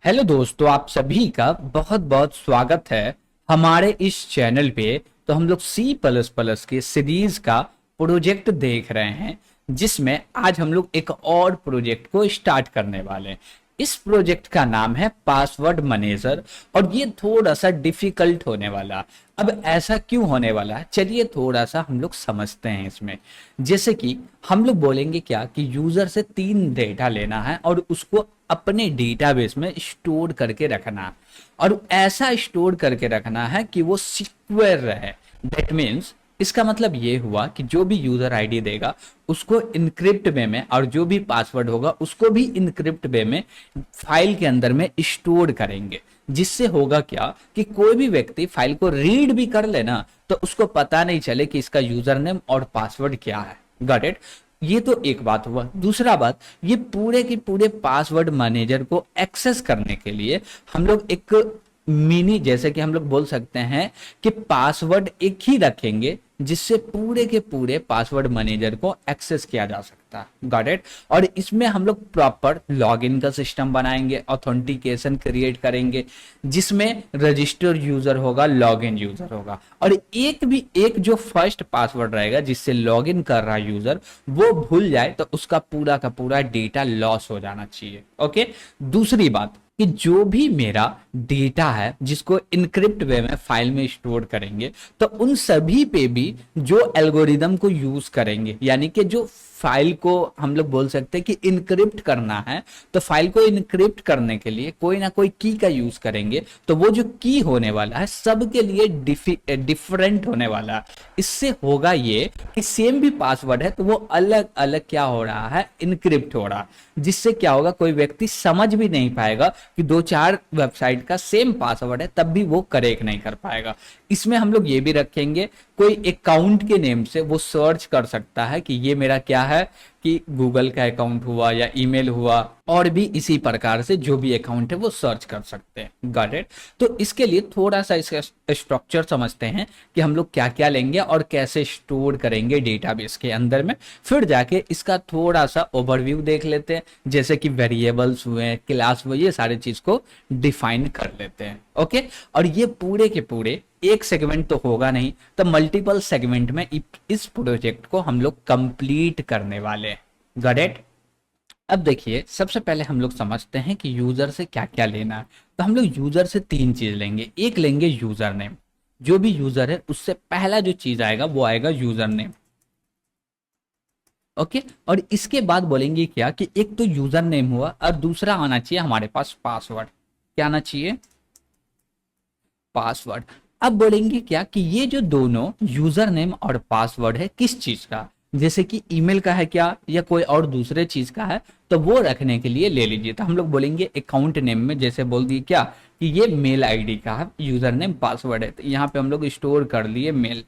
Hello दोस्तों, आप सभी का बहुत बहुत स्वागत है हमारे इस चैनल पे। तो हम लोग सी प्लस प्लस के सीरीज का प्रोजेक्ट देख रहे हैं, जिसमें आज हम लोग एक और प्रोजेक्ट को स्टार्ट करने वाले हैं। इस प्रोजेक्ट का नाम है पासवर्ड मैनेजर और ये थोड़ा सा डिफिकल्ट होने वाला है। अब ऐसा क्यों होने वाला है, चलिए थोड़ा सा हम लोग समझते हैं इसमें। जैसे कि हम लोग बोलेंगे क्या कि यूजर से 3 डेटा लेना है और उसको अपने डेटाबेस में स्टोर करके रखना है, और ऐसा स्टोर करके रखना है कि वो सिक्योर रहे। दैट मीन्स इसका मतलब ये हुआ कि जो भी यूजर आईडी देगा उसको इनक्रिप्ट वे में, और जो भी पासवर्ड होगा उसको भी इनक्रिप्ट वे में फाइल के अंदर में स्टोर करेंगे। जिससे होगा क्या कि कोई भी व्यक्ति फाइल को रीड भी कर लेना तो उसको पता नहीं चले कि इसका यूजर नेम और पासवर्ड क्या है। Got it. ये तो एक बात हुआ। दूसरा बात, ये पूरे के पूरे पासवर्ड मैनेजर को एक्सेस करने के लिए हम लोग एक मिनी, जैसे कि हम लोग बोल सकते हैं कि पासवर्ड एक ही रखेंगे जिससे पूरे के पूरे पासवर्ड मैनेजर को एक्सेस किया जा सकता है। Got it. और इसमें हम लोग प्रॉपर लॉगिन का सिस्टम बनाएंगे, ऑथेंटिकेशन क्रिएट करेंगे, जिसमें रजिस्टर यूजर होगा, लॉगिन यूजर होगा, और एक जो फर्स्ट पासवर्ड रहेगा जिससे लॉगिन कर रहा यूजर वो भूल जाए तो उसका पूरा का पूरा डेटा लॉस हो जाना चाहिए। ओके। दूसरी बात कि जो भी मेरा डेटा है जिसको इनक्रिप्ट वे में फाइल में स्टोर करेंगे तो उन सभी पे भी जो एल्गोरिदम को यूज करेंगे, यानी कि जो फाइल को हम लोग बोल सकते हैं कि इनक्रिप्ट करना है, तो फाइल को इनक्रिप्ट करने के लिए कोई ना कोई की का यूज करेंगे। तो वो जो की होने वाला है सबके लिए डिफरेंट होने वाला है। इससे होगा ये कि सेम भी पासवर्ड है तो वो अलग अलग क्या हो रहा है, इनक्रिप्ट हो रहा है। जिससे क्या होगा, कोई व्यक्ति समझ भी नहीं पाएगा कि 2-4 वेबसाइट का सेम पासवर्ड है, तब भी वो करेक्ट नहीं कर पाएगा। इसमें हम लोग ये भी रखेंगे, कोई अकाउंट के नेम से वो सर्च कर सकता है कि ये मेरा क्या है, कि गूगल का अकाउंट हुआ या ईमेल हुआ, और भी इसी प्रकार से जो भी अकाउंट है वो सर्च कर सकते हैं। Got it. तो इसके लिए थोड़ा सा इसका स्ट्रक्चर समझते हैं कि हम लोग क्या क्या लेंगे और कैसे स्टोर करेंगे डेटाबेस के अंदर में। फिर जाके इसका थोड़ा सा ओवरव्यू देख लेते हैं, जैसे कि वेरिएबल्स हुए, क्लास हुए, ये सारे चीज को डिफाइन कर लेते हैं। ओके। और ये पूरे के पूरे एक सेगमेंट तो होगा नहीं, तो मल्टीपल सेगमेंट में इस प्रोजेक्ट को हम लोग कंप्लीट करने वाले हैं। Got it. अब देखिए, सबसे पहले हम लोग समझते हैं कि यूजर से क्या क्या लेना है। तो हम लोग यूजर से 3 चीज लेंगे। एक लेंगे यूजर नेम, जो भी यूजर है उससे पहला जो चीज आएगा वो आएगा यूजर नेम। ओके। और इसके बाद बोलेंगे क्या कि एक तो यूजर नेम हुआ और दूसरा आना चाहिए हमारे पास पासवर्ड। क्या आना चाहिए? पासवर्ड। अब बोलेंगे क्या कि ये जो दोनों यूजर नेम और पासवर्ड है किस चीज का, जैसे कि ईमेल का है क्या या कोई और दूसरे चीज का है, तो वो रखने के लिए ले लीजिए। तो हम लोग बोलेंगे अकाउंट नेम में, जैसे बोल दिए क्या कि ये मेल आईडी का है, यूजर नेम पासवर्ड है, तो यहाँ पे हम लोग स्टोर कर लिए मेल।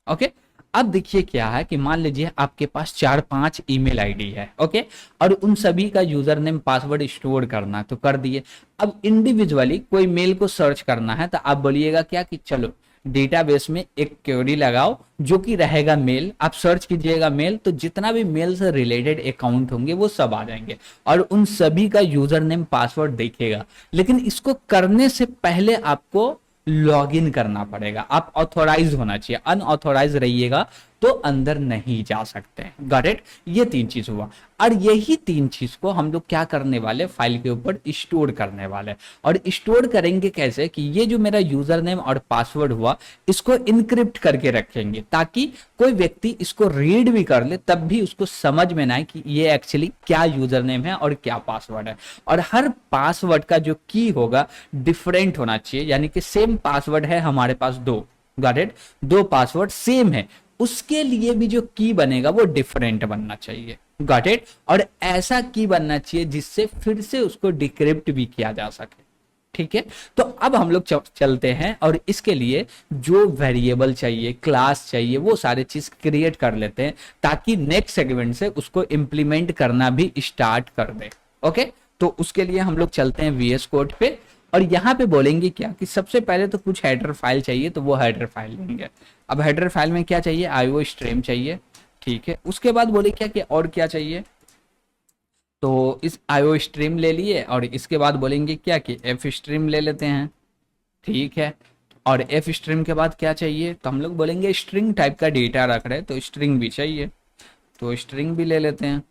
ओके। अब देखिए क्या है कि मान लीजिए आपके पास 4-5 ईमेल आईडी है। ओके। और उन सभी का यूजर नेम पासवर्ड स्टोर करना तो कर दिए। अब इंडिविजुअली कोई मेल को सर्च करना है तो आप बोलिएगा क्या कि चलो डेटाबेस में एक क्वेरी लगाओ जो कि रहेगा मेल। आप सर्च कीजिएगा मेल, तो जितना भी मेल से रिलेटेड अकाउंट होंगे वो सब आ जाएंगे और उन सभी का यूजर नेम पासवर्ड देखेगा। लेकिन इसको करने से पहले आपको लॉगिन करना पड़ेगा। आप ऑथोराइज होना चाहिए, अनऑथोराइज रहिएगा तो अंदर नहीं जा सकते। Got it. ये 3 चीज हुआ, और यही 3 चीज को हम लोग क्या करने वाले, फाइल के ऊपर स्टोर करने वाले। और स्टोर करेंगे कैसे कि ये जो मेरा यूजर नेम और पासवर्ड हुआ इसको इनक्रिप्ट करके रखेंगे, ताकि कोई व्यक्ति इसको रीड भी कर ले तब भी उसको समझ में ना आए कि ये एक्चुअली क्या यूजर नेम है और क्या पासवर्ड है। और हर पासवर्ड का जो की होगा डिफरेंट होना चाहिए, यानी कि सेम पासवर्ड है हमारे पास 2। Got it. 2 पासवर्ड सेम है, उसके लिए भी जो की बनेगा वो डिफरेंट बनना चाहिए। Got it. और ऐसा की बनना चाहिए जिससे फिर से उसको डिक्रिप्ट भी किया जा सके। ठीक है। तो अब हम लोग चलते हैं और इसके लिए जो वेरिएबल चाहिए, क्लास चाहिए, वो सारे चीज क्रिएट कर लेते हैं, ताकि नेक्स्ट सेगमेंट से उसको इंप्लीमेंट करना भी स्टार्ट कर दे। ओके। तो उसके लिए हम लोग चलते हैं VS कोड पे, और यहाँ पे बोलेंगे क्या कि सबसे पहले तो कुछ हेडर फाइल चाहिए, तो वो हेडर फाइल लेंगे। अब हेडर फाइल में क्या चाहिए, IO स्ट्रीम चाहिए। ठीक है। उसके बाद बोले क्या कि और क्या चाहिए, तो इस आईओ स्ट्रीम ले लिए और इसके बाद बोलेंगे क्या कि एफ स्ट्रीम ले लेते हैं। ठीक है, और एफ स्ट्रीम के बाद क्या चाहिए, तो हम लोग बोलेंगे स्ट्रिंग टाइप का डेटा रख रहे हैं तो स्ट्रिंग भी चाहिए, तो स्ट्रिंग भी ले लेते हैं।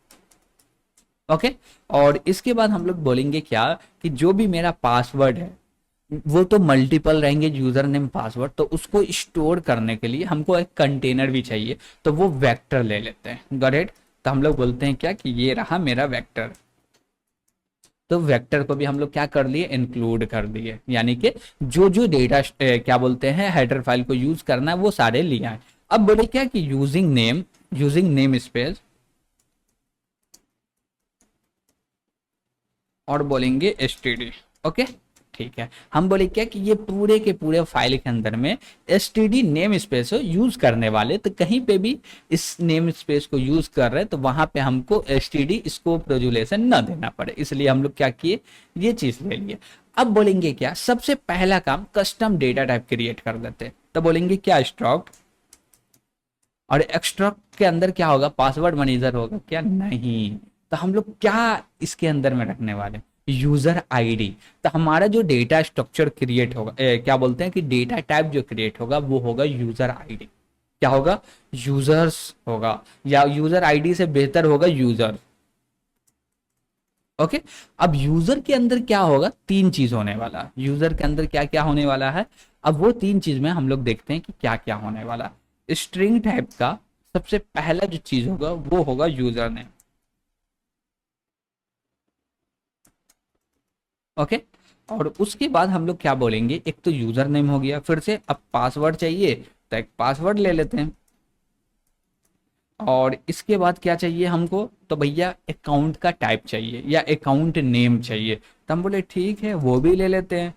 ओके, और इसके बाद हम लोग बोलेंगे क्या कि जो भी मेरा पासवर्ड है वो तो मल्टीपल रहेंगे यूजर नेम पासवर्ड, तो उसको स्टोर करने के लिए हमको एक कंटेनर भी चाहिए, तो वो वेक्टर ले लेते हैं। Got it. तो हम लोग बोलते हैं क्या कि ये रहा मेरा वेक्टर। तो वेक्टर को भी हम लोग क्या कर लिए, इंक्लूड कर दिए, यानी कि जो जो डेटा क्या बोलते हैं हेडर फाइल को यूज करना है वो सारे लिया है। अब बोले क्या कि यूजिंग नेम स्पेस और बोलेंगे std। ओके, ठीक है, हम बोले क्या कि ये पूरे के पूरे फाइल के अंदर में std नेम स्पेस यूज करने वाले, तो कहीं पे भी इस नेम स्पेस को यूज कर रहे हैं तो वहां पे हमको std स्कोप रेजुलेशन ना देना पड़े, इसलिए हम लोग क्या किए, ये चीज ले लिए। अब बोलेंगे क्या, सबसे पहला काम कस्टम डेटा टाइप क्रिएट कर देते हैं, तो बोलेंगे क्या स्ट्रक्ट, और एक्सट्रैक्ट के अंदर क्या होगा, पासवर्ड मैनेजर होगा क्या, नहीं। तो हम लोग क्या इसके अंदर में रखने वाले, यूजर आईडी। तो हमारा जो डेटा स्ट्रक्चर क्रिएट होगा, क्या बोलते हैं कि डेटा टाइप जो क्रिएट होगा वो होगा यूजर आईडी। क्या होगा, यूजर्स होगा, या यूजर आईडी से बेहतर होगा यूजर। ओके, अब यूजर के अंदर क्या होगा, तीन चीज होने वाला, यूजर के अंदर क्या क्या होने वाला है, अब वो तीन चीज में हम लोग देखते हैं कि क्या क्या होने वाला। स्ट्रिंग टाइप का सबसे पहला जो चीज होगा वो होगा यूजर नेम। ओके, और उसके बाद हम लोग क्या बोलेंगे, एक तो यूजर नेम हो गया, फिर से अब पासवर्ड चाहिए तो एक पासवर्ड ले लेते हैं, और इसके बाद क्या चाहिए हमको, तो भैया अकाउंट का टाइप चाहिए या अकाउंट नेम चाहिए, तो हम बोले ठीक है वो भी ले लेते हैं।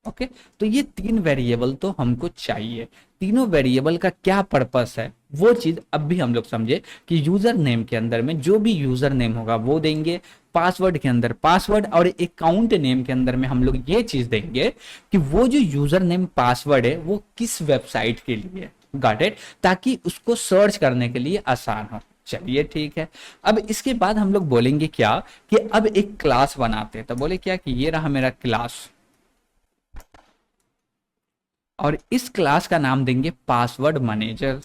ओके, तो ये तीन वेरिएबल तो हमको चाहिए। तीनों वेरिएबल का क्या पर्पस है वो चीज अब भी हम लोग समझे कि यूजर नेम के अंदर में जो भी यूजर नेम होगा वो देंगे, पासवर्ड के अंदर पासवर्ड, और अकाउंट नेम के अंदर में हम लोग ये चीज देंगे कि वो जो यूजर नेम पासवर्ड है वो किस वेबसाइट के लिए, गॉट इट, ताकि उसको सर्च करने के लिए आसान हो। चलिए ठीक है, अब इसके बाद हम लोग बोलेंगे क्या कि अब एक क्लास बनाते हैं, तो बोले क्या कि ये रहा मेरा क्लास, और इस क्लास का नाम देंगे पासवर्ड मैनेजर।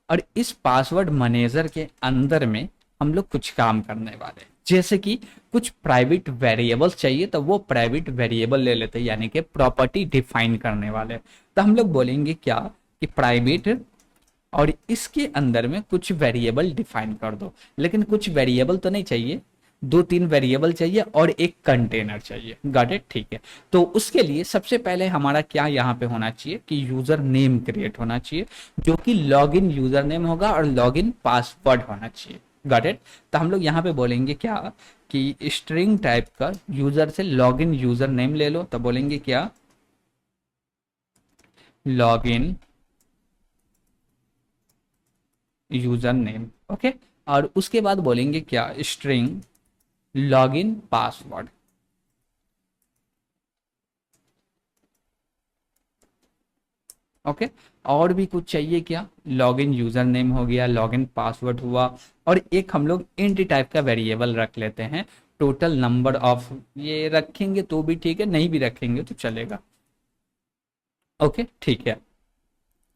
और इस पासवर्ड मैनेजर के अंदर में हम लोग कुछ काम करने वाले हैं, जैसे कि कुछ प्राइवेट वेरिएबल्स चाहिए तो वो प्राइवेट वेरिएबल ले लेते हैं, यानी कि प्रॉपर्टी डिफाइन करने वाले। तो हम लोग बोलेंगे क्या कि प्राइवेट, और इसके अंदर में कुछ वेरिएबल डिफाइन कर दो, लेकिन कुछ वेरिएबल तो नहीं चाहिए, दो तीन वेरिएबल चाहिए और एक कंटेनर चाहिए। गॉट इट, ठीक है। तो उसके लिए सबसे पहले हमारा क्या यहाँ पे होना चाहिए कि यूजर नेम क्रिएट होना चाहिए, जो कि लॉगिन यूजर नेम होगा और लॉगिन पासवर्ड होना चाहिए। Got it. तो हम लोग यहाँ पे बोलेंगे क्या कि स्ट्रिंग टाइप का यूजर से लॉगिन यूजर नेम ले लो, तो बोलेंगे क्या लॉगिन यूजर नेम। ओके, और उसके बाद बोलेंगे क्या स्ट्रिंग लॉगिन पासवर्ड। ओके, और भी कुछ चाहिए क्या, लॉगिन यूजर नेम हो गया, लॉगिन पासवर्ड हुआ, और एक हम लोग इंट टाइप का वेरिएबल रख लेते हैं, टोटल नंबर ऑफ, ये रखेंगे तो भी ठीक है, नहीं भी रखेंगे तो चलेगा। ओके, ठीक है।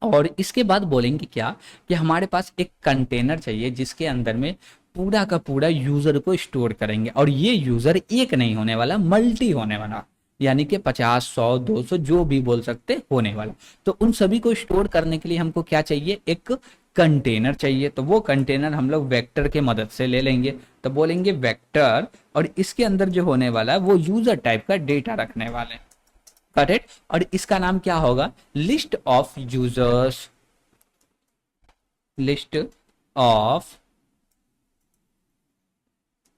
और इसके बाद बोलेंगे क्या कि हमारे पास एक कंटेनर चाहिए जिसके अंदर में पूरा का पूरा यूजर को स्टोर करेंगे, और ये यूजर एक नहीं होने वाला, मल्टी होने वाला, यानी कि 50 100 200 जो भी बोल सकते होने वाला। तो उन सभी को स्टोर करने के लिए हमको क्या चाहिए, एक कंटेनर चाहिए, तो वो कंटेनर हम लोग वेक्टर के मदद से ले लेंगे। तो बोलेंगे वेक्टर, और इसके अंदर जो होने वाला है वो यूजर टाइप का डेटा रखने वाले, करेक्ट। और इसका नाम क्या होगा, list of users, list of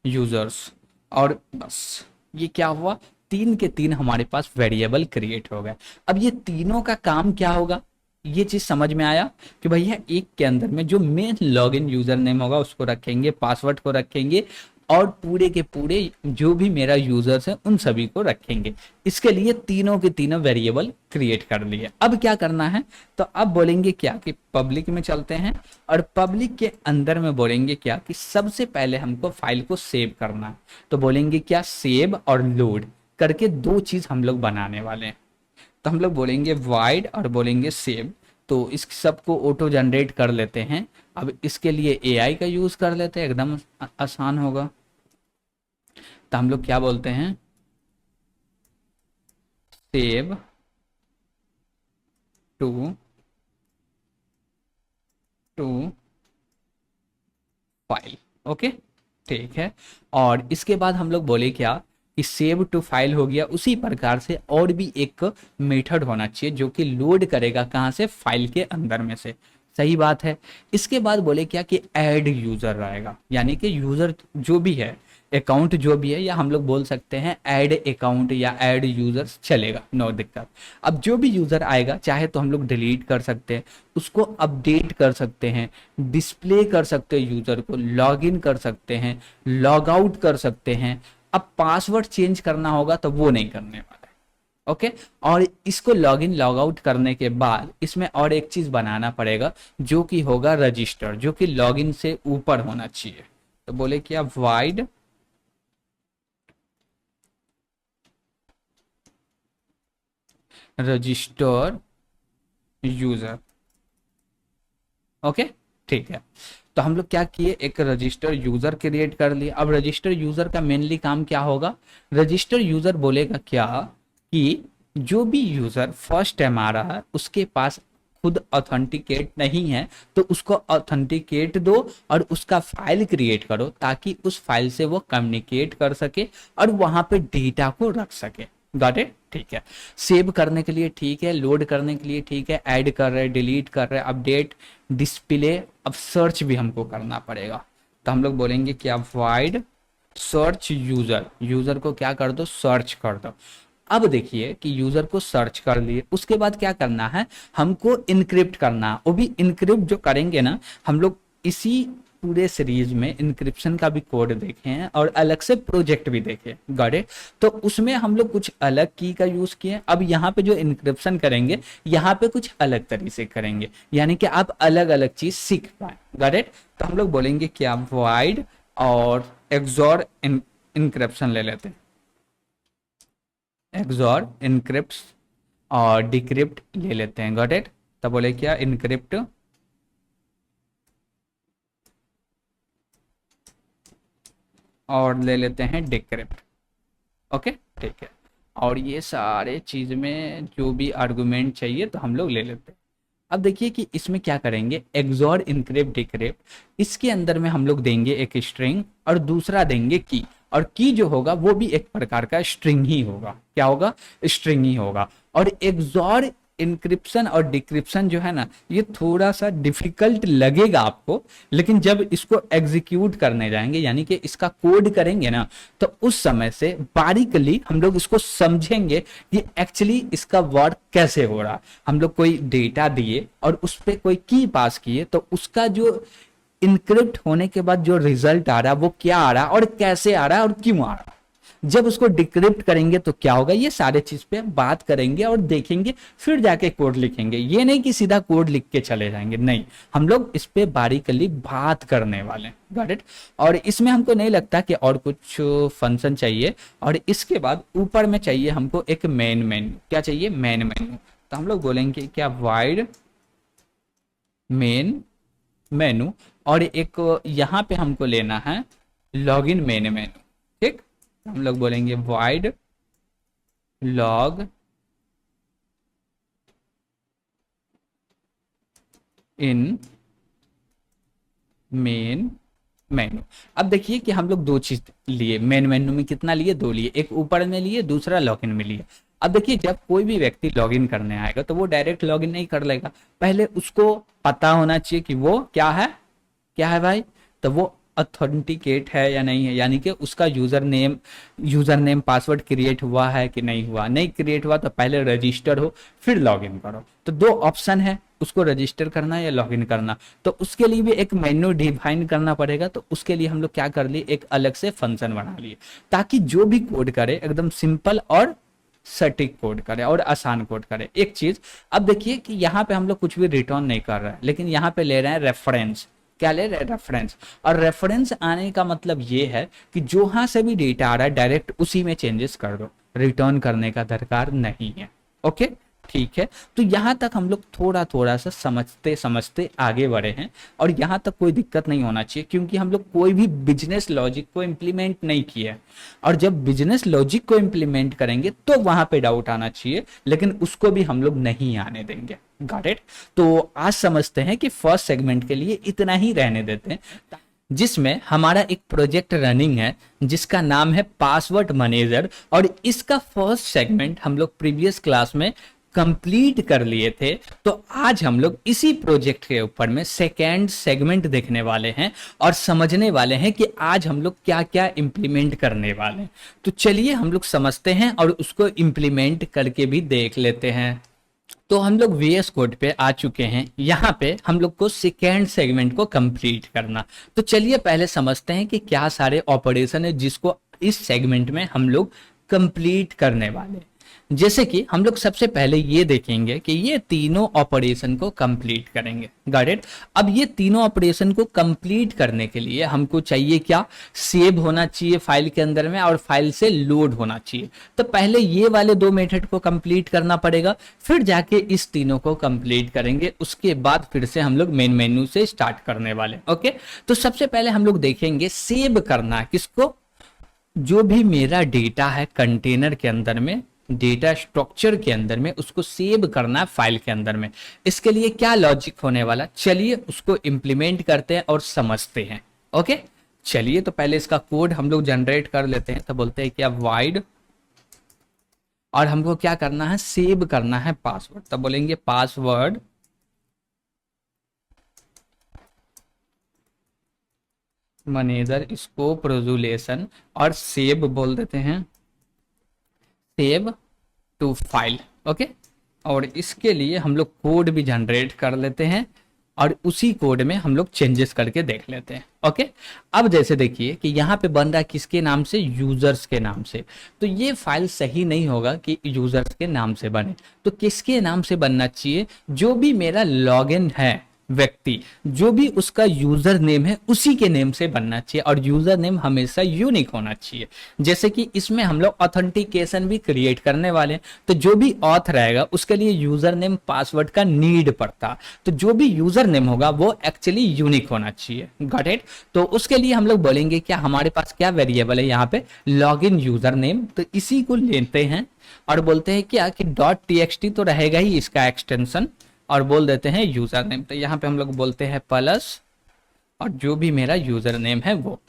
users. और बस ये क्या हुआ, तीन के तीन हमारे पास वेरिएबल क्रिएट हो गए। अब ये तीनों का काम क्या होगा, ये चीज समझ में आया कि भैया एक के अंदर में जो मेन लॉगिन यूजर नेम होगा उसको रखेंगे, पासवर्ड को रखेंगे, और पूरे के पूरे जो भी मेरा यूजर्स है उन सभी को रखेंगे। इसके लिए तीनों के तीनों वेरिएबल क्रिएट कर लिए। अब क्या करना है, तो अब बोलेंगे क्या कि पब्लिक में चलते हैं और पब्लिक के अंदर में बोलेंगे क्या कि सबसे पहले हमको फाइल को सेव करना है। तो बोलेंगे क्या, सेव और लोड करके दो चीज हम लोग बनाने वाले हैं। तो हम लोग बोलेंगे वाइड और बोलेंगे सेव। तो इस सबको ऑटो जनरेट कर लेते हैं। अब इसके लिए एआई का यूज कर लेते हैं, एकदम आसान होगा। तो हम लोग क्या बोलते हैं, सेव टू फाइल। ओके, ठीक है। और इसके बाद हम लोग बोले क्या कि सेव टू फाइल हो गया। उसी प्रकार से और भी एक मेथड होना चाहिए जो कि लोड करेगा कहाँ से, फाइल के अंदर में से। सही बात है। इसके बाद बोले क्या कि ऐड यूजर रहेगा, यानी कि यूजर जो भी है, अकाउंट जो भी है, या हम लोग बोल सकते हैं ऐड अकाउंट या ऐड यूजर्स चलेगा, नो दिक्कत। अब जो भी यूजर आएगा चाहे तो हम लोग डिलीट कर सकते हैं, उसको अपडेट कर सकते हैं, डिस्प्ले कर सकते हैं, यूजर को लॉग इन कर सकते हैं, लॉग आउट कर सकते हैं। अब पासवर्ड चेंज करना होगा तो वो नहीं करने वाला है। ओके, और इसको लॉग इन लॉग आउट करने के बाद इसमें और एक चीज बनाना पड़ेगा जो कि होगा रजिस्टर, जो कि लॉग इन से ऊपर होना चाहिए। तो बोले क्या, वाइड रजिस्टर यूजर। ओके, ठीक है। तो हम लोग क्या किए, एक रजिस्टर यूजर क्रिएट कर लिए। अब रजिस्टर यूजर का मेनली काम क्या होगा, रजिस्टर यूजर बोलेगा क्या कि जो भी यूजर फर्स्ट टाइम आ रहा है उसके पास खुद ऑथेंटिकेट नहीं है तो उसको ऑथेंटिकेट दो और उसका फाइल क्रिएट करो ताकि उस फाइल से वो कम्युनिकेट कर सके और वहां पे डेटा को रख सके। गॉट इट, ठीक है। सेव करने के लिए ठीक है, लोड करने के लिए ठीक है, ऐड कर रहे, डिलीट कर रहे, अपडेट, डिस्प्ले। अब सर्च भी हमको करना पड़ेगा। तो हम लोग बोलेंगे क्या, वाइड सर्च यूजर। यूजर को क्या कर दो, सर्च कर दो। अब देखिए कि यूजर को सर्च कर लिए, उसके बाद क्या करना है, हमको इनक्रिप्ट करना। वो भी इनक्रिप्ट जो करेंगे ना, हम लोग इसी पूरे सीरीज में इंक्रिप्शन का भी कोड देखे हैं और अलग से प्रोजेक्ट भी देखे, गॉट इट। तो उसमें हम लोग कुछ अलग की का यूज किए। अब यहाँ पे जो इंक्रिप्शन करेंगे यहाँ पे कुछ अलग तरीके से करेंगे, यानी कि आप अलग अलग चीज सीख पाए, गॉट इट। तो हम लोग बोलेंगे क्या, वाइड और एक्सॉर इंक्रिप्शन ले लेते हैं, एक्सॉर इनक्रिप्ट और डिक्रिप्ट ले लेते हैं, गॉट इट। तब बोले क्या, इनक्रिप्ट और ले लेते हैं डिक्रिप्ट। ओके, ठीक है। और ये सारे चीज में जो भी आर्गुमेंट चाहिए तो हम लोग ले लेते हैं। अब देखिए कि इसमें क्या करेंगे, एक्सॉर इनक्रिप्ट डिक्रिप्ट, इसके अंदर में हम लोग देंगे एक स्ट्रिंग और दूसरा देंगे की। और की जो होगा वो भी एक प्रकार का स्ट्रिंग ही होगा। क्या होगा, स्ट्रिंग ही होगा। और एक्सॉर इंक्रिप्शन और डिक्रिप्शन जो है ना, ये थोड़ा सा डिफिकल्ट लगेगा आपको, लेकिन जब इसको एग्जीक्यूट करने जाएंगे यानी कि इसका कोड करेंगे ना, तो उस समय से बारीकली हम लोग इसको समझेंगे कि एक्चुअली इसका वर्क कैसे हो रहा। हम लोग कोई डेटा दिए और उस पर कोई की पास किए तो उसका जो इनक्रिप्ट होने के बाद जो रिजल्ट आ रहा है वो क्या आ रहा है और कैसे आ रहा है और क्यों आ रहा है। जब उसको डिक्रिप्ट करेंगे तो क्या होगा, ये सारे चीज पे बात करेंगे और देखेंगे, फिर जाके कोड लिखेंगे। ये नहीं कि सीधा कोड लिख के चले जाएंगे, नहीं, हम लोग इस पे बारीकली बात करने वाले हैं, गॉट इट। और इसमें हमको नहीं लगता कि और कुछ फंक्शन चाहिए। और इसके बाद ऊपर में चाहिए हमको एक मेन मेन्यू। क्या चाहिए, मेन मेन्यू। तो हम लोग बोलेंगे क्या, वाइड मेन मेन्यू। और एक यहाँ पे हमको लेना है लॉगिन मेन मेन्यू, ठीक। हम लोग बोलेंगे wide log in main menu. अब देखिए कि हम लोग दो चीज लिए मेन मेन्यू में, कितना लिए, दो लिए, एक ऊपर में लिए, दूसरा लॉगिन में लिए। अब देखिए जब कोई भी व्यक्ति लॉगिन करने आएगा तो वो डायरेक्ट लॉगिन नहीं कर लेगा, पहले उसको पता होना चाहिए कि वो क्या है, क्या है भाई, तो वो ऑथेंटिकेट है या नहीं है, यानी कि उसका यूजर नेम पासवर्ड क्रिएट हुआ है कि नहीं हुआ। नहीं क्रिएट हुआ तो पहले रजिस्टर हो फिर लॉगिन करो। तो दो ऑप्शन है, उसको रजिस्टर करना या लॉगिन करना, तो उसके लिए भी एक मेन्यू डिफाइन करना पड़ेगा। तो उसके लिए हम लोग क्या कर लिए, एक अलग से फंक्शन बना लिए, ताकि जो भी कोड करे एकदम सिंपल और सटीक कोड करे और आसान कोड करे। एक चीज अब देखिए कि यहाँ पे हम लोग कुछ भी रिटर्न नहीं कर रहे हैं, लेकिन यहाँ पे ले रहे हैं रेफरेंस। क्या ले रहे हैं, रेफरेंस। और रेफरेंस आने का मतलब ये है कि जहां से भी डेटा आ रहा है डायरेक्ट उसी में चेंजेस कर दो, रिटर्न करने का दरकार नहीं है। ओके, ठीक है। तो यहां तक हम लोग थोड़ा थोड़ा सा समझते समझते आगे बढ़े हैं, और यहां तक कोई दिक्कत नहीं होना चाहिए, क्योंकि हम लोग कोई भी बिजनेस लॉजिक को इम्प्लीमेंट नहीं किया है। और जब बिजनेस लॉजिक को इम्प्लीमेंट करेंगे तो वहां पे डाउट आना चाहिए, लेकिन उसको भी हम लोग नहीं आने देंगे। Got it. तो आज समझते हैं कि फर्स्ट सेगमेंट के लिए इतना ही रहने देते हैं, जिसमें हमारा एक प्रोजेक्ट रनिंग है जिसका नाम है पासवर्ड मैनेजर। और इसका फर्स्ट सेगमेंट हम लोग प्रीवियस क्लास में कंप्लीट कर लिए थे। तो आज हम लोग इसी प्रोजेक्ट के ऊपर में सेकेंड सेगमेंट देखने वाले हैं और समझने वाले हैं कि आज हम लोग क्या क्या इंप्लीमेंट करने वाले हैं। तो चलिए हम लोग समझते हैं और उसको इंप्लीमेंट करके भी देख लेते हैं। तो हम लोग VS कोड पे आ चुके हैं। यहाँ पे हम लोग को सेकेंड सेगमेंट को कंप्लीट करना। तो चलिए पहले समझते हैं कि क्या सारे ऑपरेशन है जिसको इस सेगमेंट में हम लोग कंप्लीट करने वाले हैं। जैसे कि हम लोग सबसे पहले ये देखेंगे कि ये तीनों ऑपरेशन को कंप्लीट करेंगे। Got it. अब ये तीनों ऑपरेशन को कंप्लीट करने के लिए हमको चाहिए क्या, सेव होना चाहिए फाइल के अंदर में और फाइल से लोड होना चाहिए। तो पहले ये वाले दो मेथड को कंप्लीट करना पड़ेगा, फिर जाके इस तीनों को कंप्लीट करेंगे। उसके बाद फिर से हम लोग मेन मेन्यू से स्टार्ट करने वाले। ओके, तो सबसे पहले हम लोग देखेंगे सेव करना किसको, जो भी मेरा डेटा है कंटेनर के अंदर में, डेटा स्ट्रक्चर के अंदर में, उसको सेव करना है फाइल के अंदर में। इसके लिए क्या लॉजिक होने वाला, चलिए उसको इंप्लीमेंट करते हैं और समझते हैं। ओके, चलिए तो पहले इसका कोड हम लोग जनरेट कर लेते हैं। तो बोलते हैं क्या वाइड, और हमको क्या करना है, सेव करना है पासवर्ड। तो बोलेंगे पासवर्ड मैनेजर स्कोप रेजोल्यूशन, और सेव बोल देते हैं सेव टू फाइल। ओके, और इसके लिए हम लोग कोड भी जनरेट कर लेते हैं और उसी कोड में हम लोग चेंजेस करके देख लेते हैं। ओके, अब जैसे देखिए कि यहाँ पे बन रहा है किसके नाम से, यूजर्स के नाम से। तो ये फाइल सही नहीं होगा कि यूजर्स के नाम से बने, तो किसके नाम से बनना चाहिए, जो भी मेरा लॉगिन है व्यक्ति, जो भी उसका यूजर नेम है उसी के नेम से बनना चाहिए, और यूजर नेम हमेशा यूनिक होना चाहिए। जैसे कि इसमें हम लोग ऑथेंटिकेशन भी क्रिएट करने वाले हैं, तो जो भी ऑथ रहेगा उसके लिए यूजर नेम पासवर्ड का नीड पड़ता, तो जो भी यूजर नेम होगा वो एक्चुअली यूनिक होना चाहिए। Got it. तो उसके लिए हम लोग बोलेंगे क्या, हमारे पास क्या वेरिएबल है यहाँ पे, लॉग इन यूजर नेम। तो इसी को लेते हैं और बोलते हैं क्या कि .txt तो रहेगा ही इसका एक्सटेंशन, और बोल देते हैं यूजर नेम। तो यहाँ पे हम लोग बोलते हैं प्लस और जो भी मेरा यूजर नेम है वो।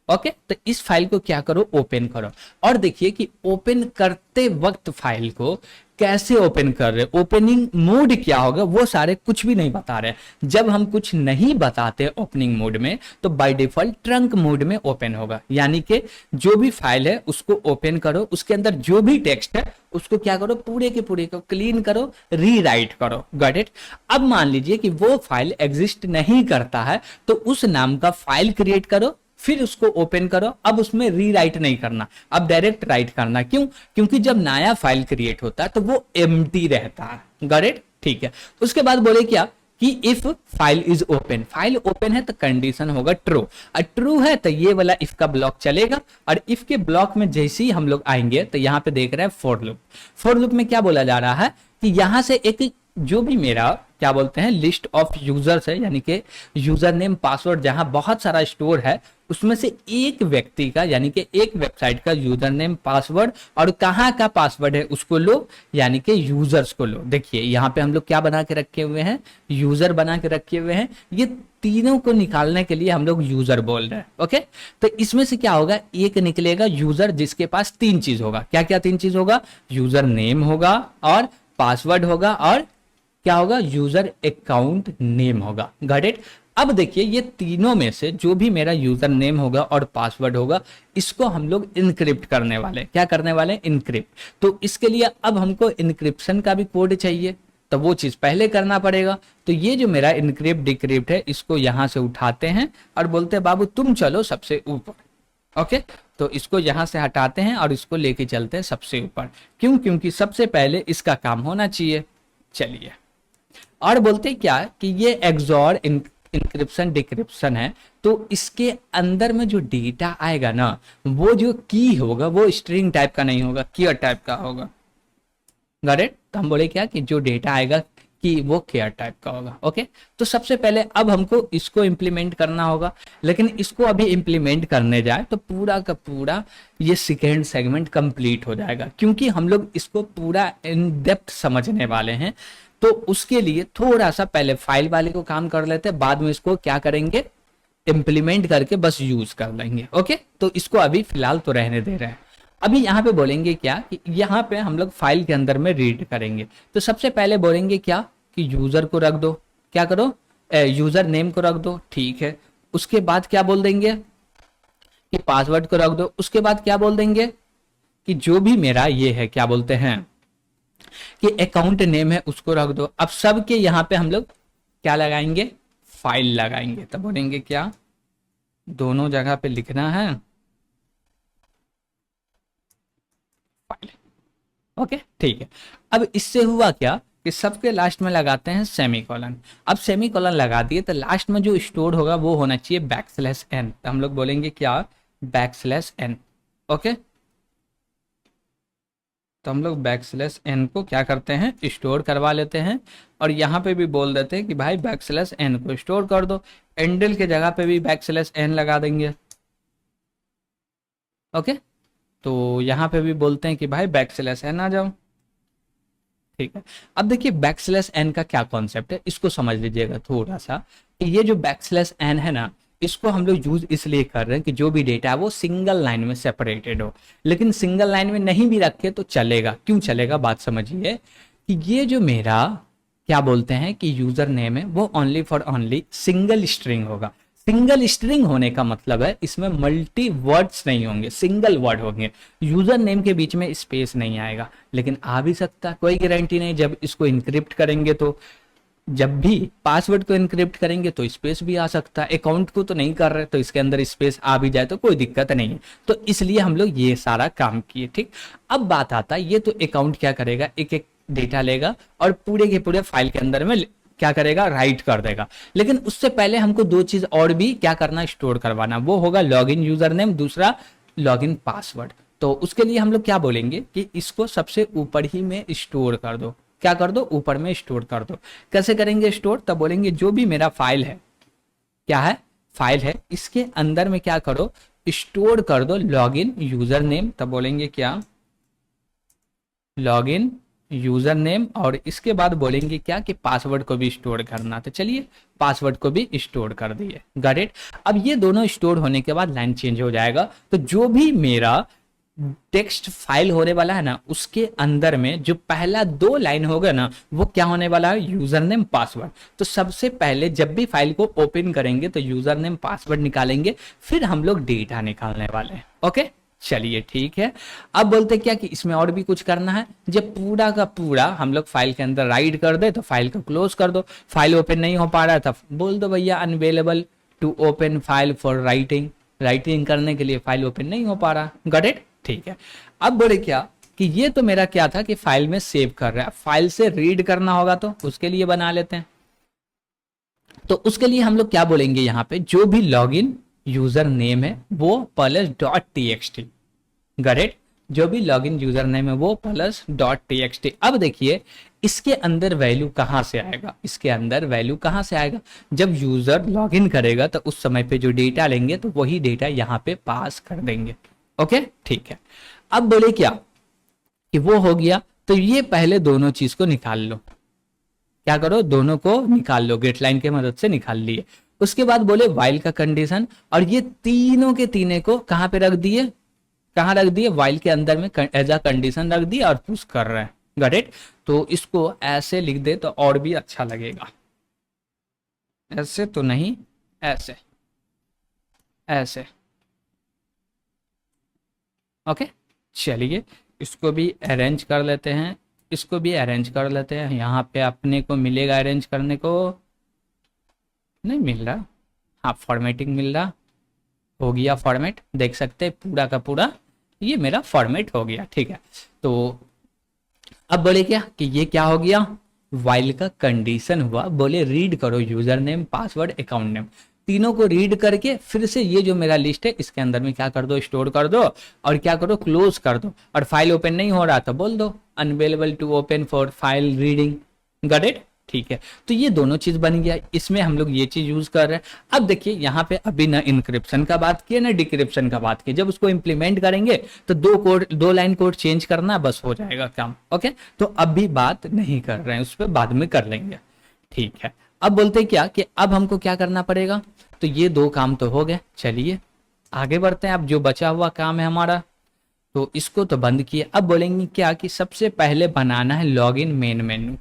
ओके, तो इस फाइल को क्या करो, ओपन करो। और देखिए कि ओपन करते वक्त फाइल को कैसे ओपन कर रहे, ओपनिंग मोड क्या होगा वो सारे कुछ भी नहीं बता रहे। जब हम कुछ नहीं बताते ओपनिंग मोड में, तो बाय डिफॉल्ट ट्रंक मोड में ओपन होगा। यानी कि जो भी फाइल है उसको ओपन करो, उसके अंदर जो भी टेक्स्ट है उसको क्या करो, पूरे के पूरे को क्लीन करो, रीराइट करो। Got it. अब मान लीजिए कि वो फाइल एग्जिस्ट नहीं करता है, तो उस नाम का फाइल क्रिएट करो, फिर उसको ओपन करो। अब उसमें रीराइट नहीं करना, अब डायरेक्ट राइट करना। क्यों, क्योंकि जब नया फाइल क्रिएट होता है तो वो एम्प्टी रहता है। गॉट इट, ठीक है। उसके बाद बोले क्या कि if file is open, file open है तो कंडीशन होगा ट्रू, और ट्रू है तो ये वाला इफ का ब्लॉक चलेगा। और इफ के ब्लॉक में जैसे ही हम लोग आएंगे तो यहाँ पे देख रहे हैं फॉर लूप। फॉर लूप में क्या बोला जा रहा है कि यहां से एक जो भी मेरा क्या बोलते हैं लिस्ट ऑफ यूजर्स है, यानी कि यूजर नेम पासवर्ड जहां बहुत सारा स्टोर है, उसमें से एक व्यक्ति का यानी कि एक वेबसाइट का यूजर नेम पासवर्ड और कहाँ का पासवर्ड है उसको लो, यानी कि यूजर्स को लो। देखिए यहाँ पे हम लोग क्या बना के रखे हुए हैं, यूजर बना के रखे हुए हैं। ये तीनों को निकालने के लिए हम लोग यूजर बोल रहे हैं। ओके, तो इसमें से क्या होगा, एक निकलेगा यूजर जिसके पास तीन चीज होगा। क्या क्या तीन चीज होगा, यूजर नेम होगा और पासवर्ड होगा और क्या होगा, यूजर अकाउंट नेम होगा। Got it. अब देखिए ये तीनों में से जो भी मेरा यूजर नेम होगा और पासवर्ड होगा, इसको हम लोग इनक्रिप्ट करने वाले। क्या करने वाले, इनक्रिप्ट। तो इसके लिए अब हमको इनक्रिप्शन का भी कोड चाहिए। तो वो चीज पहले करना पड़ेगा। तो ये जो मेरा इनक्रिप्ट डिक्रिप्ट है इसको यहां से उठाते हैं और बोलते हैं बाबू तुम चलो सबसे ऊपर। ओके, तो इसको यहां से हटाते हैं और इसको लेके चलते हैं सबसे ऊपर। क्यों? क्योंकि सबसे पहले इसका काम होना चाहिए। चलिए, और बोलते क्या है कि ये एक्सॉर इंक्रिप्शन डिक्रिप्शन है, तो इसके अंदर में जो डेटा आएगा ना, वो जो की होगा वो स्ट्रिंग टाइप का नहीं होगा, कीयर टाइप का होगा। Got it? तो हम बोले क्या कि जो डेटा आएगा कि वो केयर टाइप का होगा। ओके, तो सबसे पहले अब हमको इसको इम्प्लीमेंट करना होगा, लेकिन इसको अभी इम्प्लीमेंट करने जाए तो पूरा का पूरा ये सेकेंड सेगमेंट कंप्लीट हो जाएगा, क्योंकि हम लोग इसको पूरा इन डेप्थ समझने वाले हैं। तो उसके लिए थोड़ा सा पहले फाइल वाले को काम कर लेते हैं, बाद में इसको क्या करेंगे, इम्प्लीमेंट करके बस यूज कर लेंगे। ओके, तो इसको अभी फिलहाल तो रहने दे रहे हैं। अभी यहाँ पे बोलेंगे क्या कि यहाँ पे हम लोग फाइल के अंदर में रीड करेंगे। तो सबसे पहले बोलेंगे क्या कि यूजर को रख दो, क्या करो, यूजर नेम को रख दो, ठीक है। उसके बाद क्या बोल देंगे कि पासवर्ड को रख दो। उसके बाद क्या बोल देंगे कि जो भी मेरा ये है, क्या बोलते हैं कि अकाउंट नेम है, उसको रख दो। अब सब के यहाँ पे हम लोग क्या लगाएंगे, फाइल लगाएंगे। तब बोलेंगे क्या, दोनों जगह पे लिखना है फाइल। ओके, ठीक है। अब इससे हुआ क्या कि सबके लास्ट में लगाते हैं सेमीकोलन। अब सेमीकोलन लगा दिए तो लास्ट में जो स्टोर होगा वो होना चाहिए बैकस्लैश n। तो हम लोग बोलेंगे क्या, बैकस्लैश n। ओके, तो हम लोग बैकस्लैश n को क्या करते हैं, स्टोर करवा लेते हैं। और यहाँ पे भी बोल देते हैं कि भाई बैकस्लैश n को स्टोर कर दो। एंडल के जगह पे भी बैकस्लैश n लगा देंगे। ओके, तो यहाँ पे भी बोलते हैं कि भाई बैकस्लैश n आ जाओ। ठीक है, अब देखिए बैकस्लैश n का क्या कॉन्सेप्ट है, इसको समझ लीजिएगा थोड़ा सा। कि ये जो बैकस्लैश n है ना, इसको हम लोग यूज इसलिए कर रहे हैं कि जो भी डेटा है वो सिंगल लाइन में सेपरेटेड हो। लेकिन सिंगल लाइन में नहीं भी रखे तो चलेगा। क्यों चलेगा, बात समझिए कि ये जो मेरा क्या बोलते हैं कि यूजर नेम है वो only for only single string होगा। सिंगल स्ट्रिंग होने का मतलब है इसमें मल्टी वर्ड्स नहीं होंगे, सिंगल वर्ड होंगे। यूजर नेम के बीच में स्पेस नहीं आएगा, लेकिन आ भी सकता, कोई गारंटी नहीं। जब इसको इनक्रिप्ट करेंगे तो, जब भी पासवर्ड को इनक्रिप्ट करेंगे तो स्पेस भी आ सकता है। अकाउंट को तो नहीं कर रहे तो इसके अंदर स्पेस आ भी जाए तो कोई दिक्कत नहीं है। तो इसलिए हम लोग ये सारा काम किए। ठीक, अब बात आता है, ये तो अकाउंट क्या करेगा, एक एक डेटा लेगा और पूरे के पूरे फाइल के अंदर में क्या करेगा, राइट कर देगा। लेकिन उससे पहले हमको दो चीज और भी क्या करना, स्टोर करवाना। वो होगा लॉगिन यूजर नेम, दूसरा लॉगिन पासवर्ड। तो उसके लिए हम लोग क्या बोलेंगे कि इसको सबसे ऊपर ही में स्टोर कर दो। क्या कर दो, ऊपर में स्टोर कर दो। कैसे करेंगे स्टोर, तब बोलेंगे जो भी मेरा फाइल है, क्या है, फाइल है, इसके अंदर में क्या करो, स्टोर कर दो लॉगिन यूजर नेम। तब बोलेंगे क्या, लॉगिन यूजर नेम, और इसके बाद बोलेंगे क्या कि पासवर्ड को भी स्टोर करना। तो चलिए पासवर्ड को भी स्टोर कर दिए। Got it? अब ये दोनों स्टोर होने के बाद लाइन चेंज हो जाएगा। तो जो भी मेरा टेक्स्ट फाइल होने वाला है ना, उसके अंदर में जो पहला दो लाइन होगा ना, वो क्या होने वाला है, यूजर नेम पासवर्ड। तो सबसे पहले जब भी फाइल को ओपन करेंगे तो यूजर नेम पासवर्ड निकालेंगे, फिर हम लोग डेटा निकालने वाले हैं। ओके, चलिए ठीक है। अब बोलते क्या कि इसमें और भी कुछ करना है। जब पूरा का पूरा हम लोग फाइल के अंदर राइट कर दे तो फाइल को क्लोज कर दो। फाइल ओपन नहीं हो पा रहा था, बोल दो भैया unavailable to open file for writing. Writing करने के लिए फाइल ओपन नहीं हो पा रहा। Got it? ठीक है। अब बोले क्या कि ये तो मेरा क्या था कि फाइल में सेव कर रहा है, फाइल से रीड करना होगा तो उसके लिए बना लेते हैं। तो उसके लिए हम लोग क्या बोलेंगे, यहाँ पे जो भी लॉगिन यूजर नेम है वो प्लस डॉट टीएक्सटी। गॉट, जो भी लॉगिन यूजर नेम है वो प्लस डॉट टीएक्सटी। अब देखिए इसके अंदर वैल्यू कहां से आएगा, इसके अंदर वैल्यू कहां से आएगा, जब यूजर लॉगिन करेगा तो उस समय पे जो डेटा लेंगे तो वही डेटा यहाँ पे पास कर देंगे। ओके, ठीक है। अब बोले क्या कि वो हो गया, तो ये पहले दोनों चीज को निकाल लो। क्या करो, दोनों को निकाल लो, गेट लाइन की मदद से निकाल लिए। उसके बाद बोले वाइल का कंडीशन, और ये तीनों के तीनों को कहां पे रख दिए, कहां रख दिए, वाइल के अंदर में एज अ कंडीशन रख दिया और पुश कर रहे हैं। Got it? तो इसको ऐसे लिख दे तो और भी अच्छा लगेगा। ऐसे तो नहीं, ऐसे, ऐसे। ओके, चलिए इसको भी अरेंज कर लेते हैं इसको भी अरेंज कर लेते हैं। यहाँ पे अपने को मिलेगा अरेंज करने को, नहीं मिल रहा। हाँ फॉर्मेटिंग मिल रहा, हो गया फॉर्मेट, देख सकते हैं पूरा का पूरा ये मेरा फॉर्मेट हो गया। ठीक है, तो अब बोले क्या कि ये क्या हो गया, वाइल का कंडीशन हुआ। बोले रीड करो user name password account name, तीनों को रीड करके फिर से ये जो मेरा लिस्ट है इसके अंदर में क्या कर दो, स्टोर कर दो और क्या करो, क्लोज कर दो। और फाइल ओपन नहीं हो रहा तो बोल दो unavailable to open for file reading. Got it. ठीक है, तो ये दोनों चीज बन गया, इसमें हम लोग ये चीज यूज कर रहे हैं। अब देखिए यहाँ पे अभी ना इंक्रिप्शन का बात किया ना डिक्रिप्शन का बात किया, जब उसको इंप्लीमेंट करेंगे तो दो लाइन कोड चेंज करना बस हो जाएगा काम। ओके, तो अभी बात नहीं कर रहे हैं उस पर, बाद में कर लेंगे। ठीक है, अब बोलते क्या कि अब हमको क्या करना पड़ेगा, तो ये दो काम तो हो गए, चलिए आगे बढ़ते हैं। अब जो बचा हुआ काम है हमारा, तो इसको तो बंद किए। अब बोलेंगे क्या कि सबसे पहले बनाना है लॉगिन मेन मेन्यू,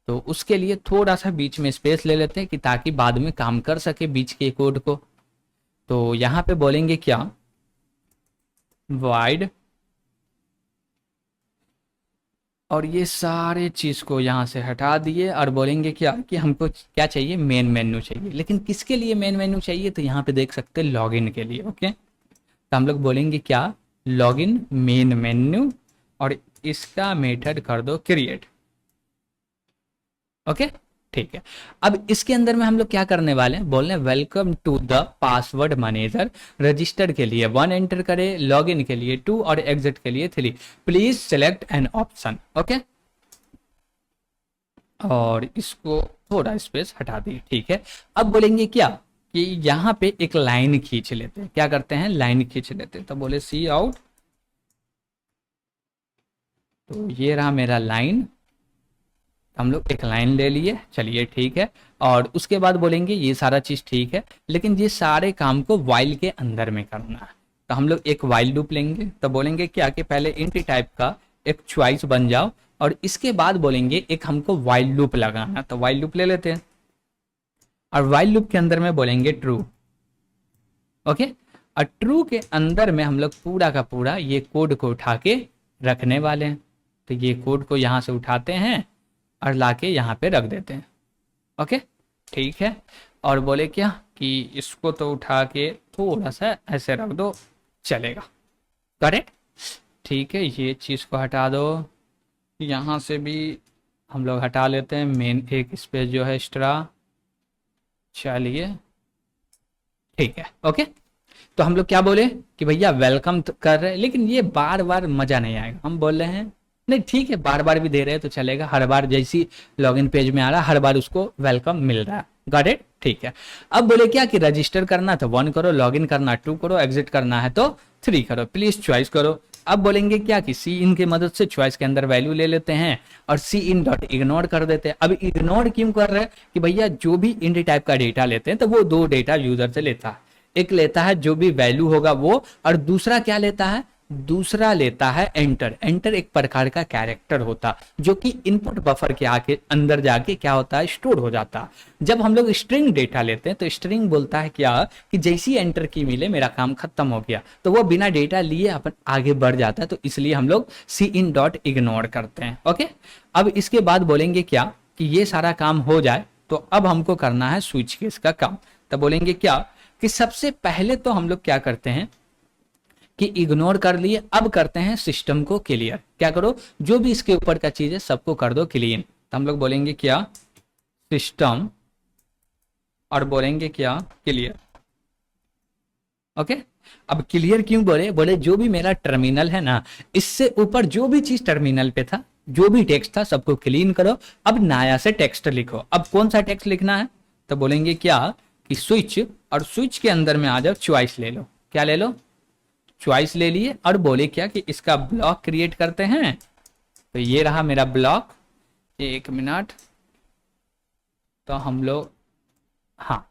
तो उसके लिए थोड़ा सा बीच में स्पेस ले लेते हैं कि ताकि बाद में काम कर सके बीच के कोड को। तो यहां पे बोलेंगे क्या, वाइड, और ये सारे चीज को यहां से हटा दिए और बोलेंगे क्या कि हमको क्या चाहिए, मेन मेन्यू चाहिए। लेकिन किसके लिए मेन मेन्यू चाहिए, तो यहाँ पे देख सकते हैं लॉगिन के लिए। ओके, तो हम लोग बोलेंगे क्या, लॉगिन मेन मेन्यू, और इसका मेथड कर दो क्रिएट। ओके, ठीक है। अब इसके अंदर में हम लोग क्या करने वाले हैं, बोल रहे हैं welcome to the password manager, register के लिए 1 एंटर करें, लॉगिन के लिए 2 और एग्जिट के लिए 3, please select an option. Okay, और इसको थोड़ा स्पेस हटा दी। ठीक है, अब बोलेंगे क्या कि यहाँ पे एक लाइन खींच लेते हैं, क्या करते हैं, लाइन खींच लेते हैं। तो बोले सी आउट, तो ये रहा मेरा लाइन, हम लोग एक लाइन ले लिए, चलिए ठीक है। और उसके बाद बोलेंगे ये सारा चीज ठीक है, लेकिन ये सारे काम को वाइल के अंदर में करना है। तो हम लोग एक वाइल लूप लेंगे, तो बोलेंगे क्या कि पहले इंट टाइप का एक चॉइस बन जाओ, और इसके बाद बोलेंगे एक हमको वाइल लूप लगाना। तो वाइल लूप ले लेते हैं, और वाइल लूप के अंदर में बोलेंगे ट्रू। ओके, और ट्रू के अंदर में हम लोग पूरा का पूरा ये कोड को उठा के रखने वाले हैं। तो ये कोड को यहाँ से उठाते हैं और लाके यहाँ पे रख देते हैं। ओके, ठीक है। और बोले क्या कि इसको तो उठा के थोड़ा सा ऐसे रख दो, चलेगा। करेक्ट, ठीक है। ये चीज़ को हटा दो, यहाँ से भी हम लोग हटा लेते हैं मेन एक स्पेस जो है एक्स्ट्रा, चलिए ठीक है। ओके, तो हम लोग क्या बोले कि भैया वेलकम कर रहे हैं, लेकिन ये बार बार मजा नहीं आएगा। हम बोल रहे हैं नहीं ठीक है, बार बार भी दे रहे हैं तो चलेगा, हर बार जैसी लॉगिन पेज में आ रहा है हर बार उसको वेलकम मिल रहा है। गॉट इट, ठीक है। अब बोले क्या कि रजिस्टर करना तो 1 करो, लॉगिन करना 2 करो, एग्जिट करना है तो 3 करो, प्लीज चॉइस करो। अब बोलेंगे क्या कि सी इन की मदद से चॉइस के अंदर वैल्यू ले लेते हैं और सी इन डॉट इग्नोर कर देते हैं। अब इग्नोर क्यों कर रहे हैं कि भैया जो भी इंट टाइप का डेटा लेते हैं तो वो 2 डेटा यूजर से लेता है, एक लेता है जो भी वैल्यू होगा वो, और दूसरा क्या लेता है, दूसरा लेता है एंटर। एंटर एक प्रकार का कैरेक्टर होता जो कि इनपुट बफर के आके अंदर जाके क्या होता है, स्टोर हो जाता। जब हम लोग स्ट्रिंग डेटा लेते हैं तो स्ट्रिंग बोलता है क्या कि जैसी एंटर की मिले मेरा काम खत्म हो गया, तो वो बिना डेटा लिए अपन आगे बढ़ जाता है, तो इसलिए हम लोग सी इन डॉट इग्नोर करते हैं। ओके, अब इसके बाद बोलेंगे क्या कि ये सारा काम हो जाए तो अब हमको करना है स्विच केस का काम। तो बोलेंगे क्या कि सबसे पहले तो हम लोग क्या करते हैं कि इग्नोर कर लिए, अब करते हैं सिस्टम को क्लियर। क्या करो, जो भी इसके ऊपर का चीज है सबको कर दो क्लीन। तो हम लोग बोलेंगे क्या, सिस्टम, और बोलेंगे क्या, क्लियर। ओके, अब क्लियर क्यों बोले, बोले जो भी मेरा टर्मिनल है ना, इससे ऊपर जो भी चीज टर्मिनल पे था, जो भी टेक्स्ट था सबको क्लीन करो, अब नया से टेक्स्ट लिखो। अब कौन सा टेक्स्ट लिखना है, तो बोलेंगे क्या कि स्विच, और स्विच के अंदर में आ जाओ, चॉइस ले लो। क्या ले लो, चॉइस ले लिए, और बोले क्या कि इसका ब्लॉक क्रिएट करते हैं। तो ये रहा मेरा ब्लॉक, 1 मिनट, तो हम लोग, हाँ,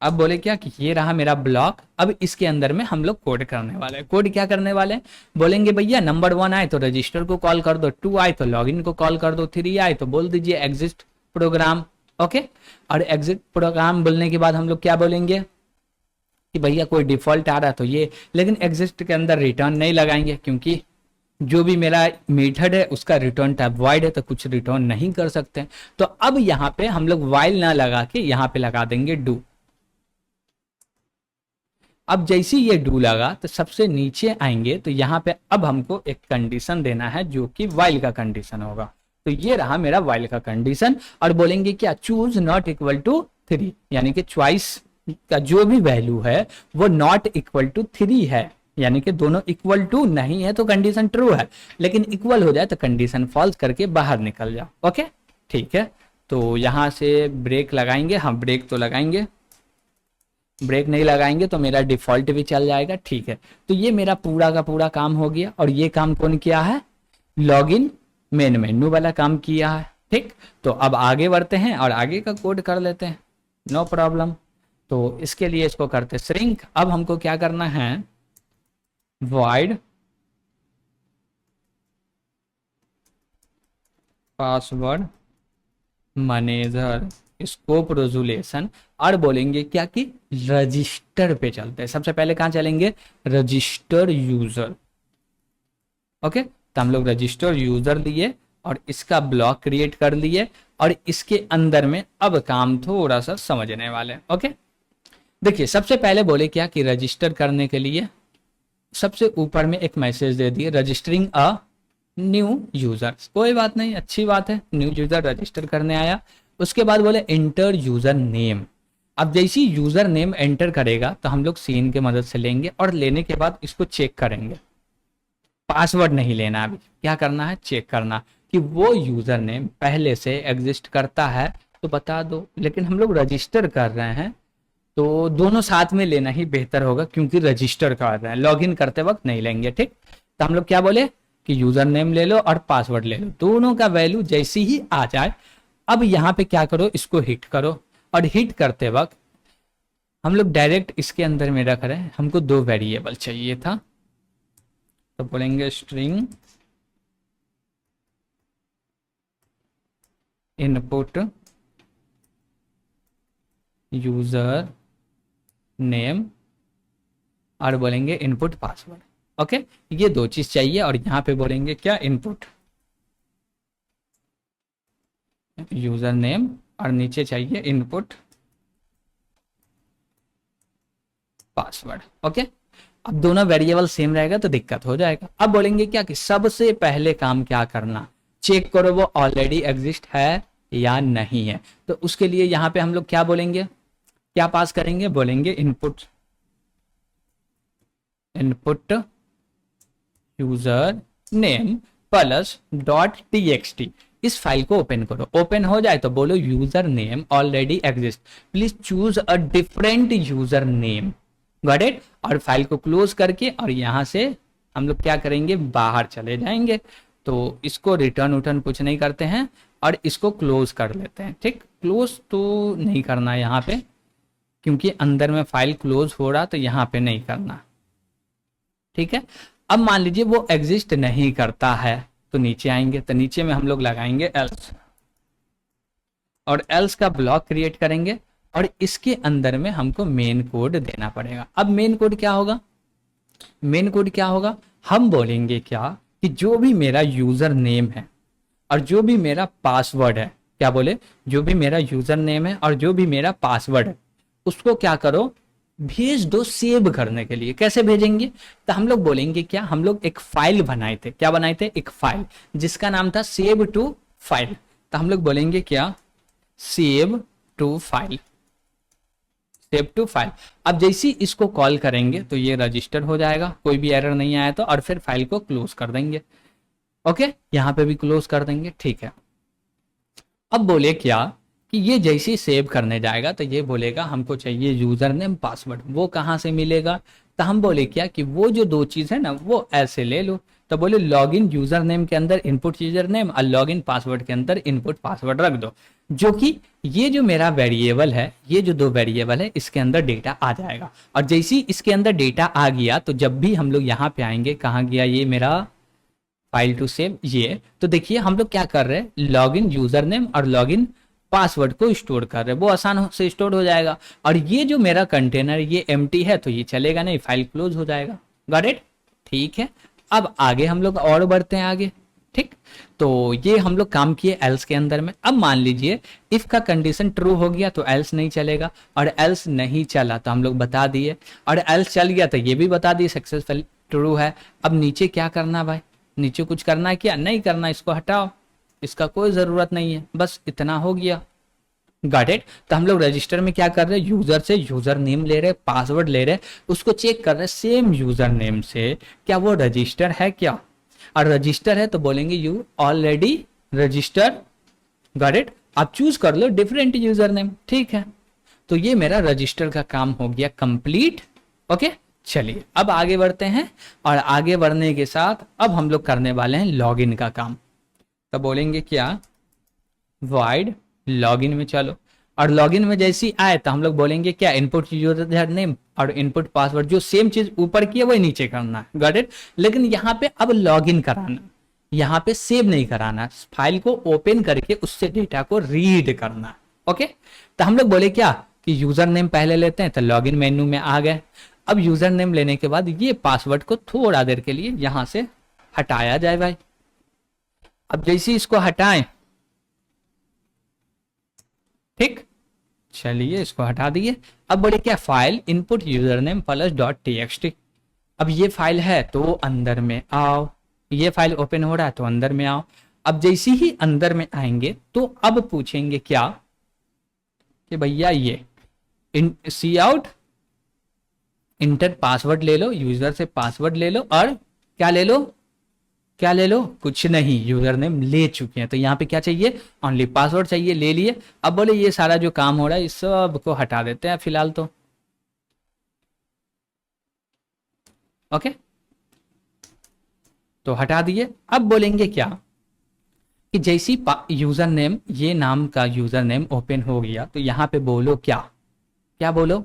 अब बोले क्या कि ये रहा मेरा ब्लॉक। अब इसके अंदर में हम लोग कोड करने वाले हैं। कोड क्या करने वाले हैं, बोलेंगे भैया नंबर 1 आए तो रजिस्टर को कॉल कर दो, 2 आए तो लॉगिन को कॉल कर दो, 3 आए तो बोल दीजिए एग्जिट प्रोग्राम। ओके, और एग्जिट प्रोग्राम बोलने के बाद हम लोग क्या बोलेंगे कि भैया कोई डिफॉल्ट आ रहा तो ये, लेकिन एग्जिट के अंदर रिटर्न नहीं लगाएंगे क्योंकि जो भी मेरा मेथड है उसका रिटर्न टाइप वॉइड है, तो कुछ रिटर्न नहीं कर सकते। तो अब यहाँ पे हम लोग वाइल ना लगा के यहाँ पे लगा देंगे डू। अब जैसे ये डू लगा तो सबसे नीचे आएंगे तो यहाँ पे अब हमको एक कंडीशन देना है जो कि वाइल का कंडीशन होगा। तो ये रहा मेरा वाइल का कंडीशन, और बोलेंगे क्या, चूज नॉट इक्वल टू 3, यानी कि चॉइस का जो भी वैल्यू है वो नॉट इक्वल टू 3 है, यानी कि दोनों इक्वल टू नहीं है तो कंडीशन ट्रू है, लेकिन इक्वल हो जाए तो कंडीशन फॉल्स करके बाहर निकल जाओ। ओके ठीक है, तो यहां से ब्रेक लगाएंगे, हाँ ब्रेक तो लगाएंगे, ब्रेक नहीं लगाएंगे तो मेरा डिफॉल्ट भी चल जाएगा। ठीक है, तो ये मेरा पूरा का पूरा काम हो गया, और ये काम कौन किया है, लॉगिन मेन मेन्यू वाला काम किया है। ठीक, तो अब आगे बढ़ते हैं और आगे का कोड कर लेते हैं, नो प्रॉब्लम। तो इसके लिए इसको करते श्रिंक। अब हमको क्या करना है, void password manager scope resolution, और बोलेंगे क्या कि रजिस्टर पे चलते हैं। सबसे पहले कहां चलेंगे, रजिस्टर यूजर। ओके, तो हम लोग रजिस्टर यूजर लिए और इसका ब्लॉक क्रिएट कर लिए, और इसके अंदर में अब काम थोड़ा सा समझने वाले। ओके, देखिए सबसे पहले बोले क्या कि रजिस्टर करने के लिए सबसे ऊपर में एक मैसेज दे दिए, रजिस्टरिंग अ न्यू यूजर। कोई बात नहीं, अच्छी बात है, न्यू यूजर रजिस्टर करने आया। उसके बाद बोले एंटर यूजर नेम। अब जैसी यूजर नेम एंटर करेगा तो हम लोग सीन की मदद से लेंगे, और लेने के बाद इसको चेक करेंगे। पासवर्ड नहीं लेना, अभी क्या करना है, चेक करना कि वो यूजर नेम पहले से एग्जिस्ट करता है तो बता दो, लेकिन हम लोग रजिस्टर कर रहे हैं तो दोनों साथ में लेना ही बेहतर होगा, क्योंकि रजिस्टर कर रहे हैं, लॉगिन करते वक्त नहीं लेंगे। ठीक, तो हम लोग क्या बोले कि यूजर नेम ले लो और पासवर्ड ले लो, दोनों का वैल्यू जैसी ही आ जाए। अब यहाँ पे क्या करो, इसको हिट करो, और हिट करते वक्त हम लोग डायरेक्ट इसके अंदर में रख रहे हैं, हमको 2 वेरिएबल चाहिए था, तो बोलेंगे स्ट्रिंग इनपुट यूजर नेम, और बोलेंगे इनपुट पासवर्ड। ओके, ये 2 चीज चाहिए, और यहां पे बोलेंगे क्या, इनपुट यूजर नेम, और नीचे चाहिए इनपुट पासवर्ड। ओके, अब दोनों वेरिएबल सेम रहेगा तो दिक्कत हो जाएगा। अब बोलेंगे क्या कि सबसे पहले काम क्या करना, चेक करो वो ऑलरेडी एग्जिस्ट है या नहीं है। तो उसके लिए यहां पे हम लोग क्या बोलेंगे, क्या पास करेंगे, बोलेंगे input user name plus dot TXT. इस फाइल को ओपन करो, ओपन हो जाए तो बोलो user name already exist, please choose a different user name. Got it, और फाइल को क्लोज करके और यहां से हम लोग क्या करेंगे, बाहर चले जाएंगे। तो इसको रिटर्न उटर्न कुछ नहीं करते हैं, और इसको क्लोज कर लेते हैं। ठीक, क्लोज तो नहीं करना है यहाँ पे, क्योंकि अंदर में फाइल क्लोज हो रहा, तो यहाँ पे नहीं करना। ठीक है, अब मान लीजिए वो एग्जिस्ट नहीं करता है, तो नीचे आएंगे, तो नीचे में हम लोग लगाएंगे एल्स, और एल्स का ब्लॉक क्रिएट करेंगे, और इसके अंदर में हमको मेन कोड देना पड़ेगा। अब मेन कोड क्या होगा, मेन कोड क्या होगा, हम बोलेंगे क्या कि जो भी मेरा यूजर नेम है और जो भी मेरा पासवर्ड है, क्या बोले, जो भी मेरा यूजर नेम है और जो भी मेरा पासवर्ड है, उसको क्या करो, भेज दो सेव करने के लिए। कैसे भेजेंगे, तो हम लोग बोलेंगे क्या, हम लोग एक फाइल बनाए थे, क्या बनाए थे, एक फाइल जिसका नाम था सेव टू फाइल। तो हम लोग बोलेंगे क्या, save to file, save to file. अब जैसी इसको कॉल करेंगे तो ये रजिस्टर हो जाएगा, कोई भी एरर नहीं आया तो, और फिर फाइल को क्लोज कर देंगे। ओके, यहां पे भी क्लोज कर देंगे। ठीक है, अब बोले क्या कि ये जैसे ही सेव करने जाएगा तो ये बोलेगा हमको चाहिए यूजर नेम पासवर्ड, वो कहाँ से मिलेगा। तो हम बोले क्या कि वो जो 2 चीज है ना वो ऐसे ले लो। तो बोले लॉगिन यूजर नेम के अंदर इनपुट यूजर नेम और लॉगिन पासवर्ड के अंदर इनपुट पासवर्ड रख दो, जो कि ये जो मेरा वेरिएबल है, ये जो 2 वेरिएबल है इसके अंदर डेटा आ जाएगा। और जैसे ही इसके अंदर डेटा आ गया तो जब भी हम लोग यहाँ पे आएंगे, कहाँ गया ये मेरा फाइल टू सेव, ये तो देखिए हम लोग क्या कर रहे हैं, लॉगिन यूजर नेम और लॉगिन पासवर्ड को स्टोर कर रहे हैं, वो आसान से स्टोर हो जाएगा। और ये जो मेरा कंटेनर ये एम्प्टी है तो ये चलेगा नहीं, फाइल क्लोज हो जाएगा। गॉट इट, ठीक है। अब आगे हम लोग और बढ़ते हैं आगे। ठीक, तो ये हम लोग काम किए एल्स के अंदर में। अब मान लीजिए इफ का कंडीशन ट्रू हो गया तो एल्स नहीं चलेगा, और एल्स नहीं चला तो हम लोग बता दिए, और एल्स चल गया तो ये भी बता दिए सक्सेसफुल ट्रू है। अब नीचे क्या करना भाई, नीचे कुछ करना है क्या, नहीं करना, इसको हटाओ, इसका कोई जरूरत नहीं है, बस इतना हो गया। Got it. तो हम लोग रजिस्टर में क्या कर रहे हैं, यूजर से यूजर नेम ले रहे, पासवर्ड ले रहे, उसको चेक कर रहे सेम यूजर नेम से क्या वो रजिस्टर है क्या, और रजिस्टर है तो बोलेंगे you already register. Got it. आप चूज कर लो डिफरेंट यूजर नेम। ठीक है, तो ये मेरा रजिस्टर का काम हो गया कंप्लीट। ओके, चलिए अब आगे बढ़ते हैं, और आगे बढ़ने के साथ अब हम लोग करने वाले हैं लॉगिन का काम। तो बोलेंगे क्या, वाइड लॉगिन में चलो, और लॉगिन में जैसी आए तो हम लोग बोलेंगे क्या, इनपुट यूजर नेम और इनपुट पासवर्ड, जो सेम चीज ऊपर की है वही नीचे करना है। Got it. लेकिन यहाँ पे अब लॉगिन कराना, यहाँ पे सेव नहीं कराना, फाइल को ओपन करके उससे डेटा को रीड करना। ओके, तो हम लोग बोले क्या कि यूजर नेम पहले लेते हैं, तो लॉगिन मेन्यू में आ गए। अब यूजर नेम लेने के बाद ये पासवर्ड को थोड़ा देर के लिए यहां से हटाया जाए भाई। अब जैसे इसको हटाएं, ठीक, चलिए इसको हटा दिए। अब बोले क्या, file input user name plus dot T. अब ये फाइल है तो अंदर में आओ, ये फाइल ओपन हो रहा है तो अंदर में आओ। अब जैसे ही अंदर में आएंगे तो अब पूछेंगे क्या कि भैया ये सी आउट इंटर पासवर्ड ले लो, यूजर से पासवर्ड ले लो, और क्या ले लो, क्या ले लो, कुछ नहीं, यूजर नेम ले चुके हैं, तो यहाँ पे क्या चाहिए, ओनली पासवर्ड चाहिए, ले लिए। अब बोले ये सारा जो काम हो रहा है इस सब को हटा देते हैं फिलहाल तो। ओके, तो हटा दिए। अब बोलेंगे क्या कि जैसी यूजर नेम, ये नाम का यूजर नेम ओपन हो गया तो यहाँ पे बोलो क्या, क्या बोलो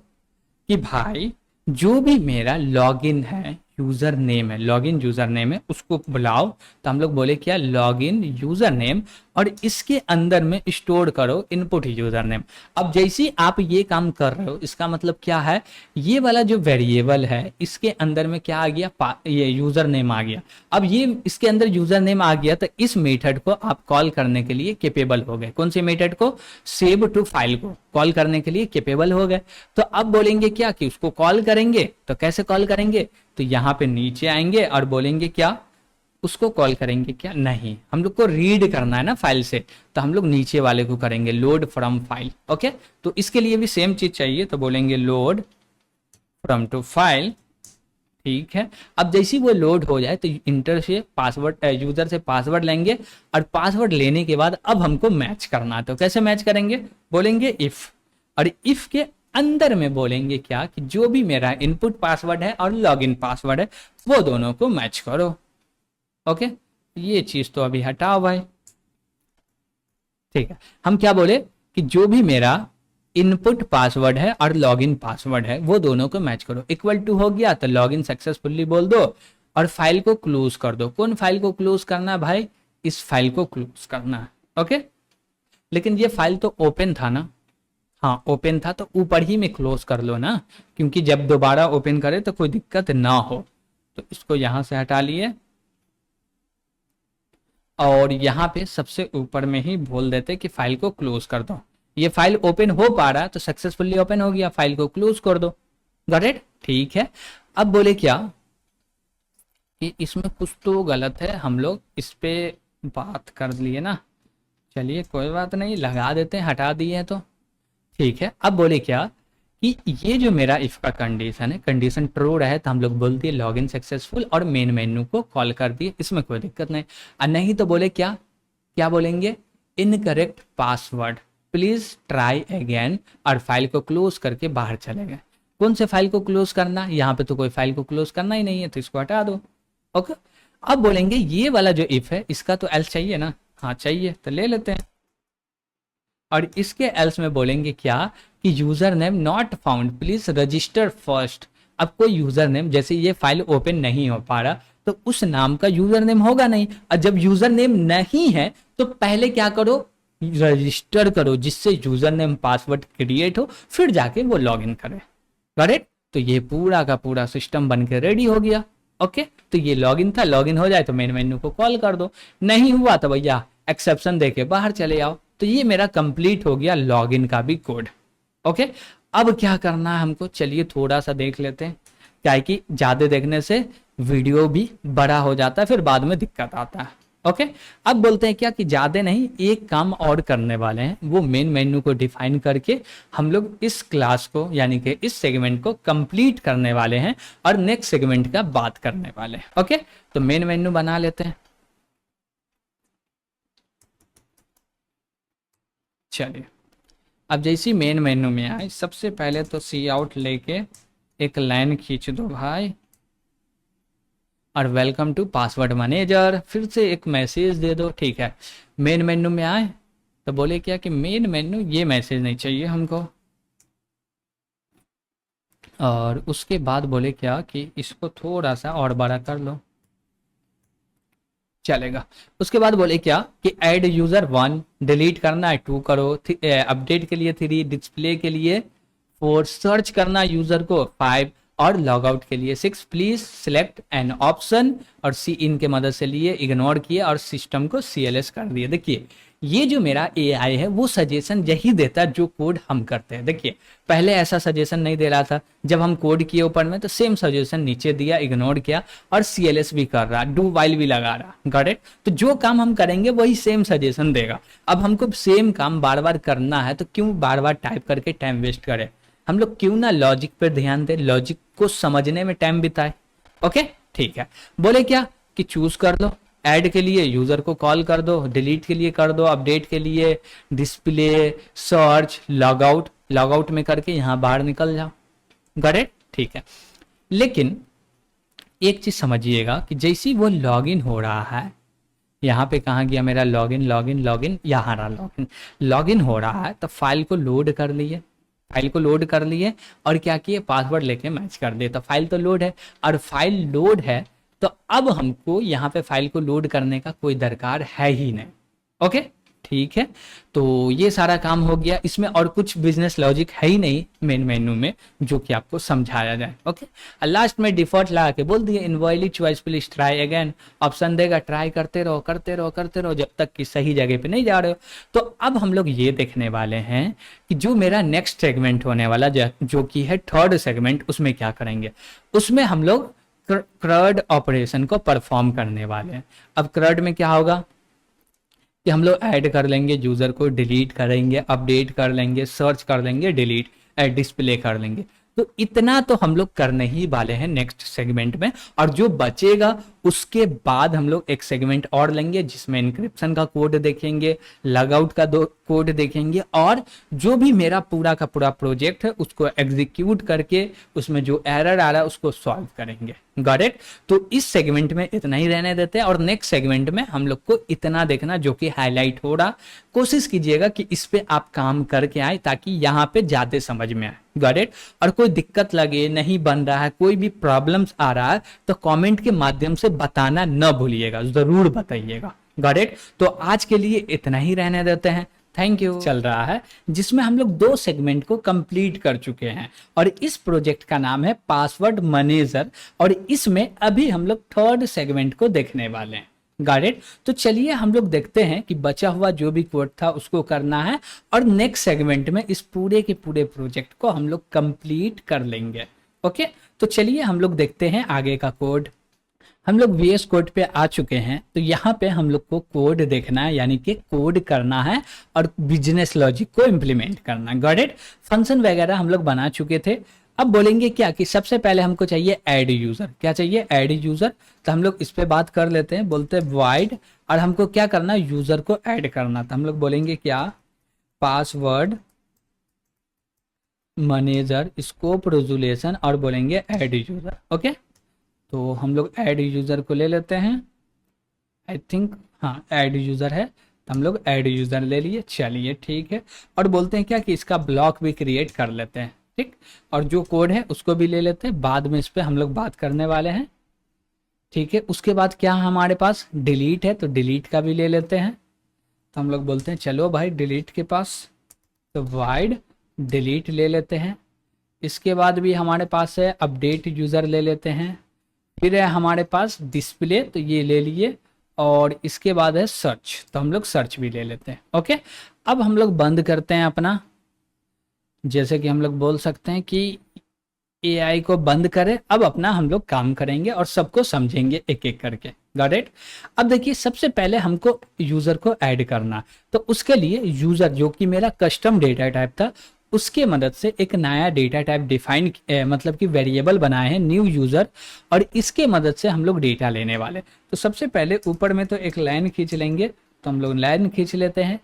कि भाई जो भी मेरा लॉगिन है, यूजर नेम है, लॉगिन यूजर नेम है, उसको बुलाओ। तो हम लोग बोले क्या, लॉगिन यूजर नेम, और इसके अंदर में स्टोर करो इनपुट यूजर नेम। अब जैसे आप ये काम कर रहे हो इसका मतलब क्या है, ये वाला जो वेरिएबल है इसके अंदर में क्या आ गया, ये यूजर नेम आ गया। अब ये इसके अंदर यूजर नेम आ गया तो इस मेथड को आप कॉल करने के लिए कैपेबल हो गए। कौन से मेथड को, सेव टू फाइल को कॉल करने के लिए कैपेबल हो गए। तो अब बोलेंगे क्या कि उसको कॉल करेंगे, तो कैसे कॉल करेंगे, तो यहाँ पे नीचे आएंगे और बोलेंगे क्या, उसको कॉल करेंगे क्या, नहीं, हम लोग को रीड करना है ना फाइल से, तो हम लोग नीचे वाले को करेंगे लोड फ्रॉम फाइल। ओके, तो इसके लिए भी सेम चीज चाहिए, तो बोलेंगे लोड फ्रॉम टू फाइल। ठीक है, अब जैसे वो लोड हो जाए तो इंटर से पासवर्ड, यूजर से पासवर्ड लेंगे, और पासवर्ड लेने के बाद अब हमको मैच करना है। तो कैसे मैच करेंगे, बोलेंगे इफ, और इफ के अंदर में बोलेंगे क्या कि जो भी मेरा इनपुट पासवर्ड है और लॉगिन पासवर्ड है वो दोनों को मैच करो। ओके, ये चीज तो अभी हटाओ भाई। ठीक है, हम क्या बोले कि जो भी मेरा इनपुट पासवर्ड है और लॉगिन पासवर्ड है वो दोनों को मैच करो। इक्वल टू हो गया तो लॉगिन सक्सेसफुली बोल दो, और फाइल को क्लोज कर दो। कौन फाइल को क्लोज करना है भाई, इस फाइल को क्लोज करना है। ओके, लेकिन ये फाइल तो ओपन था ना, हाँ ओपन था तो ऊपर ही में क्लोज कर लो ना, क्योंकि जब दोबारा ओपन करे तो कोई दिक्कत ना हो। तो इसको यहां से हटा लिए, और यहाँ पे सबसे ऊपर में ही बोल देते कि फाइल को क्लोज कर दो। ये फाइल ओपन हो पा रहा तो सक्सेसफुली ओपन हो गया, फाइल को क्लोज कर दो। Got it. ठीक है, अब बोले क्या कि इसमें कुछ तो गलत है, हम लोग इस पे बात कर लिए ना, चलिए कोई बात नहीं, लगा देते हैं, हटा दिए हैं तो ठीक है। अब बोले क्या कि ये जो मेरा इफ का कंडीशन है, कंडीशन ट्रू रहे तो हम लोग बोल दिए लॉगिन सक्सेसफुल और मेन मेन्यू को कॉल कर दिए, इसमें कोई दिक्कत नहीं। और नहीं तो बोले क्या, क्या बोलेंगे, incorrect password please try again, और फाइल को क्लोज करके बाहर चले गए। कौन से फाइल को क्लोज करना, यहाँ पे तो कोई फाइल को क्लोज करना ही नहीं है तो इसको हटा दो। ओके, अब बोलेंगे ये वाला जो इफ है इसका तो एल्स चाहिए ना, हाँ चाहिए तो ले लेते हैं। और इसके एल्स में बोलेंगे क्या कि user name not found please register first. अब कोई यूजर नेम, जैसे ये फाइल ओपन नहीं हो पा रहा तो उस नाम का यूजर नेम होगा नहीं, और जब यूजर नेम नहीं है तो पहले क्या करो, रजिस्टर करो, जिससे यूजर नेम पासवर्ड क्रिएट हो, फिर जाके वो लॉगिन करे। करेक्ट, तो ये पूरा का पूरा सिस्टम बन के रेडी हो गया। ओके, तो ये लॉगिन था, लॉगिन हो जाए तो मेन मेन्यू को कॉल कर दो, नहीं हुआ तो भैया एक्सेप्शन देके बाहर चले जाओ। तो ये मेरा कंप्लीट हो गया लॉगिन का भी कोड। ओके, अब क्या करना है हमको, चलिए थोड़ा सा देख लेते हैं, क्या है कि ज्यादा देखने से वीडियो भी बड़ा हो जाता है, फिर बाद में दिक्कत आता है। ओके, अब बोलते हैं क्या कि ज्यादा नहीं, एक काम और करने वाले हैं, वो मेन मेन्यू को डिफाइन करके हम लोग इस क्लास को यानी कि इस सेगमेंट को कंप्लीट करने वाले हैं और नेक्स्ट सेगमेंट का बात करने वाले हैं। ओके, तो मेन मेन्यू बना लेते हैं। चलिए, अब जैसी मेन मेन्यू में आए, सबसे पहले तो सी आउट लेके एक लाइन खींच दो भाई, और वेलकम टू पासवर्ड मैनेजर, फिर से एक मैसेज दे दो। ठीक है, मेन मेन्यू में आए तो बोले क्या कि मेन मेन्यू, ये मैसेज नहीं चाहिए हमको, और उसके बाद बोले क्या कि इसको थोड़ा सा और बड़ा कर लो, चलेगा। उसके बाद बोले क्या कि ऐड यूजर 1, डिलीट करना है 2 करो, अपडेट के लिए 3, डिस्प्ले के लिए 4, सर्च करना यूजर को 5, और लॉग आउट के लिए 6। प्लीज सिलेक्ट एन ऑप्शन, और सी इन के मदद से लिए, इग्नोर किए और सिस्टम को CLS कर दिए। देखिए, ये जो मेरा AI है वो सजेशन यही देता है जो कोड हम करते हैं। देखिए, पहले ऐसा सजेशन नहीं दे रहा था, जब हम कोड किए ऊपर में तो सेम सजेशन नीचे दिया, इग्नोर किया और CLS भी कर रहा, डू वाइल भी लगा रहा। Got it? तो जो काम हम करेंगे वही सेम सजेशन देगा। अब हमको सेम काम बार बार करना है तो क्यों बार बार टाइप करके टाइम वेस्ट करें, हम लोग क्यों ना लॉजिक पर ध्यान दें, लॉजिक को समझने में टाइम बिताए। ओके, ठीक है। बोले क्या कि चूज कर लो, ऐड के लिए यूजर को कॉल कर दो, डिलीट के लिए कर दो, अपडेट के लिए display, search, log out, log out में करके यहां बाहर निकल जाओ। Got it? ठीक है। लेकिन एक चीज समझिएगा कि जैसी वो लॉगिन हो रहा है, यहाँ पे कहाँ गया मेरा लॉगिन, लॉगिन लॉगिन, यहाँ रहा लॉगिन, लॉगिन हो रहा है तो फाइल को लोड कर लिए, फाइल को लोड कर लिए और क्या किए, पासवर्ड लेके मैच कर दिए। तो फाइल तो लोड है, और फाइल लोड है तो अब हमको यहाँ पे फाइल को लोड करने का कोई दरकार है ही नहीं। ओके, ठीक है। तो ये सारा काम हो गया, इसमें और कुछ बिजनेस लॉजिक है ही नहीं मेन मेन्यू में जो कि आपको समझाया जाए। ओके, लास्ट में डिफॉल्ट लगा के बोल दिए invalid choice please try again, option देगा, ट्राई करते रहो करते रहो करते रहो जब तक कि सही जगह पे नहीं जा रहे हो। तो अब हम लोग ये देखने वाले हैं कि जो मेरा नेक्स्ट सेगमेंट होने वाला जो कि है थर्ड सेगमेंट, उसमें क्या करेंगे। उसमें हम लोग CRUD ऑपरेशन को परफॉर्म करने वाले हैं। अब CRUD में क्या होगा कि हम लोग ऐड कर लेंगे यूजर को, डिलीट करेंगे, अपडेट कर लेंगे, सर्च कर लेंगे, डिलीट, डिस्प्ले कर लेंगे। तो इतना तो हम लोग करने ही वाले हैं नेक्स्ट सेगमेंट में, और जो बचेगा उसके बाद हम लोग एक सेगमेंट और लेंगे जिसमें इंक्रिप्शन का कोड देखेंगे, लॉगआउट का कोड देखेंगे, और जो भी मेरा पूरा का पूरा प्रोजेक्ट है उसको एग्जीक्यूट करके उसमें जो एरर आ रहा है उसको सॉल्व करेंगे। Got it? तो इस सेगमेंट में इतना ही रहने देते हैं, और नेक्स्ट सेगमेंट में हम लोग को इतना देखना जो कि हाईलाइट हो रहा, कोशिश कीजिएगा कि इस पे आप काम करके आए ताकि यहाँ पे ज्यादा समझ में आए। Got it? और कोई दिक्कत लगे, नहीं बन रहा है, कोई भी प्रॉब्लम्स आ रहा है तो कमेंट के माध्यम से बताना न भूलिएगा, जरूर बताइएगा। Got it? तो आज के लिए इतना ही रहने देते हैं। Thank you. चल रहा है जिसमें हम लोग 2 सेगमेंट को कंप्लीट कर चुके हैं, और इस प्रोजेक्ट का नाम है पासवर्ड मैनेजर, और इसमें अभी हम लोग थर्ड सेगमेंट को देखने वाले हैं। Got it? तो चलिए हम लोग देखते हैं कि बचा हुआ जो भी कोड था उसको करना है, और नेक्स्ट सेगमेंट में इस पूरे के पूरे प्रोजेक्ट को हम लोग कंप्लीट कर लेंगे। ओके, तो चलिए हम लोग देखते हैं आगे का कोड। हम लोग VS कोड पे आ चुके हैं, तो यहाँ पे हम लोग को कोड देखना है, यानी कि कोड करना है और बिजनेस लॉजिक को इम्प्लीमेंट करना है। Got it? फंक्शन वगैरह हम लोग बना चुके थे। अब बोलेंगे क्या कि सबसे पहले हमको चाहिए ऐड यूजर। क्या चाहिए? Add user. तो हम लोग इस पे बात कर लेते हैं, बोलते हैं void, और हमको क्या करना है, यूजर को ऐड करना। तो हम लोग बोलेंगे क्या, पासवर्ड मैनेजर स्कोप रेजोल्यूशन, और बोलेंगे ऐड यूजर। ओके, तो हम लोग ऐड यूजर को ले लेते हैं, आई थिंक हाँ ऐड यूजर है, तो हम लोग ऐड यूजर ले लिए। चलिए ठीक है, और बोलते हैं क्या कि इसका ब्लॉक भी क्रिएट कर लेते हैं। ठीक, और जो कोड है उसको भी ले लेते हैं, बाद में इस पर हम लोग बात करने वाले हैं। ठीक है, उसके बाद क्या हमारे पास डिलीट है, तो डिलीट का भी ले लेते हैं। तो हम लोग बोलते हैं चलो भाई डिलीट के पास, तो वाइड डिलीट ले लेते हैं। इसके बाद भी हमारे पास है अपडेट यूजर ले लेते हैं, फिर है हमारे पास डिस्प्ले, तो ये ले लिए, और इसके बाद है सर्च, तो हम लोग सर्च भी ले लेते हैं। ओके, अब हम लोग बंद करते हैं अपना, जैसे कि हम लोग बोल सकते हैं कि एआई को बंद करें, अब अपना हम लोग काम करेंगे और सबको समझेंगे एक एक करके। Got it. अब देखिए सबसे पहले हमको यूजर को ऐड करना, तो उसके लिए यूजर जो कि मेरा कस्टम डेटा टाइप था, उसके मदद से एक नया डेटा टाइप डिफाइन मतलब कि वेरिएबल बनाए हैं न्यू यूजर, और इसके मदद से हम लोग डेटा लेने वाले। तो सबसे पहले ऊपर में तो एक लाइन खींच लेंगे, तो हम लोग लाइन खींच लेते हैं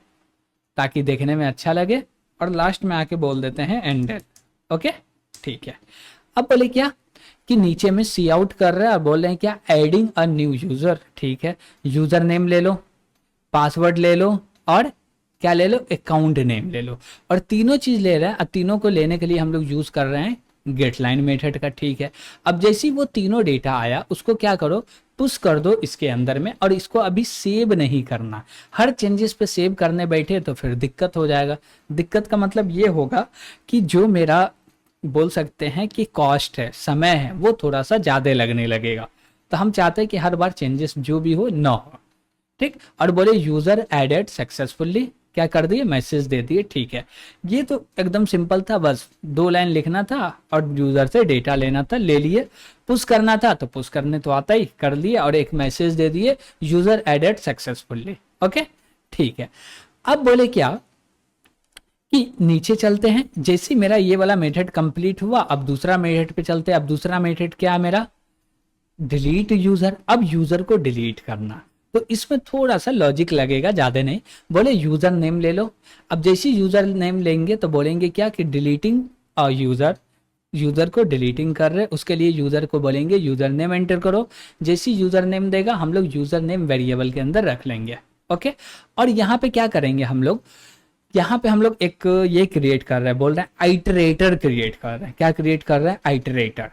ताकि देखने में अच्छा लगे, और लास्ट में आके बोल देते हैं एंडेड। ओके, ठीक है। अब बोले क्या कि नीचे में सी आउट कर रहे हैं और बोल रहे हैं क्या, एडिंग अ न्यू यूजर। ठीक है, यूजर नेम ले लो, पासवर्ड ले लो, और क्या ले लो, अकाउंट नेम ले लो, और तीनों चीज ले रहा है। और तीनों को लेने के लिए हम लोग यूज कर रहे हैं गेट लाइन मेथड का। ठीक है, अब जैसे ही वो तीनों डेटा आया, उसको क्या करो, पुश कर दो इसके अंदर में, और इसको अभी सेव नहीं करना। हर चेंजेस पे सेव करने बैठे तो फिर दिक्कत हो जाएगा। दिक्कत का मतलब ये होगा कि जो मेरा बोल सकते हैं कि कॉस्ट है, समय है, वो थोड़ा सा ज्यादा लगने लगेगा। तो हम चाहते हैं कि हर बार चेंजेस जो भी हो ना हो। ठीक, और बोले यूजर एडेड सक्सेसफुली, क्या कर दिए, मैसेज दे दिए। ठीक है, ये तो एकदम सिंपल था, बस 2 लाइन लिखना था और यूजर से डेटा लेना था, ले लिए। पुश करना था तो पुश करने तो आता ही, कर लिए, और एक मैसेज दे दिए, यूजर एडेड सक्सेसफुली। ओके, ठीक है। अब बोले क्या कि नीचे चलते हैं, जैसे मेरा ये वाला मेथड कंप्लीट हुआ, अब दूसरा मेथड पे चलते हैं। अब दूसरा मेथड क्या है मेरा, डिलीट यूजर। अब यूजर को डिलीट करना, तो इसमें थोड़ा सा लॉजिक लगेगा, ज्यादा नहीं। बोले यूजर नेम ले लो। अब जैसे यूजर नेम लेंगे तो बोलेंगे क्या कि डिलीटिंग यूजर, यूजर को डिलीटिंग कर रहे, उसके लिए यूजर को बोलेंगे यूजर नेम एंटर करो। जैसी यूजर नेम देगा हम लोग यूजर नेम वेरिएबल के अंदर रख लेंगे। ओके, और यहाँ पे क्या करेंगे हम लोग, यहाँ पे हम लोग एक ये क्रिएट कर रहे हैं, बोल रहे हैं आइटरेटर क्रिएट कर रहे हैं। क्या क्रिएट कर रहे हैं, आइटरेटर।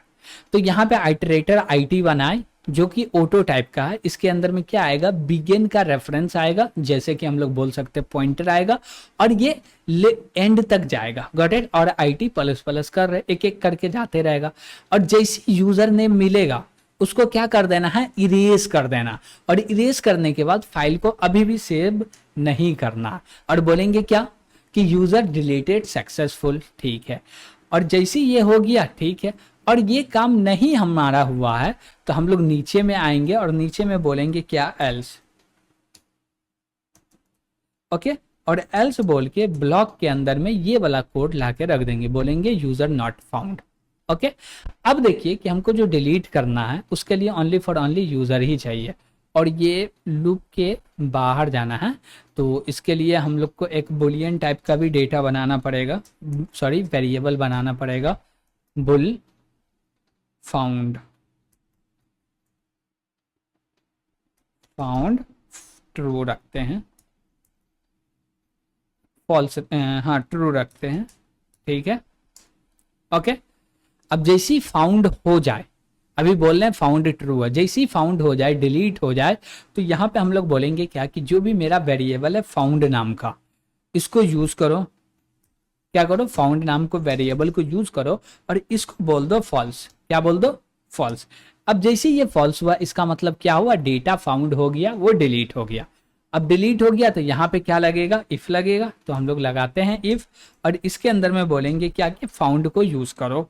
तो यहाँ पे आइटरेटर आईटी बनाए, जो कि ऑटो टाइप का है। इसके अंदर में क्या आएगा, बिगिन का रेफरेंस आएगा, जैसे कि हम लोग बोल सकते हैं पॉइंटर आएगा, और ये एंड तक जाएगा। Got it. और आईटी प्लस प्लस कर रहे, एक एक करके जाते रहेगा। और जैसे यूजर नेम मिलेगा उसको क्या कर देना है, इरेज कर देना, और इरेज करने के बाद फाइल को अभी भी सेव नहीं करना, और बोलेंगे क्या कि यूजर डिलीटेड सक्सेसफुल। ठीक है, और जैसे ये हो गया, ठीक है, और ये काम नहीं हमारा हुआ है, तो हम लोग नीचे में आएंगे और नीचे में बोलेंगे क्या, एल्स। ओके, और एल्स बोल के ब्लॉक के अंदर में ये वाला कोड लाके रख देंगे, बोलेंगे यूजर नॉट फाउंड। ओके, अब देखिए कि हमको जो डिलीट करना है उसके लिए ओनली फॉर ओनली यूजर ही चाहिए, और ये लूप के बाहर जाना है। तो इसके लिए हम लोग को एक बुलियन टाइप का भी डेटा बनाना पड़ेगा, सॉरी वेरिएबल बनाना पड़ेगा, बुल फाउंड, फाउंड ट्रू रखते हैं, फॉल्स, हाँ ट्रू रखते हैं। ठीक है, ओके। अब जैसे ही फाउंड हो जाए, अभी बोल रहे हैं फाउंड ट्रू है, जैसे ही फाउंड हो जाए, डिलीट हो जाए, तो यहाँ पे हम लोग बोलेंगे क्या कि जो भी मेरा वेरिएबल है फाउंड नाम का, इसको यूज करो। क्या करो, फाउंड नाम को वेरिएबल को यूज करो और इसको बोल दो फॉल्स। क्या बोल दो, फॉल्स। अब जैसे ये फॉल्स हुआ, इसका मतलब क्या हुआ, डेटा फाउंड हो गया, वो डिलीट हो गया। अब डिलीट हो गया तो यहाँ पे क्या लगेगा, इफ लगेगा, तो हम लोग लगाते हैं इफ, और इसके अंदर में बोलेंगे क्या कि फाउंड को यूज करो,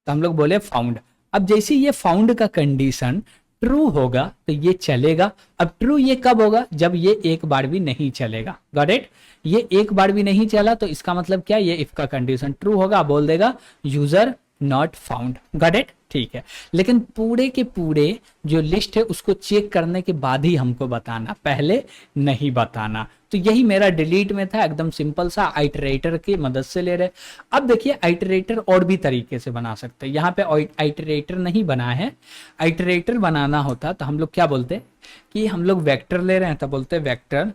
तो हम लोग बोले फाउंड। अब जैसे ये फाउंड का कंडीशन ट्रू होगा तो ये चलेगा। अब ट्रू ये कब होगा, जब ये एक बार भी नहीं चलेगा। Got it. ये एक बार भी नहीं चला तो इसका मतलब क्या, ये इफ का कंडीशन ट्रू होगा, बोल देगा user not found. Got it, ठीक है। लेकिन पूरे के पूरे जो लिस्ट है उसको चेक करने के बाद ही हमको बताना, पहले नहीं बताना। तो यही मेरा डिलीट में था, एकदम सिंपल सा, आइटरेटर की मदद से ले रहे। अब देखिए आइटरेटर और भी तरीके से बना सकते हैं। यहाँ पे आइटरेटर नहीं बना है, आइटरेटर बनाना होता तो हम लोग क्या बोलते कि हम लोग वेक्टर ले रहे हैं तो बोलते वेक्टर,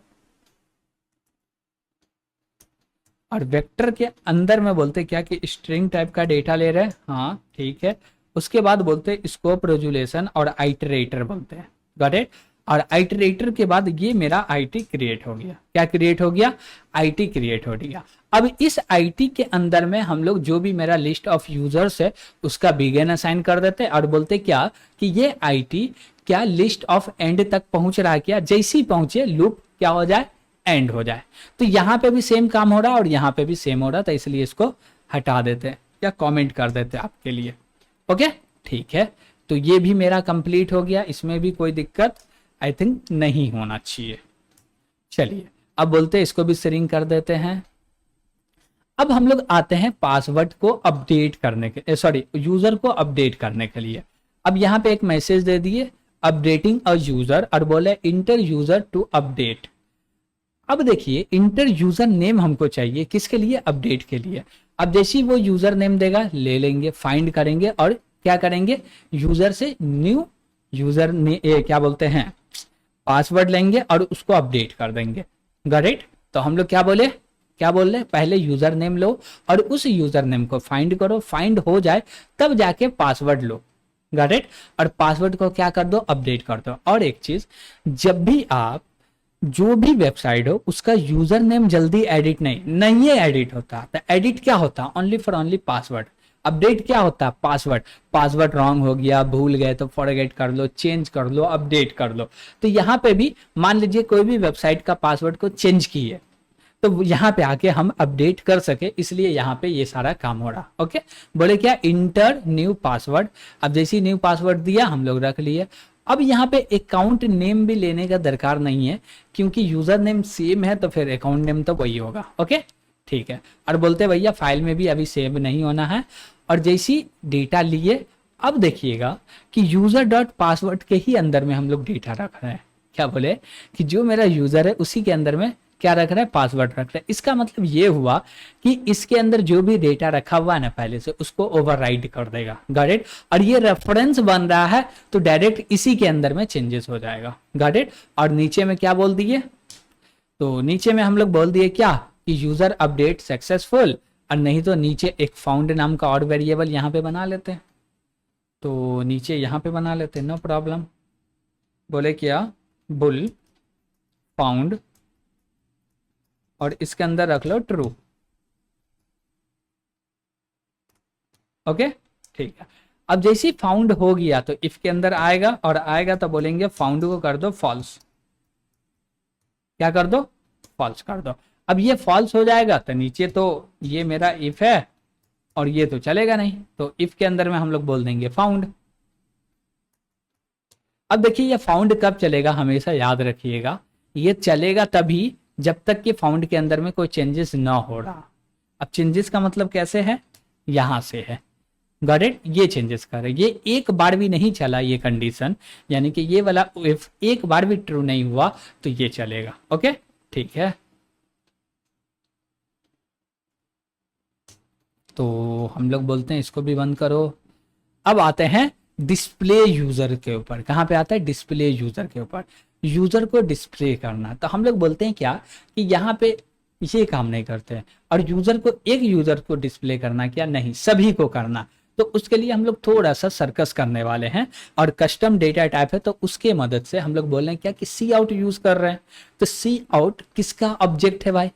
और वेक्टर के अंदर में बोलते क्या कि स्ट्रिंग टाइप का डेटा ले रहे हैं। हाँ ठीक है, उसके बाद बोलते स्कोप रेजुलेशन और आइटरेटर बोलते हैं। Got it. और आइटरेटर के बाद ये मेरा आईटी क्रिएट हो गया। क्या क्रिएट हो गया? आईटी क्रिएट हो गया। अब इस आईटी के अंदर में हम लोग जो भी मेरा लिस्ट ऑफ यूजर्स है उसका बिगिन असाइन कर देते और बोलते क्या कि ये आईटी क्या लिस्ट ऑफ एंड तक पहुंच रहा है क्या, जैसे ही पहुंचे लूप क्या हो जाए, एंड हो जाए। तो यहाँ पे भी सेम काम हो रहा है और यहाँ पे भी सेम हो रहा, तो इसलिए इसको हटा देते हैं या कमेंट कर देते हैं आपके लिए। ओके ठीक है, तो ये भी मेरा कंप्लीट हो गया, इसमें भी कोई दिक्कत आई थिंक नहीं होना चाहिए। चलिए अब बोलते हैं इसको भी शेयरिंग कर देते हैं। अब हम लोग आते हैं पासवर्ड को अपडेट करने के, सॉरी यूजर को अपडेट करने के लिए। अब यहाँ पे एक मैसेज दे दिए अपडेटिंग अ यूजर और बोले इंटर यूजर टू अपडेट। अब देखिए इंटर यूजर नेम हमको चाहिए किसके लिए, अपडेट के लिए। अब जैसे ही वो यूजर नेम देगा ले लेंगे, फाइंड करेंगे और क्या करेंगे, यूजर से न्यू यूजर ने क्या बोलते हैं पासवर्ड लेंगे और उसको अपडेट कर देंगे। गॉट। तो हम लोग क्या बोले, क्या बोल रहे, पहले यूजर नेम लो और उस यूजर नेम को फाइंड करो, फाइंड हो जाए तब जाके पासवर्ड लो। Got it. और पासवर्ड को क्या कर दो, अपडेट कर दो। और एक चीज, जब भी आप जो भी वेबसाइट हो उसका यूजर नेम जल्दी एडिट नहीं है एडिट होता। तो एडिट क्या होता, only for only password. Update क्या होता है, पासवर्ड। पासवर्ड रॉन्ग हो गया, भूल गए तो फॉरगेट कर लो, चेंज कर लो, अपडेट कर लो। तो यहाँ पे भी मान लीजिए कोई भी वेबसाइट का पासवर्ड को चेंज किए तो यहाँ पे आके हम अपडेट कर सके, इसलिए यहाँ पे ये सारा काम हो रहा। ओके, बोले क्या, इंटर न्यू पासवर्ड। अब जैसे ही न्यू पासवर्ड दिया हम लोग रख लिए। अब यहाँ पे अकाउंट नेम भी लेने का दरकार नहीं है क्योंकि यूजर नेम सेम है तो फिर अकाउंट नेम तो वही होगा। ओके ठीक है। और बोलते भैया फाइल में भी अभी सेव नहीं होना है। और जैसी डेटा लिए, अब देखिएगा कि यूजर डॉट पासवर्ड के ही अंदर में हम लोग डेटा रख रहे हैं। क्या बोले कि जो मेरा यूजर है उसी के अंदर में क्या रख रहा है, पासवर्ड रख रहा है। इसका मतलब ये हुआ कि इसके अंदर जो भी डेटा रखा हुआ है ना पहले से उसको ओवरराइड कर देगा। Got it. और ये रेफरेंस बन रहा है तो डायरेक्ट इसी के अंदर में चेंजेस हो जाएगा। Got it. और नीचे में क्या बोल दिए, तो नीचे में हम लोग बोल दिए क्या कि यूजर अपडेट सक्सेसफुल। और नहीं तो नीचे एक फाउंड नाम का और वेरिएबल यहाँ पे बना लेते हैं, तो नीचे यहाँ पे बना लेते हैं, नो प्रॉब्लम। बोले क्या, बुल फाउंड और इसके अंदर रख लो ट्रू। ओके ठीक है। अब जैसे ही फाउंड हो गया तो इफ के अंदर आएगा और आएगा तो बोलेंगे फाउंड को कर दो फॉल्स। क्या कर दो, फॉल्स कर दो। अब ये फॉल्स हो जाएगा तो नीचे तो ये मेरा इफ है और ये तो चलेगा नहीं, तो इफ के अंदर में हम लोग बोल देंगे फाउंड। अब देखिए ये फाउंड कब चलेगा, हमेशा याद रखिएगा, ये चलेगा तभी जब तक कि फाउंड के अंदर में कोई चेंजेस ना हो रहा। अब चेंजेस का मतलब कैसे है, यहां से है। Got it. ये चेंजेस कर रहे, ये एक बार भी नहीं चला ये कंडीशन, यानी कि ये वाला इफ एक बार भी ट्रू नहीं हुआ तो ये चलेगा। ओके ठीक है। तो हम लोग बोलते हैं इसको भी बंद करो। अब आते हैं डिस्प्ले यूजर के ऊपर। कहाँ पे आता है, डिस्प्ले यूजर के ऊपर। यूजर को डिस्प्ले करना, तो हम लोग बोलते हैं क्या कि यहाँ पे ये काम नहीं करते हैं। और यूजर को, एक यूजर को डिस्प्ले करना क्या, नहीं सभी को करना। तो उसके लिए हम लोग थोड़ा सा सर्कस करने वाले हैं और कस्टम डेटा टाइप है तो उसके मदद से हम लोग बोल रहे हैं क्या कि सी आउट यूज कर रहे हैं। तो सी आउट किसका ऑब्जेक्ट है भाई,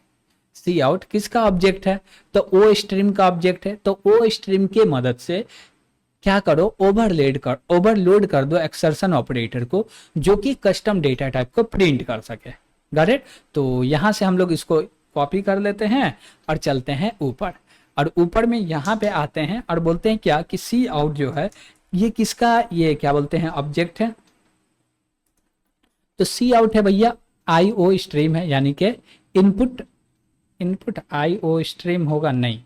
सी आउट किसका ऑब्जेक्ट है, तो ओ स्ट्रीम का ऑब्जेक्ट है। तो ओ स्ट्रीम के मदद से क्या करो, ओवरलोड कर दो एक्सर्शन ऑपरेटर को जो कि कस्टम डेटा टाइप को प्रिंट कर सके। Got it. तो यहां से हम लोग इसको कॉपी कर लेते हैं और चलते हैं ऊपर। और ऊपर में यहाँ पे आते हैं और बोलते हैं क्या कि सी आउट जो है ये किसका, ये क्या बोलते हैं ऑब्जेक्ट है। तो सी आउट है भैया IO स्ट्रीम है, यानी कि इनपुट IO स्ट्रीम होगा, नहीं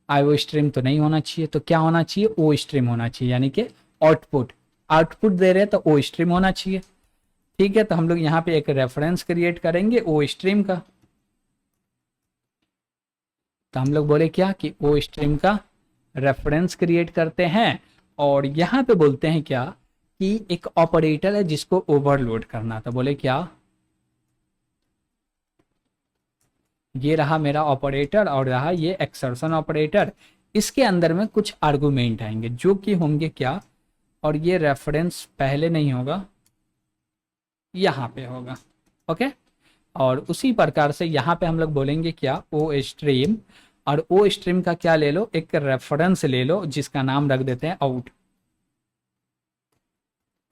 IO स्ट्रीम तो नहीं होना चाहिए। तो क्या होना चाहिए, O स्ट्रीम होना चाहिए, यानी कि आउटपुट दे रहे हैं तो O स्ट्रीम होना चाहिए। ठीक है। तो हम लोग यहाँ पे एक रेफरेंस क्रिएट करेंगे O स्ट्रीम का। तो हम लोग बोले क्या कि O स्ट्रीम का रेफरेंस क्रिएट करते हैं और यहाँ पे बोलते हैं क्या कि एक ऑपरेटर है जिसको ओवरलोड करना। तो बोले क्या, ये रहा मेरा ऑपरेटर और रहा ये एक्सर्शन ऑपरेटर। इसके अंदर में कुछ आर्गुमेंट आएंगे जो कि होंगे क्या, और ये रेफरेंस पहले नहीं होगा, यहाँ पे होगा। ओके, और उसी प्रकार से यहाँ पे हम लोग बोलेंगे क्या, ओ स्ट्रीम। और ओ स्ट्रीम का क्या ले लो, एक रेफरेंस ले लो जिसका नाम रख देते हैं आउट।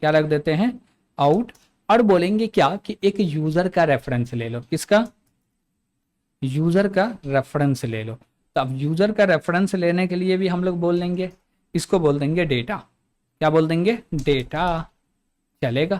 क्या रख देते हैं, आउट। और बोलेंगे क्या कि एक यूजर का रेफरेंस ले लो, किसका, यूजर का रेफरेंस ले लो। तो अब यूजर का रेफरेंस लेने के लिए भी हम लोग बोल देंगे, इसको बोल देंगे डेटा। क्या बोल देंगे, डेटा। चलेगा,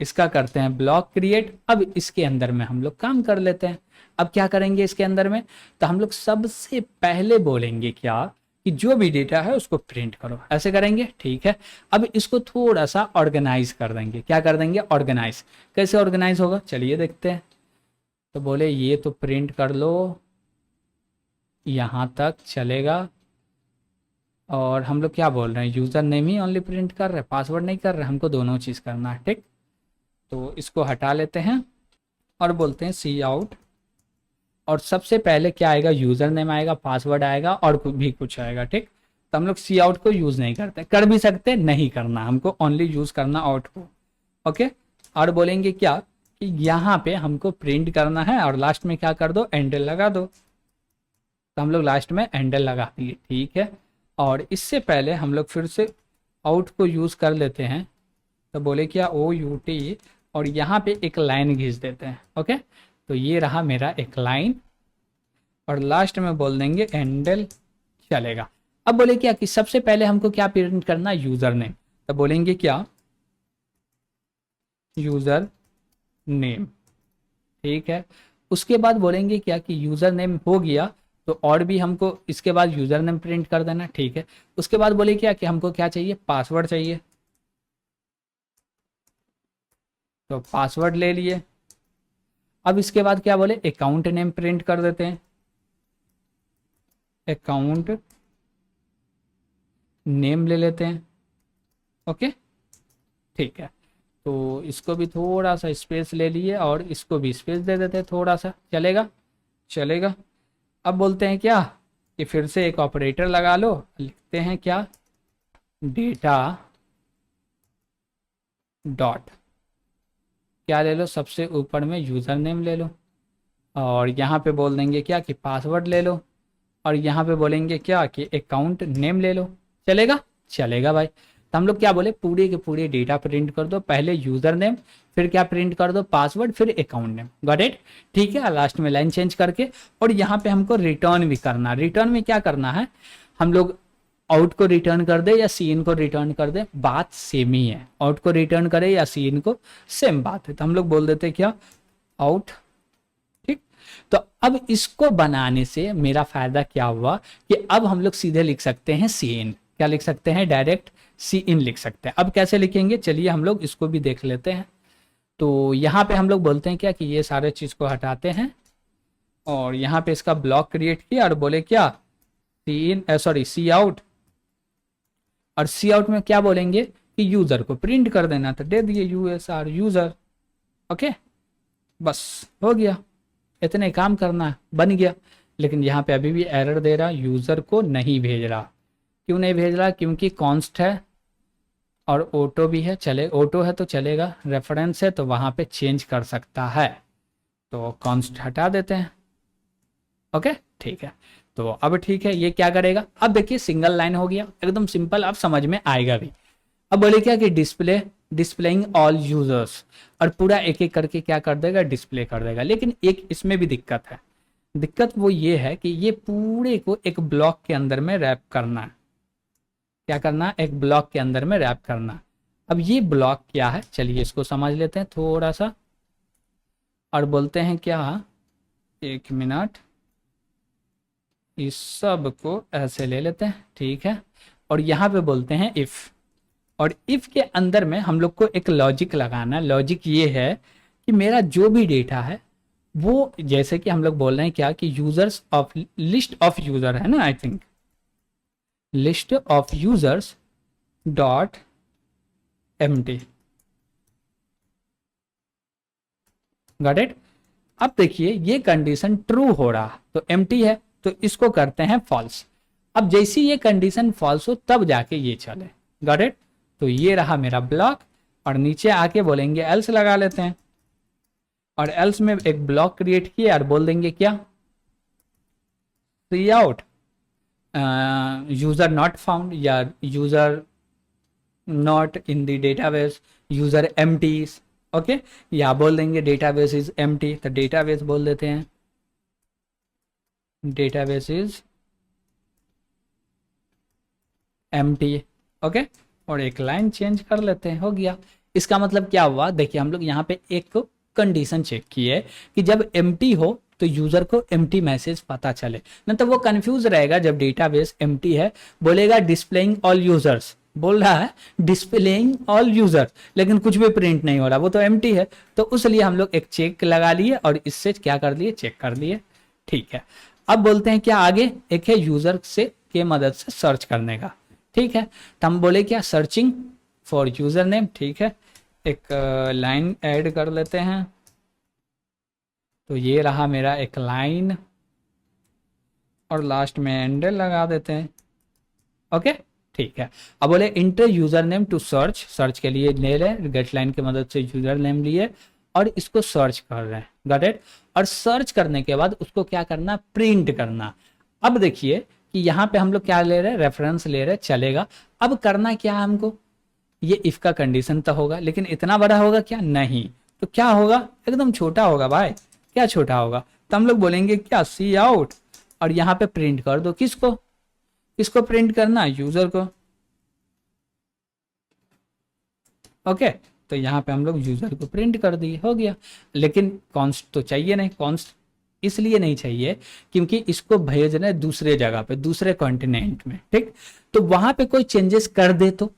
इसका करते हैं ब्लॉक क्रिएट। अब इसके अंदर में हम लोग काम कर लेते हैं। अब क्या करेंगे इसके अंदर में, तो हम लोग सबसे पहले बोलेंगे क्या कि जो भी डेटा है उसको प्रिंट करो, ऐसे करेंगे, ठीक है। अब इसको थोड़ा सा ऑर्गेनाइज कर देंगे, क्या कर देंगे, ऑर्गेनाइज। कैसे ऑर्गेनाइज होगा, चलिए देखते हैं। तो बोले ये तो प्रिंट कर लो, यहाँ तक चलेगा। और हम लोग क्या बोल रहे हैं, यूजर नेम ही ओनली प्रिंट कर रहे हैं, पासवर्ड नहीं कर रहे, हमको दोनों चीज़ करना है, ठीक। तो इसको हटा लेते हैं और बोलते हैं सी आउट। और सबसे पहले क्या आएगा, यूजर नेम आएगा, पासवर्ड आएगा और भी कुछ आएगा, ठीक। तो हम लोग सी आउट को यूज नहीं करते, कर भी सकते, नहीं करना, हमको ओनली यूज करना आउट को। ओके, और बोलेंगे क्या कि यहाँ पे हमको प्रिंट करना है और लास्ट में क्या कर दो, एंडल लगा दो। तो हम लोग लास्ट में एंडल लगा दिए, ठीक है। और इससे पहले हम लोग फिर से आउट को यूज कर लेते हैं। तो बोले क्या, ओ यू टी, और यहाँ पे एक लाइन घिस देते हैं। ओके, तो ये रहा मेरा एक लाइन, और लास्ट में बोल देंगे एंडल, चलेगा। अब बोले क्या कि सबसे पहले हमको क्या प्रिंट करना, यूजर नेम। तो बोलेंगे क्या, यूजर नेम, ठीक है। उसके बाद बोलेंगे क्या कि यूजर नेम हो गया, तो और भी हमको इसके बाद यूजर नेम प्रिंट कर देना, ठीक है। उसके बाद बोले क्या कि हमको क्या चाहिए, पासवर्ड चाहिए। तो पासवर्ड ले लिए। अब इसके बाद क्या बोले, अकाउंट नेम प्रिंट कर देते हैं, अकाउंट नेम ले लेते हैं। ओके, ठीक है। तो इसको भी थोड़ा सा स्पेस ले लिए और इसको भी स्पेस दे देते हैं थोड़ा सा, चलेगा, चलेगा। अब बोलते हैं क्या कि फिर से एक ऑपरेटर लगा लो, लिखते हैं क्या, डेटा डॉट, क्या ले लो, सबसे ऊपर में यूज़र नेम ले लो, और यहाँ पे बोल देंगे क्या कि पासवर्ड ले लो, और यहाँ पे बोलेंगे क्या कि अकाउंट नेम ले लो, चलेगा, चलेगा भाई। तो हम लोग क्या बोले, पूरे के पूरे डेटा प्रिंट कर दो, पहले यूजर नेम, फिर क्या प्रिंट कर दो, पासवर्ड, फिर अकाउंट नेम, गॉट इट, ठीक है। लास्ट में लाइन चेंज करके, और यहाँ पे हमको रिटर्न भी करना, रिटर्न में क्या करना है, हम लोग आउट को रिटर्न कर दे या सी इन को रिटर्न कर दे, बात सेम ही है, आउट को रिटर्न करे या सी इन को, सेम बात है। तो हम लोग बोल देते क्या, आउट, ठीक। तो अब इसको बनाने से मेरा फायदा क्या हुआ कि अब हम लोग सीधे लिख सकते हैं सी इन, क्या लिख सकते हैं, डायरेक्ट सी इन लिख सकते हैं। अब कैसे लिखेंगे, चलिए हम लोग इसको भी देख लेते हैं। तो यहाँ पे हम लोग बोलते हैं क्या कि ये सारे चीज को हटाते हैं, और यहाँ पे इसका ब्लॉक क्रिएट किया और बोले क्या, सी इन, सॉरी सी आउट। और सी आउट में क्या बोलेंगे कि यूजर को प्रिंट कर देना, तो दे दिए यूएसआर, यूजर। ओके, बस हो गया, इतने काम करना है, बन गया। लेकिन यहाँ पे अभी भी एरर दे रहा, यूजर को नहीं भेज रहा। क्यों नहीं भेज रहा, क्योंकि कॉन्स्ट है और ऑटो भी है, चले ऑटो है तो चलेगा, रेफरेंस है तो वहाँ पे चेंज कर सकता है। तो कॉन्स्ट हटा देते हैं। ओके, ठीक है। तो अब ठीक है, ये क्या करेगा, अब देखिए सिंगल लाइन हो गया, एकदम सिंपल, अब समझ में आएगा भी। अब बोले क्या कि डिस्प्ले, डिस्प्लेइंग ऑल यूजर्स, और पूरा एक एक करके क्या कर देगा, डिस्प्ले कर देगा। लेकिन एक इसमें भी दिक्कत है, दिक्कत वो ये है कि ये पूरे को एक ब्लॉक के अंदर में रैप करना है। क्या करना, एक ब्लॉक के अंदर में रैप करना। अब ये ब्लॉक क्या है, चलिए इसको समझ लेते हैं थोड़ा सा, और बोलते हैं क्या, एक मिनट, इस सब को ऐसे ले लेते हैं, ठीक है। और यहाँ पे बोलते हैं इफ, और इफ के अंदर में हम लोग को एक लॉजिक लगाना है। लॉजिक ये है कि मेरा जो भी डेटा है वो, जैसे कि हम लोग बोल रहे हैं क्या कि users of, list of user है ना, I think list of users dot empty, got it. अब देखिए ये कंडीशन ट्रू हो रहा, तो एम्प्टी है, तो इसको करते हैं फॉल्स। अब जैसी ये कंडीशन फॉल्स हो तब जाके ये चले, गॉट इट। तो ये रहा मेरा ब्लॉक, और नीचे आके बोलेंगे एल्स लगा लेते हैं, और एल्स में एक ब्लॉक क्रिएट किया और बोल देंगे क्या, सी आउट यूजर नॉट फाउंड या user not in the database, user empty. Okay, या बोल देंगे डेटाबेस इज एम्प्टी, तो डेटाबेस बोल देते हैं डेटाबेस इज एम्प्टी। ओके, और एक लाइन चेंज कर लेते हैं, हो गया। इसका मतलब क्या हुआ, देखिए हम लोग यहाँ पे एक कंडीशन चेक की है कि जब एम्प्टी हो तो यूजर को एम्प्टी मैसेज पता चले, नहीं तो वो कंफ्यूज रहेगा। जब डेटाबेस एम्प्टी है बोलेगा डिस्प्लेइंग ऑल यूजर्स, बोल रहा है डिस्प्लेइंग ऑल यूजर्स, लेकिन कुछ भी प्रिंट नहीं हो रहा, वो तो एम्प्टी है। तो उसलिए हम लोग एक चेक लगा लिए और इससे क्या कर लिए, चेक कर लिए। ठीक है, अब बोलते हैं क्या आगे, एक है यूजर से के मदद से सर्च करने का। ठीक है, तो हम बोले क्या, सर्चिंग फॉर यूजर नेम। ठीक है, एक लाइन ऐड कर लेते हैं, तो ये रहा मेरा एक लाइन, और लास्ट में एंडल लगा देते हैं। ओके, ठीक है। अब बोले enter user name to search, search के लिए ले रहे गेट लाइन की मदद से यूजर नेम लिए और इसको सर्च कर रहे हैं, गॉट इट। और सर्च करने के बाद उसको क्या करना, प्रिंट करना। अब देखिए कि यहाँ पे हम लोग क्या ले रहे हैं, रेफरेंस ले रहे हैं, चलेगा। अब करना क्या है हमको, ये इफ का कंडीशन तो होगा, लेकिन इतना बड़ा होगा क्या, नहीं। तो क्या होगा, एकदम छोटा होगा भाई। क्या छोटा होगा, तो हम लोग बोलेंगे क्या, सी आउट, और यहाँ पे प्रिंट कर दो, किसको, किसको प्रिंट करना, यूजर को। ओके, तो यहाँ पे हम लोग यूजर को प्रिंट कर दिए, हो गया। लेकिन कॉन्स्ट तो चाहिए नहीं, कॉन्स्ट इसलिए नहीं चाहिए क्योंकि इसको भेजना है दूसरे जगह पे, दूसरे कॉन्टिनेंट में। ठीक, तो वहां पे कोई चेंजेस कर दे तो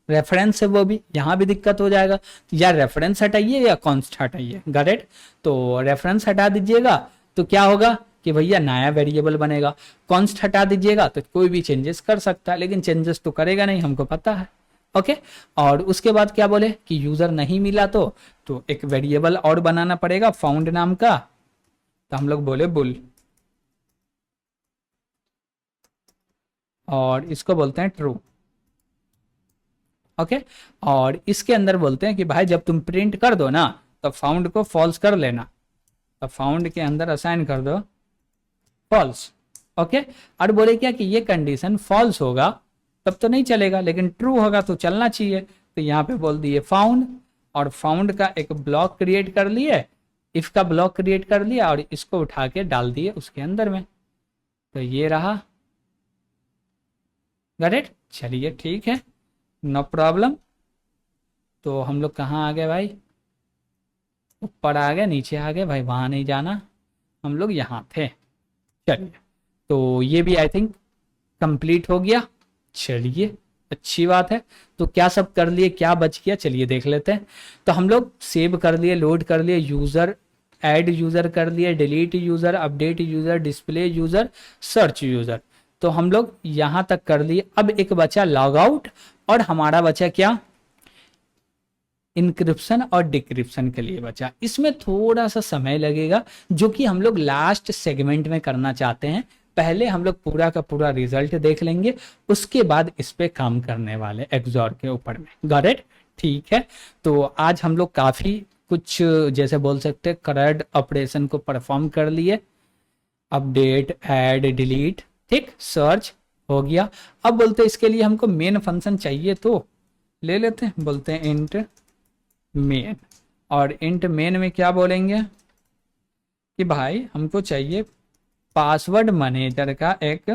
रेफरेंस है वो भी, यहाँ भी दिक्कत हो जाएगा। या रेफरेंस हटाइए या कॉन्स्ट हटाइए, गॉट इट। तो रेफरेंस हटा दीजिएगा तो क्या होगा कि भैया नया वेरिएबल बनेगा, कॉन्स्ट हटा दीजिएगा तो कोई भी चेंजेस कर सकता है, लेकिन चेंजेस तो करेगा नहीं, हमको पता है। ओके, और उसके बाद क्या बोले कि यूजर नहीं मिला तो एक वेरिएबल और बनाना पड़ेगा फाउंड नाम का, तो हम लोग बोले बुल, और इसको बोलते हैं ट्रू। ओके, और इसके अंदर बोलते हैं कि भाई जब तुम प्रिंट कर दो ना तो फाउंड को फॉल्स कर लेना, तो फाउंड के अंदर असाइन कर दो फॉल्स। ओके, और बोले क्या कि ये कंडीशन फॉल्स होगा तब तो नहीं चलेगा, लेकिन ट्रू होगा तो चलना चाहिए। तो यहाँ पे बोल दिए फाउंड, और फाउंड का एक ब्लॉक क्रिएट कर लिए, इफ का ब्लॉक क्रिएट कर लिया और इसको उठा के डाल दिए उसके अंदर में, तो ये रहा, गॉट इट। चलिए ठीक है, नो प्रॉब्लम। तो हम लोग कहाँ आ गए भाई, ऊपर आ गए, नीचे आ गए भाई, वहां नहीं जाना, हम लोग यहाँ थे। चलिए, तो ये भी आई थिंक कंप्लीट हो गया। चलिए, अच्छी बात है। तो क्या सब कर लिए, क्या बच गया, चलिए देख लेते हैं। तो हम लोग सेव कर लिए, लोड कर लिए, यूजर ऐड यूजर कर लिए, delete user, update user, display user, search user, तो हम लोग यहां तक कर लिए। अब एक बचा लॉग आउट, और हमारा बचा क्या, इंक्रिप्शन और डिक्रिप्शन के लिए बचा। इसमें थोड़ा सा समय लगेगा जो कि हम लोग लास्ट सेगमेंट में करना चाहते हैं। पहले हम लोग पूरा का पूरा रिजल्ट देख लेंगे, उसके बाद इस पे काम करने वाले एक्सॉर के ऊपर में, गॉट इट। ठीक है, तो आज हम लोग काफी कुछ जैसे बोल सकते हैं करंट ऑपरेशन को परफॉर्म कर लिए, अपडेट, ऐड, डिलीट, ठीक, सर्च हो गया। अब बोलते हैं इसके लिए हमको मेन फंक्शन चाहिए, तो ले लेते हैं, बोलते हैं इंट मेन, और इंट मेन में क्या बोलेंगे कि भाई हमको चाहिए पासवर्ड मैनेजर का एक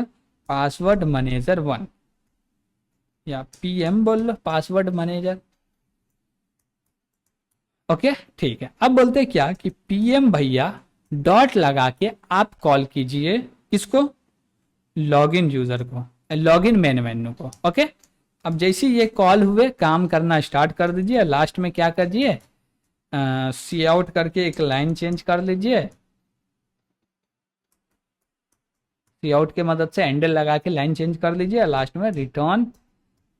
पासवर्ड मैनेजर 1, या पीएम बोल लो, पासवर्ड मैनेजर। ओके, ठीक है। अब बोलते हैं क्या कि पीएम भैया डॉट लगा के आप कॉल कीजिए किसको, लॉगिन यूजर को, लॉगिन मेन मेन्यू को। ओके, अब जैसे ये कॉल हुए काम करना स्टार्ट कर दीजिए। लास्ट में क्या करिए, सी आउट करके एक लाइन चेंज कर लीजिए, सी आउट के मदद से एंडल लगा के लाइन चेंज कर लीजिए, लास्ट में रिटर्न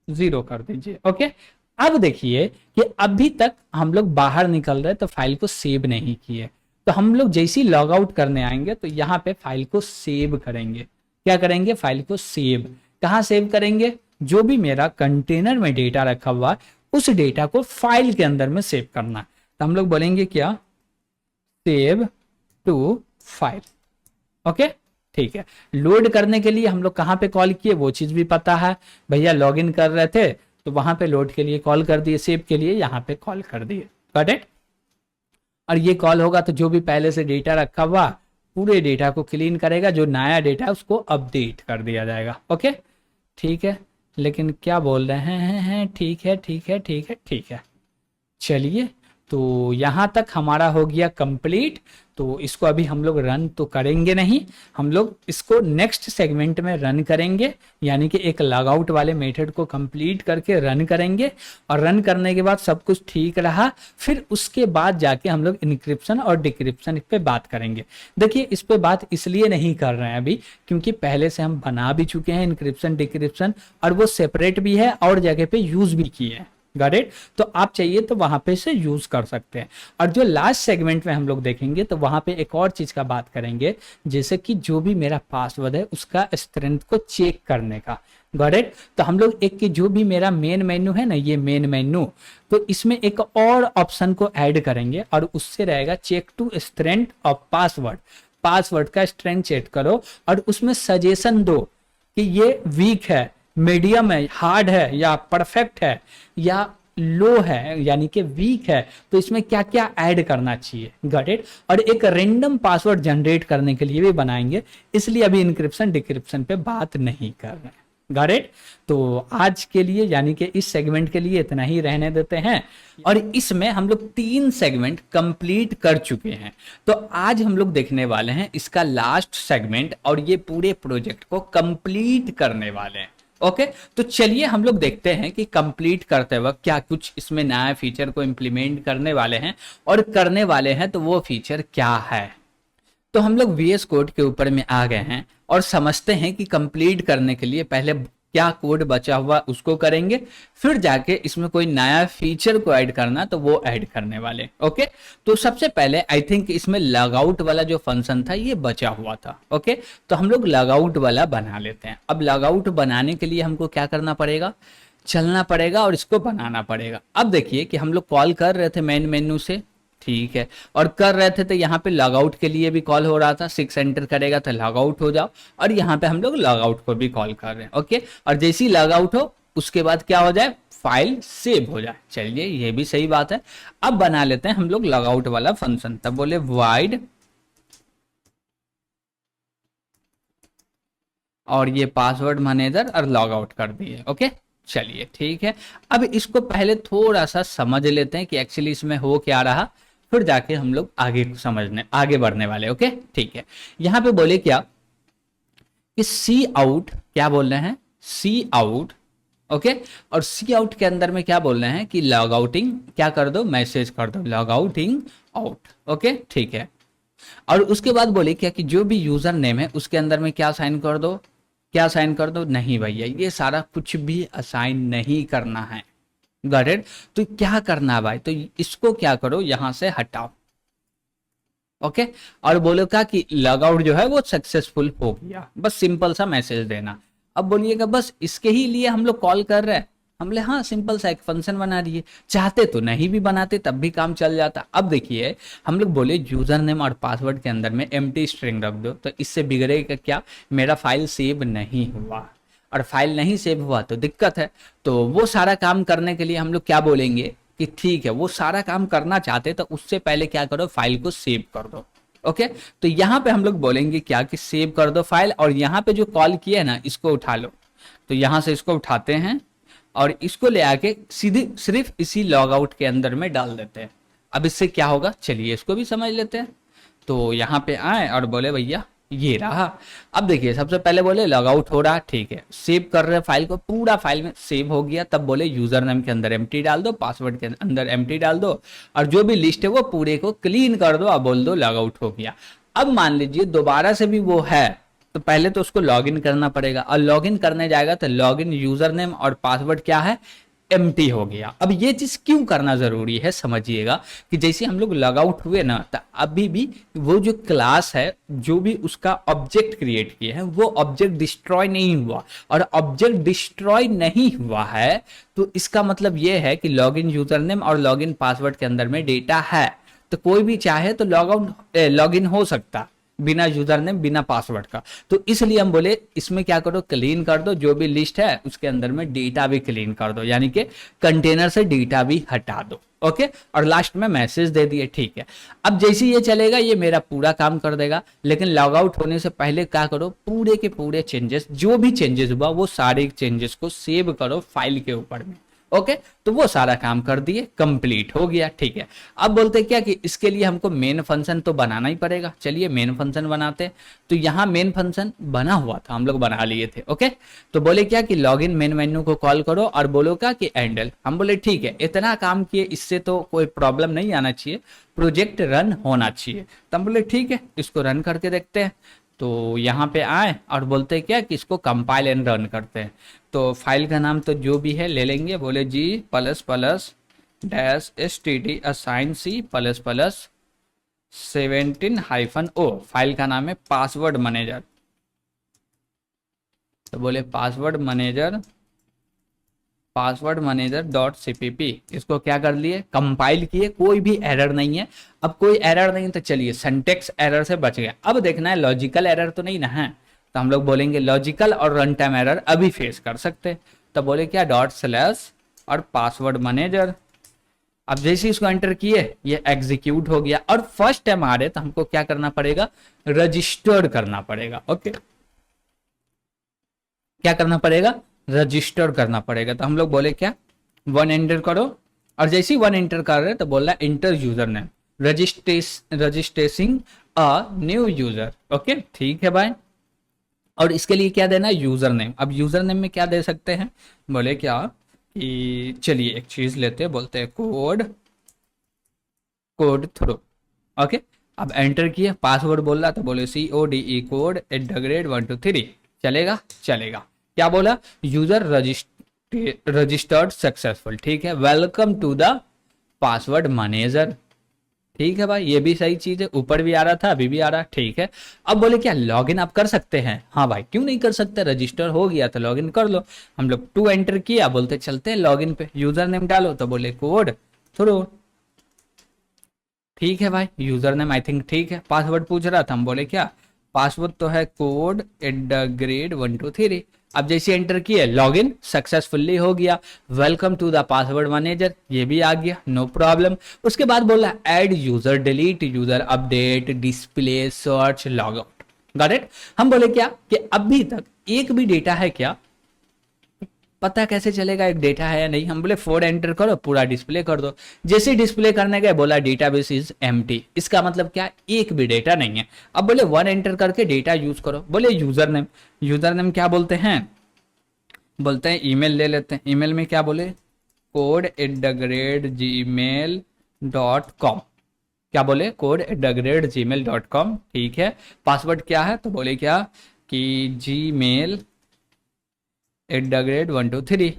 0 कर दीजिए। ओके, अब देखिए कि अभी तक हम लोग बाहर निकल रहे तो फाइल को सेव नहीं किए, तो हम लोग जैसे ही लॉग आउट करने आएंगे तो यहाँ पे फाइल को सेव करेंगे। क्या करेंगे, फाइल को सेव। कहाँ सेव करेंगे, जो भी मेरा कंटेनर में डेटा रखा हुआ उस डेटा को फाइल के अंदर में सेव करना है। तो हम लोग बोलेंगे क्या, सेव टू फाइल। ओके ठीक है। लोड करने के लिए हम लोग कहाँ पे कॉल किए वो चीज भी पता है भैया, लॉगिन कर रहे थे तो वहां पे लोड के लिए कॉल कर दिए, सेव के लिए यहाँ पे कॉल कर दिए, गॉट इट। और ये कॉल होगा तो जो भी पहले से डेटा रखा हुआ पूरे डेटा को क्लीन करेगा, जो नया डेटा है उसको अपडेट कर दिया जाएगा। ओके ठीक है। लेकिन क्या बोल रहे हैं, ठीक है ठीक है ठीक है ठीक है। चलिए तो यहाँ तक हमारा हो गया कंप्लीट। तो इसको अभी हम लोग रन तो करेंगे नहीं, हम लोग इसको नेक्स्ट सेगमेंट में रन करेंगे, यानी कि एक लॉगआउट वाले मेथड को कंप्लीट करके रन करेंगे। और रन करने के बाद सब कुछ ठीक रहा, फिर उसके बाद जाके हम लोग इनक्रिप्शन और डिक्रिप्शन पे बात करेंगे। देखिए इस पे बात इसलिए नहीं कर रहे हैं अभी क्योंकि पहले से हम बना भी चुके हैं इनक्रिप्शन डिक्रिप्शन, और वो सेपरेट भी है और जगह पे यूज भी किए हैं, गॉट इट। तो आप चाहिए तो वहां पे से यूज कर सकते हैं। और जो लास्ट सेगमेंट में हम लोग देखेंगे तो वहां पे एक और चीज का बात करेंगे, जैसे कि जो भी मेरा पासवर्ड है उसका स्ट्रेंथ को चेक करने का, गॉट इट। तो हम लोग एक जो भी मेरा मेन मेन्यू है ना, ये मेन मेन्यू, तो इसमें एक और ऑप्शन को ऐड करेंगे और उससे रहेगा check to strength of password. Password का स्ट्रेंथ चेक करो और उसमें सजेशन दो कि ये वीक है, मीडियम है, हार्ड है, या परफेक्ट है, या लो है यानी कि वीक है, तो इसमें क्या क्या ऐड करना चाहिए, गॉट इट। और एक रैंडम पासवर्ड जनरेट करने के लिए भी बनाएंगे, इसलिए अभी इंक्रिप्शन डिक्रिप्शन पे बात नहीं कर रहे हैं, गॉट इट। तो आज के लिए यानी कि इस सेगमेंट के लिए इतना ही रहने देते हैं। और इसमें हम लोग 3 सेगमेंट कंप्लीट कर चुके हैं, तो आज हम लोग देखने वाले हैं इसका लास्ट सेगमेंट और ये पूरे प्रोजेक्ट को कंप्लीट करने वाले हैं। ओके तो चलिए हम लोग देखते हैं कि कंप्लीट करते वक्त क्या कुछ इसमें नया फीचर को इंप्लीमेंट करने वाले हैं, और करने वाले हैं तो वो फीचर क्या है। तो हम लोग VS कोड के ऊपर में आ गए हैं और समझते हैं कि कंप्लीट करने के लिए पहले क्या कोड बचा हुआ उसको करेंगे, फिर जाके इसमें कोई नया फीचर को ऐड करना तो वो ऐड करने वाले। ओके तो सबसे पहले आई थिंक इसमें लॉगआउट वाला जो फंक्शन था ये बचा हुआ था। ओके तो हम लोग लॉगआउट वाला बना लेते हैं। अब लॉगआउट बनाने के लिए हमको क्या करना पड़ेगा, चलना पड़ेगा और इसको बनाना पड़ेगा। अब देखिए कि हम लोग कॉल कर रहे थे मेन मेन्यू से, ठीक है, और कर रहे थे तो यहाँ पे लॉगआउट के लिए भी कॉल हो रहा था, 6 एंटर करेगा तो लॉगआउट हो जाओ, और यहाँ पे हम लोग लॉगआउट को भी कॉल कर रहे हैं। ओके और जैसे ही लॉगआउट हो उसके बाद क्या हो जाए, फाइल सेव हो जाए। चलिए ये भी सही बात है। अब बना लेते हैं हम लोग लॉगआउट वाला फंक्शन। तब बोले वाइड और ये पासवर्ड मैनेजर और लॉगआउट कर दिए। ओके चलिए ठीक है। अब इसको पहले थोड़ा सा समझ लेते हैं कि एक्चुअली इसमें हो क्या रहा, फिर जाके हम लोग आगे बढ़ने वाले। ओके ठीक है। यहां पे बोले क्या कि सी आउट, क्या बोल रहे हैं, सी आउट। ओके और सी आउट के अंदर में क्या बोल रहे हैं कि लॉग आउटिंग क्या कर दो, मैसेज कर दो, लॉग आउटिंग आउट। ओके ठीक है। और उसके बाद बोले क्या कि जो भी यूजर नेम है उसके अंदर में क्या साइन कर दो, क्या साइन कर दो, नहीं भैया ये सारा कुछ भी असाइन नहीं करना है, गॉट इट। तो क्या करना है भाई, तो इसको क्या करो यहां से हटाओ। ओके और बोलेगा कि लॉगआउट जो है वो सक्सेसफुल हो गया, बस सिंपल सा मैसेज देना। अब बोलिएगा बस इसके ही लिए हम लोग कॉल कर रहे हैं, हम बोले हाँ सिंपल सा एक फंक्शन बना दिए, चाहते तो नहीं भी बनाते तब भी काम चल जाता। अब देखिए हम लोग बोले यूजर नेम और पासवर्ड के अंदर में एम्प्टी स्ट्रिंग रख दो, तो इससे बिगड़ेगा क्या, मेरा फाइल सेव नहीं हुआ, और फाइल नहीं सेव हुआ तो दिक्कत है। तो वो सारा काम करने के लिए हम लोग क्या बोलेंगे कि ठीक है वो सारा काम करना चाहते तो उससे पहले क्या करो, फाइल को सेव कर दो। ओके तो यहाँ पे हम लोग बोलेंगे क्या कि सेव कर दो फाइल, और यहाँ पे जो कॉल किया है ना इसको उठा लो। तो यहाँ से इसको उठाते हैं और इसको ले आके सीधे सिर्फ इसी लॉग आउट के अंदर में डाल देते हैं। अब इससे क्या होगा चलिए इसको भी समझ लेते हैं। तो यहाँ पे आए और बोले भैया ये रहा। अब देखिए सबसे पहले बोले लॉग आउट हो रहा, ठीक है, सेव कर रहे फाइल को, पूरा फाइल में सेव हो गया। तब बोले यूजर नेम के अंदर एम्प्टी डाल दो, पासवर्ड के अंदर एम्प्टी डाल दो, और जो भी लिस्ट है वो पूरे को क्लीन कर दो, अब बोल दो लॉग आउट हो गया। अब मान लीजिए दोबारा से भी वो है तो पहले तो उसको लॉगिन करना पड़ेगा, और लॉगिन करने जाएगा तो लॉगिन यूजर नेम और पासवर्ड क्या है, एम्प्टी हो गया। अब ये चीज क्यों करना जरूरी है समझिएगा, कि जैसे हम लोग लॉग आउट हुए ना, तो अभी भी वो जो क्लास है, जो भी उसका ऑब्जेक्ट क्रिएट किए हैं, वो ऑब्जेक्ट डिस्ट्रॉय नहीं हुआ। और ऑब्जेक्ट डिस्ट्रॉय नहीं हुआ है तो इसका मतलब ये है कि लॉगिन यूजर नेम और लॉगिन पासवर्ड के अंदर में डेटा है, तो कोई भी चाहे तो लॉग इन हो सकता बिना यूजर नेम बिना पासवर्ड का। तो इसलिए हम बोले इसमें क्या करो, क्लीन कर दो, जो भी लिस्ट है उसके अंदर में डेटा भी क्लीन कर दो, यानी कि कंटेनर से डेटा भी हटा दो। ओके, और लास्ट में मैसेज दे दिए, ठीक है। अब जैसे ये चलेगा ये मेरा पूरा काम कर देगा, लेकिन लॉग आउट होने से पहले क्या करो, पूरे के पूरे चेंजेस, जो भी चेंजेस हुआ वो सारे चेंजेस को सेव करो फाइल के ऊपर में। ओके, तो वो सारा काम कर दिए, कंप्लीट हो गया, ठीक है। अब बोलते क्या कि इसके लिए हमको मेन फंक्शन तो बनाना ही पड़ेगा, चलिए मेन फंक्शन बनाते हैं। तो यहाँ मेन फंक्शन बना हुआ था, हम लोग बना लिए थे। ओके, तो बोले क्या कि लॉगिन मेन मेन्यू को कॉल करो और बोलो क्या कि हैंडल। हम बोले ठीक है, इतना काम किए, इससे तो कोई प्रॉब्लम नहीं आना चाहिए, प्रोजेक्ट रन होना चाहिए। तो हम बोले ठीक है, इसको रन करके देखते हैं। तो यहाँ पे आए और बोलते हैं क्या कि इसको कंपाइल एंड रन करते हैं। तो फाइल का नाम तो जो भी है ले लेंगे, बोले G plus plus dash S T D assign C plus plus 17-O। File का नाम है पासवर्ड मैनेजर। तो बोले पासवर्ड मैनेजर डॉट सीपीपी, इसको क्या कर लिए, कंपाइल किए, कोई भी एरर नहीं है। अब कोई एरर नहीं तो चलिए सिंटेक्स एरर से बच गया। अब देखना है लॉजिकल एरर तो नहीं ना है, तो हम लोग बोलेंगे लॉजिकल और रन टाइम एरर अभी फेस कर सकते। तो बोले क्या डॉट स्लैश और पासवर्ड मैनेजर। अब जैसे इसको एंटर किए ये एग्जीक्यूट हो गया, और फर्स्ट टाइम आ रहे तो हमको क्या करना पड़ेगा, रजिस्टर्ड करना पड़ेगा। ओके, क्या करना पड़ेगा, रजिस्टर करना पड़ेगा। तो हम लोग बोले क्या, 1 एंटर करो, और जैसे ही 1 एंटर कर रहे तो बोला enter user name registering a new user. Okay, ठीक है भाई। और इसके लिए क्या देना है, यूजर नेम। अब यूजर नेम में क्या दे सकते हैं, बोले क्या कि चलिए एक चीज लेते हैं, बोलते हैं कोड थ्रू। ओके, अब एंटर किए, पासवर्ड बोल रहा तो बोले CODE code@123। चलेगा, चलेगा। क्या बोला, यूजर रजिस्टर्ड सक्सेसफुल, ठीक है, welcome to the password manager. ठीक है भाई, ये भी सही चीज है, ऊपर भी आ रहा था अभी भी आ रहा, ठीक है। अब बोले क्या लॉगिन आप कर सकते हैं, हाँ भाई क्यों नहीं कर सकते, रजिस्टर हो गया तो लॉगिन कर लो। हम लोग 2 एंटर किया, बोलते चलते हैं लॉगिन पे, यूजर नेम डालो, तो बोले कोड थ्रू। ठीक है भाई, यूजर नेम आई थिंक ठीक है, पासवर्ड पूछ रहा था, हम बोले क्या पासवर्ड तो है code@123। अब जैसे एंटर किए लॉगिन सक्सेसफुली हो गया, welcome to the password manager, ये भी आ गया, नो प्रॉब्लम। उसके बाद बोला add user, delete user, update, display, search, log out. Got it. हम बोले क्या कि अभी तक एक भी डेटा है क्या, पता कैसे चलेगा एक डेटा है या नहीं, हम बोले 4 एंटर करो, पूरा डिस्प्ले कर दो। जैसे डिस्प्ले करने गए बोला डेटाबेस इज एम्प्टी, इसका मतलब क्या, एक भी डेटा नहीं है। अब बोले 1 एंटर करके डेटा यूज करो, बोले यूजर नेम क्या बोलते हैं, बोलते हैं ईमेल ले लेते हैं। ईमेल में क्या बोले, code@gmail.com। क्या बोले, code@gmail.com, ठीक है। पासवर्ड क्या है, तो बोले क्या कि gmail@123,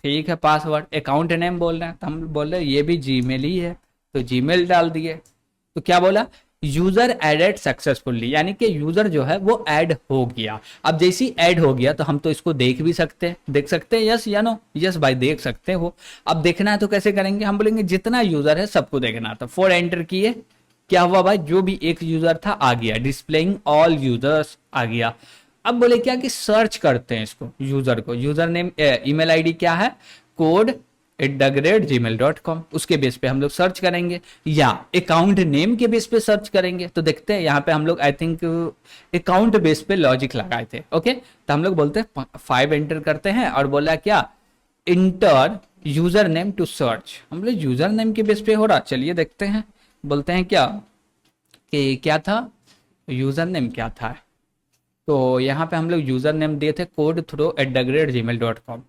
ठीक है। पासवर्ड, अकाउंट नेम बोल रहे हैं, तो हम बोल रहे हैं ये भी जीमेल ही है, तो जीमेल डाल दिए। तो क्या बोला, यूजर एडेड सक्सेसफुली, यानी कि यूजर जो है वो ऐड हो गया। अब जैसी ऐड हो गया तो हम तो इसको देख भी सकते हैं, देख सकते हैं, यस या नो, यस भाई देख सकते हो। अब देखना है तो कैसे करेंगे, हम बोलेंगे जितना यूजर है सबको देखना। तो 4 एंटर किए, क्या हुआ भाई, जो भी एक यूजर था आ गया, डिस्प्लेइंग ऑल यूजर्स आ गया। अब बोले क्या कि सर्च करते हैं इसको, यूजर को, यूजर नेम ईमेल आईडी क्या है, code@gmail.com, उसके बेस पे हम लोग सर्च करेंगे, या अकाउंट नेम के बेस पे सर्च करेंगे। तो देखते हैं यहाँ पे हम लोग आई थिंक अकाउंट बेस पे लॉजिक लगाए थे। ओके, तो हम लोग बोलते हैं 5 एंटर करते हैं, और बोला क्या enter user name to search. हम लोग यूजर नेम के बेस पे हो रहा, चलिए देखते हैं। बोलते हैं क्या कि क्या था, यूजर नेम क्या था, तो यहाँ पे हम लोग यूजर नेम दिए थे code@gmail.com,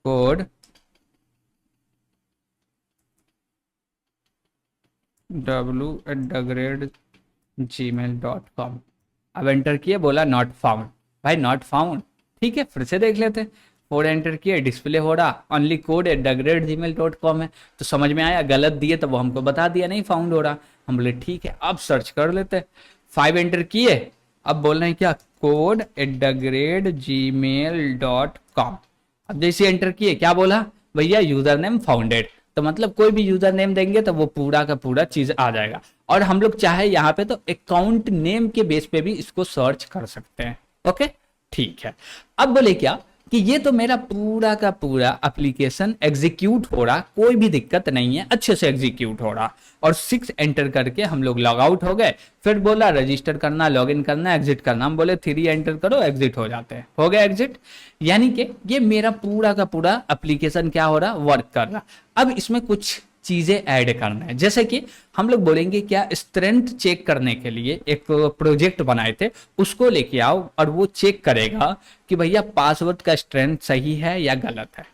कोड w@gmail.com। अब एंटर किए, बोला नॉट फाउंड, भाई नॉट फाउंड, ठीक है, फिर से देख लेते। 4 एंटर किए, डिस्प्ले हो रहा ओनली कोड @gmail.com है। तो समझ में आया, गलत दिए तो वो हमको बता दिया नहीं फाउंड हो रहा। हम बोले ठीक है अब सर्च कर लेते। 5 एंटर किए, अब बोल रहे हैं क्या, कोड @gmail.com। अब जैसे एंटर किए क्या बोला भैया, यूजर नेम फाउंडेड। तो मतलब कोई भी यूजर नेम देंगे तो वो पूरा का पूरा चीज आ जाएगा। और हम लोग चाहे यहाँ पे तो अकाउंट नेम के बेस पे भी इसको सर्च कर सकते हैं। ओके ठीक है। अब बोले क्या कि ये तो मेरा पूरा का पूरा एप्लीकेशन एग्जीक्यूट हो रहा, कोई भी दिक्कत नहीं है, अच्छे से एग्जीक्यूट हो रहा। और 6 एंटर करके हम लोग लॉग आउट हो गए। फिर बोला रजिस्टर करना, लॉग इन करना, एग्जिट करना। हम बोले 3 एंटर करो, एग्जिट हो जाते हैं, हो गया एग्जिट। यानी कि ये मेरा पूरा का पूरा एप्लीकेशन क्या हो रहा, वर्क कर रहा। अब इसमें कुछ चीजें ऐड करना है, जैसे कि हम लोग बोलेंगे क्या, स्ट्रेंथ चेक करने के लिए एक प्रोजेक्ट बनाए थे, उसको लेके आओ और वो चेक करेगा कि भैया पासवर्ड का स्ट्रेंथ सही है या गलत है।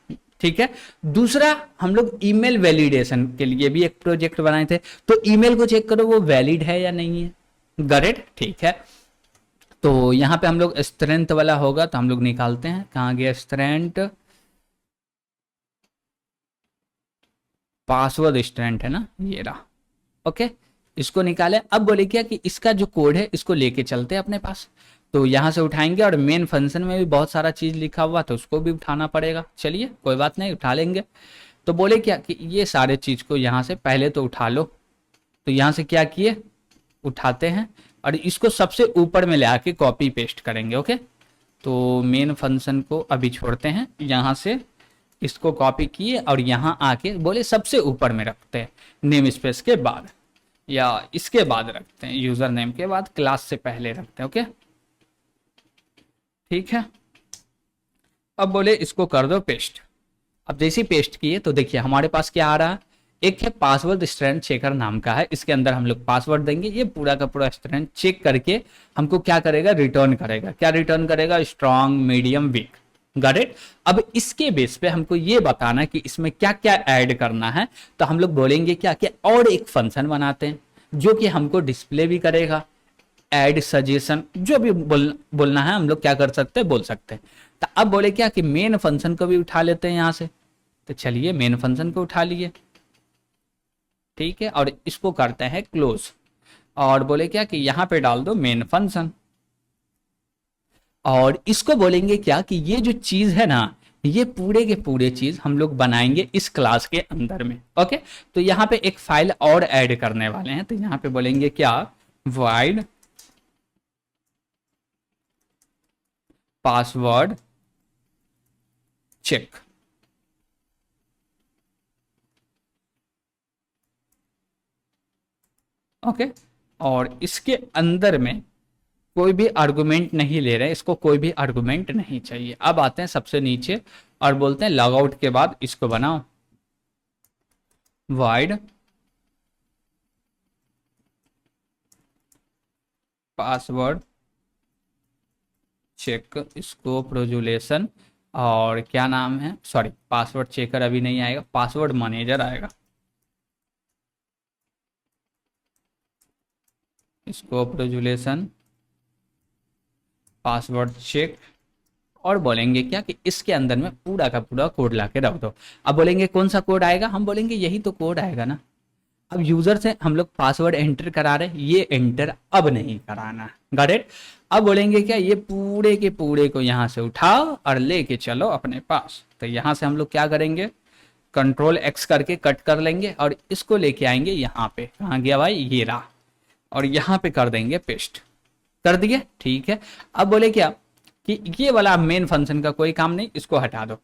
ठीक है। दूसरा, हम लोग ईमेल वैलिडेशन के लिए भी एक प्रोजेक्ट बनाए थे, तो ईमेल को चेक करो वो वैलिड है या नहीं है। गरेट ठीक है। तो यहां पे हम लोग स्ट्रेंथ वाला होगा तो हम लोग निकालते हैं, कहां गया स्ट्रेंथ, पासवर्ड स्ट्रेंथ है ना, ये रहा। ओके, इसको निकाले। अब बोले क्या कि इसका जो कोड है इसको लेके चलते हैं अपने पास। तो यहां से उठाएंगे और मेन फंक्शन में भी बहुत सारा चीज लिखा हुआ तो उसको भी उठाना पड़ेगा। चलिए कोई बात नहीं, उठा लेंगे। तो बोले क्या कि ये सारे चीज को यहां से पहले तो उठा लो। तो यहां से क्या किए, उठाते हैं और इसको सबसे ऊपर में ले आके कॉपी पेस्ट करेंगे। ओके, तो मेन फंक्शन को अभी छोड़ते हैं, यहां से इसको कॉपी किए और यहां आके बोले सबसे ऊपर में रखते हैं, नेम स्पेस के बाद या इसके बाद रखते हैं, यूजर नेम के बाद, क्लास से पहले रखते हैं। ओके ठीक है। अब बोले इसको कर दो पेस्ट। अब जैसे पेस्ट किए तो देखिए हमारे पास क्या आ रहा है, एक है पासवर्ड स्ट्रेंथ चेकर नाम का है, इसके अंदर हम लोग पासवर्ड देंगे, ये पूरा का पूरा स्ट्रेंथ चेक करके हमको क्या करेगा, रिटर्न करेगा। क्या रिटर्न करेगा, strong, medium, weak. Got it. अब इसके बेस पे हमको ये बताना कि इसमें क्या क्या ऐड करना है। तो हम लोग बोलेंगे क्या कि और एक फंक्शन बनाते हैं जो कि हमको डिस्प्ले भी करेगा, ऐड सजेशन, जो भी बोलना है हम लोग क्या कर सकते हैं, बोल सकते हैं। तो अब बोले क्या कि मेन फंक्शन को भी उठा लेते हैं यहां से। तो चलिए मेन फंक्शन को उठा लिए। ठीक है, और इसको करते हैं क्लोज। और बोले क्या कि यहां पे डाल दो मेन फंक्शन। और इसको बोलेंगे क्या कि ये जो चीज है ना, ये पूरे के पूरे चीज हम लोग बनाएंगे इस क्लास के अंदर में। ओके, तो यहाँ पे एक फाइल और ऐड करने वाले हैं, तो यहाँ पे बोलेंगे क्या, void पासवर्ड चेक। ओके, और इसके अंदर में कोई भी आर्गुमेंट नहीं ले रहे हैं, इसको कोई भी आर्गुमेंट नहीं चाहिए। अब आते हैं सबसे नीचे और बोलते हैं लॉग आउट के बाद इसको बनाओ, void password check scope resolution. और क्या नाम है, सॉरी पासवर्ड चेकर अभी नहीं आएगा, पासवर्ड मैनेजर आएगा। Scope resolution password check. और बोलेंगे क्या कि इसके अंदर में पूरा का पूरा कोड ला के रख दो। अब बोलेंगे कौन सा कोड आएगा, हम बोलेंगे यही तो कोड आएगा ना। अब यूजर से हम लोग पासवर्ड एंटर करा रहे हैं, ये एंटर अब नहीं कराना। Got it. अब बोलेंगे क्या, ये पूरे के पूरे को यहां से उठाओ और लेके चलो अपने पास। तो यहां से हम लोग क्या करेंगे, कंट्रोल एक्स करके कट कर लेंगे और इसको लेके आएंगे यहाँ पे, कहाँ गया भाई, ये रहा। और यहाँ पे कर देंगे पेस्ट, कर दिए। ठीक है। अब बोले क्या कि ये वाला मेन फंक्शन का कोई काम नहीं, इसको हटा दो,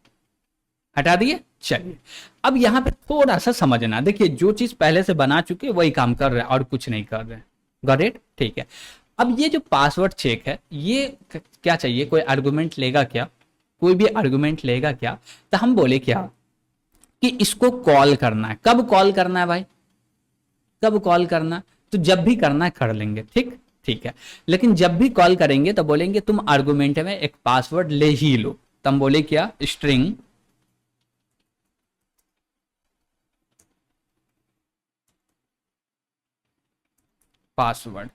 हटा दिए। चलिए अब यहां पे थोड़ा सा समझना, देखिए जो चीज पहले से बना चुके वही काम कर रहे हैं और कुछ नहीं कर रहे हैं। Got it. ठीक है। अब ये जो पासवर्ड चेक है, ये क्या चाहिए, कोई आर्गुमेंट लेगा क्या, कोई भी आर्गुमेंट लेगा क्या। तो हम बोले क्या कि इसको कॉल करना है। कब कॉल करना है भाई, कब कॉल करना, तो जब भी करना है कर लेंगे। ठीक, ठीक है। लेकिन जब भी कॉल करेंगे तो बोलेंगे तुम आर्गुमेंट में एक पासवर्ड ले ही लो। तो हम बोले क्या, स्ट्रिंग पासवर्ड।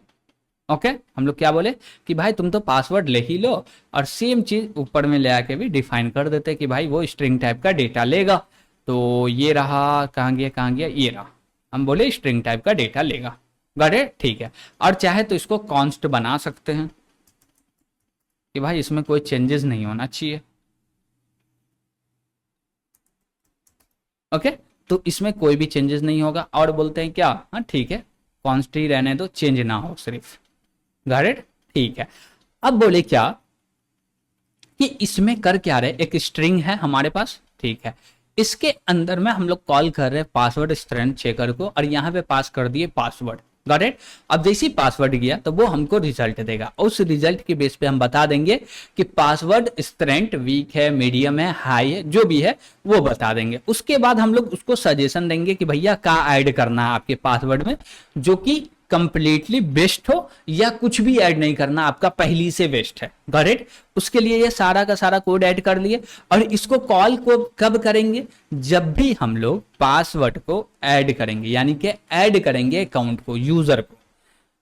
ओके हम लोग क्या बोले कि भाई तुम तो पासवर्ड ले ही लो, और सेम चीज ऊपर में ले आके भी डिफाइन कर देते कि भाई वो स्ट्रिंग टाइप का डेटा लेगा। तो ये रहा, कहाँ गया, ये रहा, हम बोले स्ट्रिंग टाइप का डेटा लेगा। गड़े ठीक है। और चाहे तो इसको कॉन्स्ट बना सकते हैं कि भाई इसमें कोई चेंजेस नहीं होना चाहिए। ओके तो इसमें कोई भी चेंजेस नहीं होगा, और बोलते हैं क्या, हाँ ठीक है कॉन्स्ट ही रहने दो, चेंज ना हो सिर्फ। गॉट इट, ठीक है। अब बोले क्या कि इसमें कर क्या रहे, एक स्ट्रिंग है हमारे पास, ठीक है, इसके अंदर में हम लोग कॉल कर रहे हैं पासवर्ड स्ट्रेंथ चेकर को, और यहां पे पास कर दिए पासवर्ड। Got it. अब जैसे ही पासवर्ड गया तो वो हमको रिजल्ट देगा, उस रिजल्ट के बेस पे हम बता देंगे कि पासवर्ड स्ट्रेंथ वीक है, मीडियम है, हाई है, जो भी है वो बता देंगे। उसके बाद हम लोग उसको सजेशन देंगे कि भैया क्या ऐड करना है आपके पासवर्ड में, जो कि कंप्लीटली बेस्ट हो, या कुछ भी ऐड नहीं करना, आपका पहली से बेस्ट है। Got it. उसके लिए ये सारा का सारा कोड ऐड कर लिए, और इसको कॉल को कब करेंगे, जब भी हम लोग पासवर्ड को ऐड करेंगे, यानी कि ऐड करेंगे अकाउंट को, यूजर को।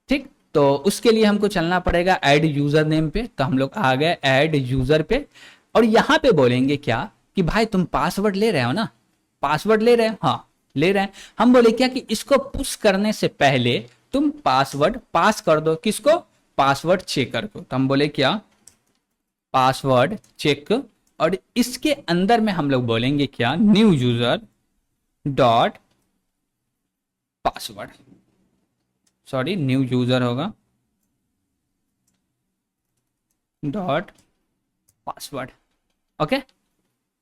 ठीक, तो उसके लिए हमको चलना पड़ेगा ऐड यूजर नेम पे। तो हम लोग आ गए ऐड यूजर पे, और यहां पे बोलेंगे क्या कि भाई तुम पासवर्ड ले रहे हो ना, पासवर्ड ले रहे हो, हाँ ले रहे हैं। हम बोले क्या कि इसको पुश करने से पहले तुम पासवर्ड पास कर दो, किसको, पासवर्ड चेकर को। तो हम बोले क्या, पासवर्ड चेक, और इसके अंदर में हम लोग बोलेंगे क्या, new user dot password, sorry new user होगा डॉट पासवर्ड। ओके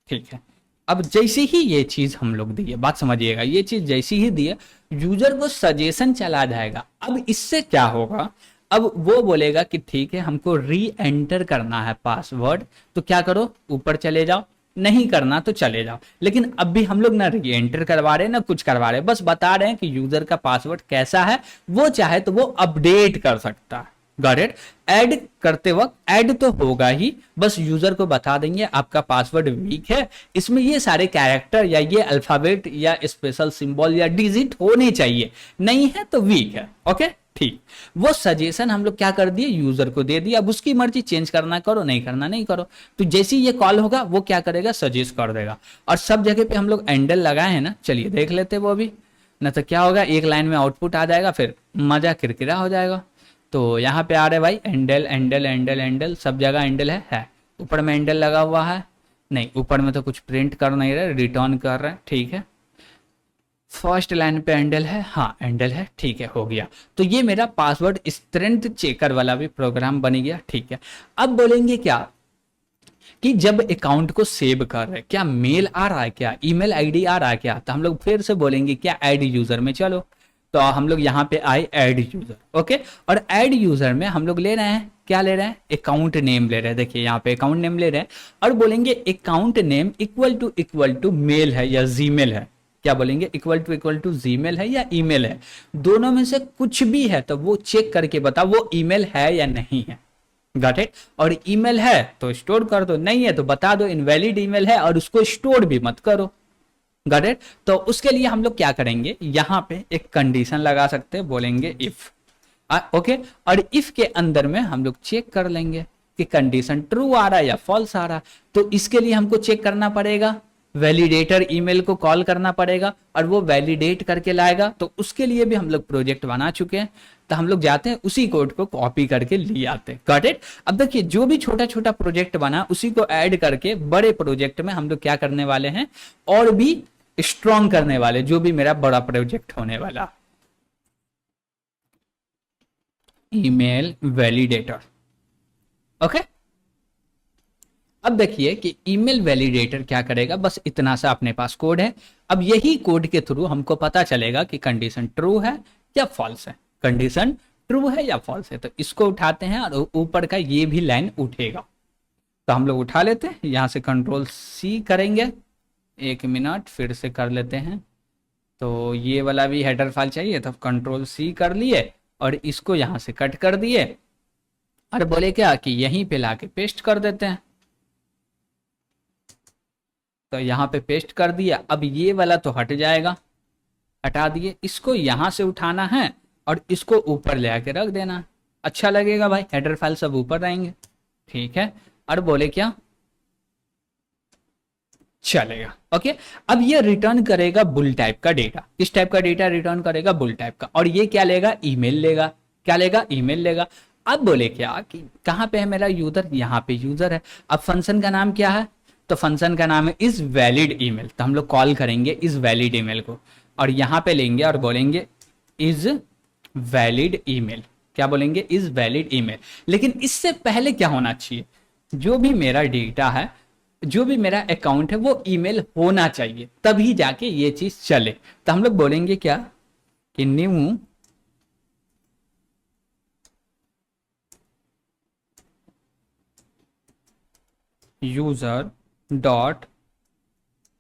ठीक है। अब जैसे ही ये चीज हम लोग दिए, बात समझिएगा, ये चीज जैसे ही दिए यूजर को सजेशन चला जाएगा। अब इससे क्या होगा, अब वो बोलेगा कि ठीक है हमको री एंटर करना है पासवर्ड, तो क्या करो, ऊपर चले जाओ, नहीं करना तो चले जाओ। लेकिन अब भी हम लोग ना री एंटर करवा रहे ना कुछ करवा रहे, बस बता रहे हैं कि यूजर का पासवर्ड कैसा है, वो चाहे तो वो अपडेट कर सकता है। Got it. ऐड करते वक्त ऐड तो होगा ही, बस यूजर को बता देंगे आपका पासवर्ड वीक है, इसमें ये सारे कैरेक्टर या ये अल्फाबेट या स्पेशल सिंबल या डिजिट होने चाहिए, नहीं है तो वीक है। ओके ठीक, वो सजेशन हम लोग क्या कर दिए, यूजर को दे दिया, अब उसकी मर्जी, चेंज करना करो, नहीं करना नहीं करो। तो जैसे ही ये कॉल होगा वो क्या करेगा, सजेस्ट कर देगा। और सब जगह पे हम लोग एंडल लगाए हैं ना, चलिए देख लेते वो भी, ना तो क्या होगा, एक लाइन में आउटपुट आ जाएगा, फिर मजा किरकिरा हो जाएगा। तो यहाँ पे आ रहे भाई एंडल एंडल एंडल एंडल, सब जगह एंडल है। ऊपर में एंडल लगा हुआ है, नहीं ऊपर में तो कुछ प्रिंट कर नहीं रहे, रिटर्न कर रहे हैं, ठीक है। फर्स्ट लाइन पे एंडल है, हाँ एंडल है, ठीक है हो गया। तो ये मेरा पासवर्ड स्ट्रेंथ चेकर वाला भी प्रोग्राम बन गया, ठीक है। अब बोलेंगे क्या कि जब अकाउंट को सेव कर रहे, क्या मेल आ रहा है, क्या ईमेल आईडी आ रहा है क्या, तो हम लोग फिर से बोलेंगे क्या, ऐड यूजर में चलो। तो हम लोग यहाँ पे आए ऐड यूजर, ओके। और ऐड यूजर में हम लोग ले रहे हैं, क्या ले रहे हैं, अकाउंट नेम ले रहे हैं, देखिए यहाँ पे अकाउंट नेम ले रहे हैं, और बोलेंगे account name equal to mail है या जीमेल है, क्या बोलेंगे, इक्वल टू जीमेल है या ईमेल है, दोनों में से कुछ भी है तो वो चेक करके बताओ वो ईमेल है या नहीं है। Got it. और ईमेल है तो स्टोर कर दो, नहीं है तो बता दो इनवैलिड ईमेल है, और उसको स्टोर भी मत करो। Got it. तो उसके लिए हम लोग क्या करेंगे, यहां पे एक कंडीशन लगा सकते हैं, बोलेंगे इफ, ओके। और इफ के अंदर में हम लोग चेक कर लेंगे कि कंडीशन ट्रू आ रहा है या फॉल्स आ रहा है। तो इसके लिए हमको चेक करना पड़ेगा, वैलिडेटर ईमेल को कॉल करना पड़ेगा, और वो वैलिडेट करके लाएगा। तो उसके लिए भी हम लोग प्रोजेक्ट बना चुके हैं, तो हम लोग जाते हैं उसी कोड को कॉपी करके ले आते हैं। Got it. अब देखिए जो भी छोटा छोटा प्रोजेक्ट बना उसी को ऐड करके बड़े प्रोजेक्ट में हम लोग क्या करने वाले हैं, और भी स्ट्रॉन्ग करने वाले, जो भी मेरा बड़ा प्रोजेक्ट होने वाला। Email validator, okay. अब देखिए कि ईमेल वैलिडेटर क्या करेगा, बस इतना सा अपने पास कोड है। अब यही कोड के थ्रू हमको पता चलेगा कि कंडीशन ट्रू है या फॉल्स है, कंडीशन ट्रू है या फॉल्स है। तो इसको उठाते हैं और ऊपर का ये भी लाइन उठेगा, तो हम लोग उठा लेते हैं, यहां से कंट्रोल सी करेंगे, एक मिनट फिर से कर लेते हैं। तो ये वाला भी हेडर फाइल चाहिए, तो कंट्रोल सी कर लिए और इसको यहां से कट कर दिए, और बोले क्या कि यहीं पे लाके पेस्ट कर देते हैं। तो यहाँ पे पेस्ट कर दिया। अब ये वाला तो हट जाएगा, हटा दिए, इसको यहां से उठाना है और इसको ऊपर ले आके रख देना। अच्छा लगेगा भाई, हेडर फाइल सब ऊपर रहेंगे, ठीक है। और बोले क्या, चलेगा, ओके। अब ये रिटर्न करेगा बुल टाइप का डेटा। किस टाइप का डेटा रिटर्न करेगा? बुल टाइप का। और ये क्या लेगा? ईमेल लेगा। क्या लेगा? ईमेल लेगा। अब बोले क्या कि कहाँ पे है मेरा यूजर? यहाँ पे यूजर है। अब फंक्शन का नाम क्या है? तो फंक्शन का नाम है इज वैलिड ईमेल। तो हम लोग कॉल करेंगे इज वैलिड ईमेल को, और यहाँ पे लेंगे और बोलेंगे इज वैलिड ईमेल। क्या बोलेंगे? Is valid email. लेकिन इससे पहले क्या होना चाहिए? जो भी मेरा डेटा है, जो भी मेरा अकाउंट है, वो ईमेल होना चाहिए, तभी जाके ये चीज चले। तो हम लोग बोलेंगे क्या कि न्यू यूजर डॉट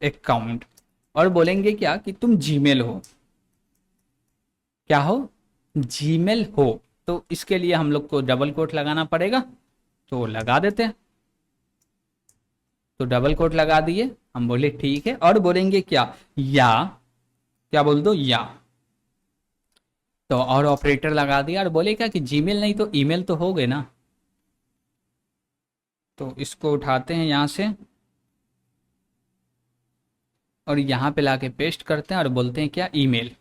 अकाउंट, और बोलेंगे क्या कि तुम जीमेल हो। क्या हो? जीमेल हो। तो इसके लिए हम लोग को डबल कोट लगाना पड़ेगा, तो लगा देते हैं। तो डबल कोट लगा दिए, हम बोले ठीक है। और बोलेंगे क्या? या, क्या बोल दो? या। तो और ऑपरेटर लगा दिया, और बोले क्या कि जीमेल नहीं तो ईमेल तो हो गए ना। तो इसको उठाते हैं यहाँ से, और यहाँ पे लाके पेस्ट करते हैं, और बोलते हैं क्या? ईमेल।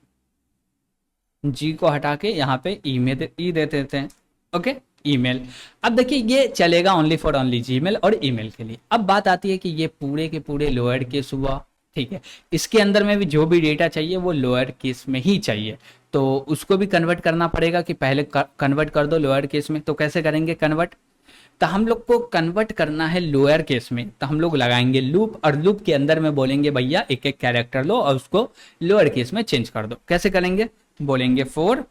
जी को हटा के यहाँ पे ईमेल ई दे देते हैं, ओके। ईमेल। अब देखिए ये चलेगा ओनली फॉर ओनली जीमेल और ईमेल के लिए। अब बात आती है कि ये पूरे के पूरे लोअर केस हुआ, ठीक है। इसके अंदर में भी जो भी डेटा चाहिए वो लोअर केस में ही चाहिए, तो उसको भी कन्वर्ट करना पड़ेगा कि पहले कन्वर्ट कर दो लोअर केस में। तो कैसे करेंगे कन्वर्ट? तो हम लोग को कन्वर्ट करना है लोअर केस में, तो हम लोग लगाएंगे लूप, और लूप के अंदर में बोलेंगे भैया एक एक कैरेक्टर लो और उसको लोअर केस में चेंज कर दो। कैसे करेंगे? बोलेंगे फोर,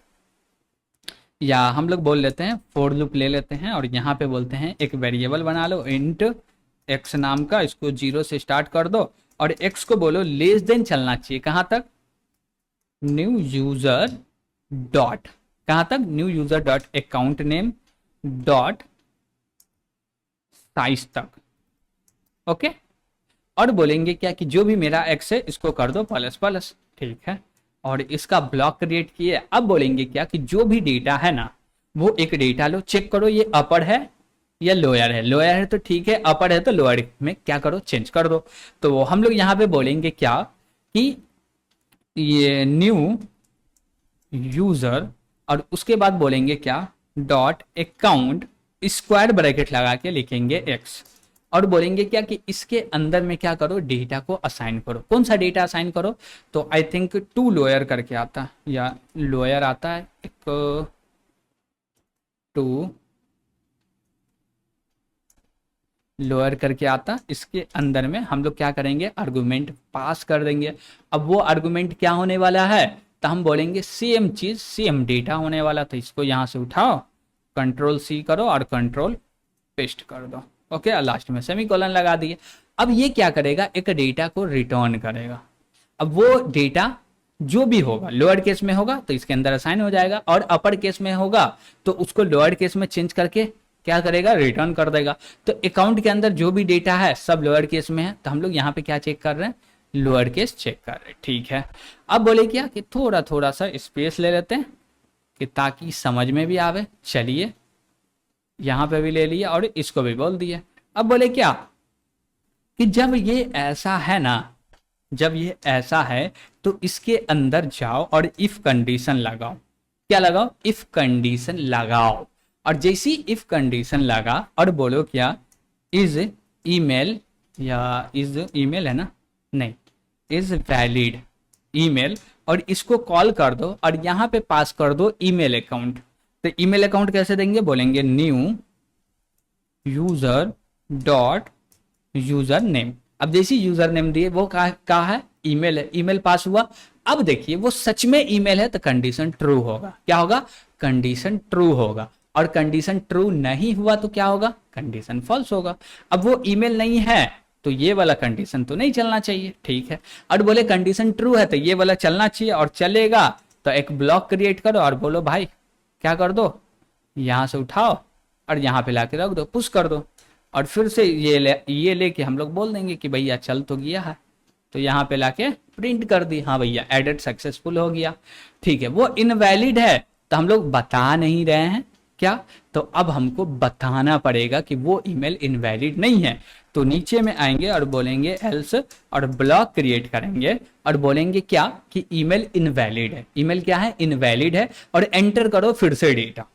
या हम लोग बोल लेते हैं फोर लूप ले लेते हैं, और यहाँ पे बोलते हैं एक वेरिएबल बना लो इंट एक्स नाम का, इसको 0 से स्टार्ट कर दो, और एक्स को बोलो लेस देन चलना चाहिए कहाँ तक? न्यू यूजर डॉट, कहाँ तक? New user dot account name dot size तक, ओके। और बोलेंगे क्या कि जो भी मेरा एक्स है इसको कर दो प्लस प्लस, ठीक है। और इसका ब्लॉक क्रिएट किए। अब बोलेंगे क्या कि जो भी डेटा है ना, वो एक डेटा लो, चेक करो ये अपर है या लोअर है। लोअर है तो ठीक है, अपर है तो लोअर में क्या करो? चेंज कर दो। तो हम लोग यहाँ पे बोलेंगे क्या कि ये न्यू यूजर, और उसके बाद बोलेंगे क्या? डॉट अकाउंट, स्क्वायर ब्रैकेट लगा के लिखेंगे एक्स, और बोलेंगे क्या कि इसके अंदर में क्या करो? डेटा को असाइन करो। कौन सा डेटा असाइन करो? तो आई थिंक टू लोअर करके आता है, या लोअर आता है एक, टू लोअर करके आता। इसके अंदर में हम लोग क्या करेंगे? आर्गुमेंट पास कर देंगे। अब वो आर्गुमेंट क्या होने वाला है? तो हम बोलेंगे सेम चीज, सेम डेटा होने वाला। तो इसको यहाँ से उठाओ, कंट्रोल सी करो और कंट्रोल पेस्ट कर दो, ओके। और लास्ट में सेमीकोलन लगा दिए। अब ये क्या करेगा? एक डेटा को रिटर्न करेगा। अब वो डेटा जो भी होगा, लोअर केस में होगा तो इसके अंदर असाइन हो जाएगा, और अपर केस में होगा तो उसको लोअर केस में चेंज करके क्या करेगा? रिटर्न कर देगा। तो अकाउंट के अंदर जो भी डेटा है सब लोअर केस में है, तो हम लोग यहाँ पे क्या चेक कर रहे हैं? लोअर केस चेक कर रहे हैं, ठीक है। अब बोले क्या कि थोड़ा थोड़ा सा स्पेस ले लेते हैं कि ताकि समझ में भी आवे। चलिए यहाँ पे भी ले लिया और इसको भी बोल दिया। अब बोले क्या कि जब ये ऐसा है ना, जब ये ऐसा है तो इसके अंदर जाओ और इफ कंडीशन लगाओ। क्या लगाओ? इफ कंडीशन लगाओ। और जैसी इफ कंडीशन लगा और बोलो क्या? इज ईमेल, या इज ईमेल है ना, नहीं, इज वैलिड ईमेल, और इसको कॉल कर दो और यहाँ पे पास कर दो ईमेल अकाउंट। तो ईमेल अकाउंट कैसे देंगे? बोलेंगे new user dot user name. अब जैसी यूजर नेम दिए वो कहा है? ईमेल है, ईमेल पास हुआ। अब देखिए वो सच में ईमेल है तो कंडीशन ट्रू होगा। क्या होगा? कंडीशन ट्रू होगा। और कंडीशन ट्रू नहीं हुआ तो क्या होगा? कंडीशन फॉल्स होगा। अब वो ईमेल नहीं है तो ये वाला कंडीशन तो नहीं चलना चाहिए, ठीक है। और बोले कंडीशन ट्रू है तो ये वाला चलना चाहिए और चलेगा। तो एक ब्लॉक क्रिएट करो और बोलो भाई क्या कर दो? यहां से उठाओ और यहाँ पे लाके रख दो, पुश कर दो, और फिर से ये लेके हम लोग बोल देंगे कि भैया चल तो गया है। तो यहाँ पे लाके प्रिंट कर दी, हाँ भैया एडिट सक्सेसफुल हो गया, ठीक है। वो इनवैलिड है तो हम लोग बता नहीं रहे हैं क्या? तो अब हमको बताना पड़ेगा कि वो ईमेल इनवैलिड नहीं है। तो नीचे में आएंगे और बोलेंगे एल्स और ब्लॉक क्रिएट करेंगे और बोलेंगे क्या कि ईमेल इनवैलिड है। ईमेल क्या है? इनवैलिड है। और एंटर करो फिर से डेटा।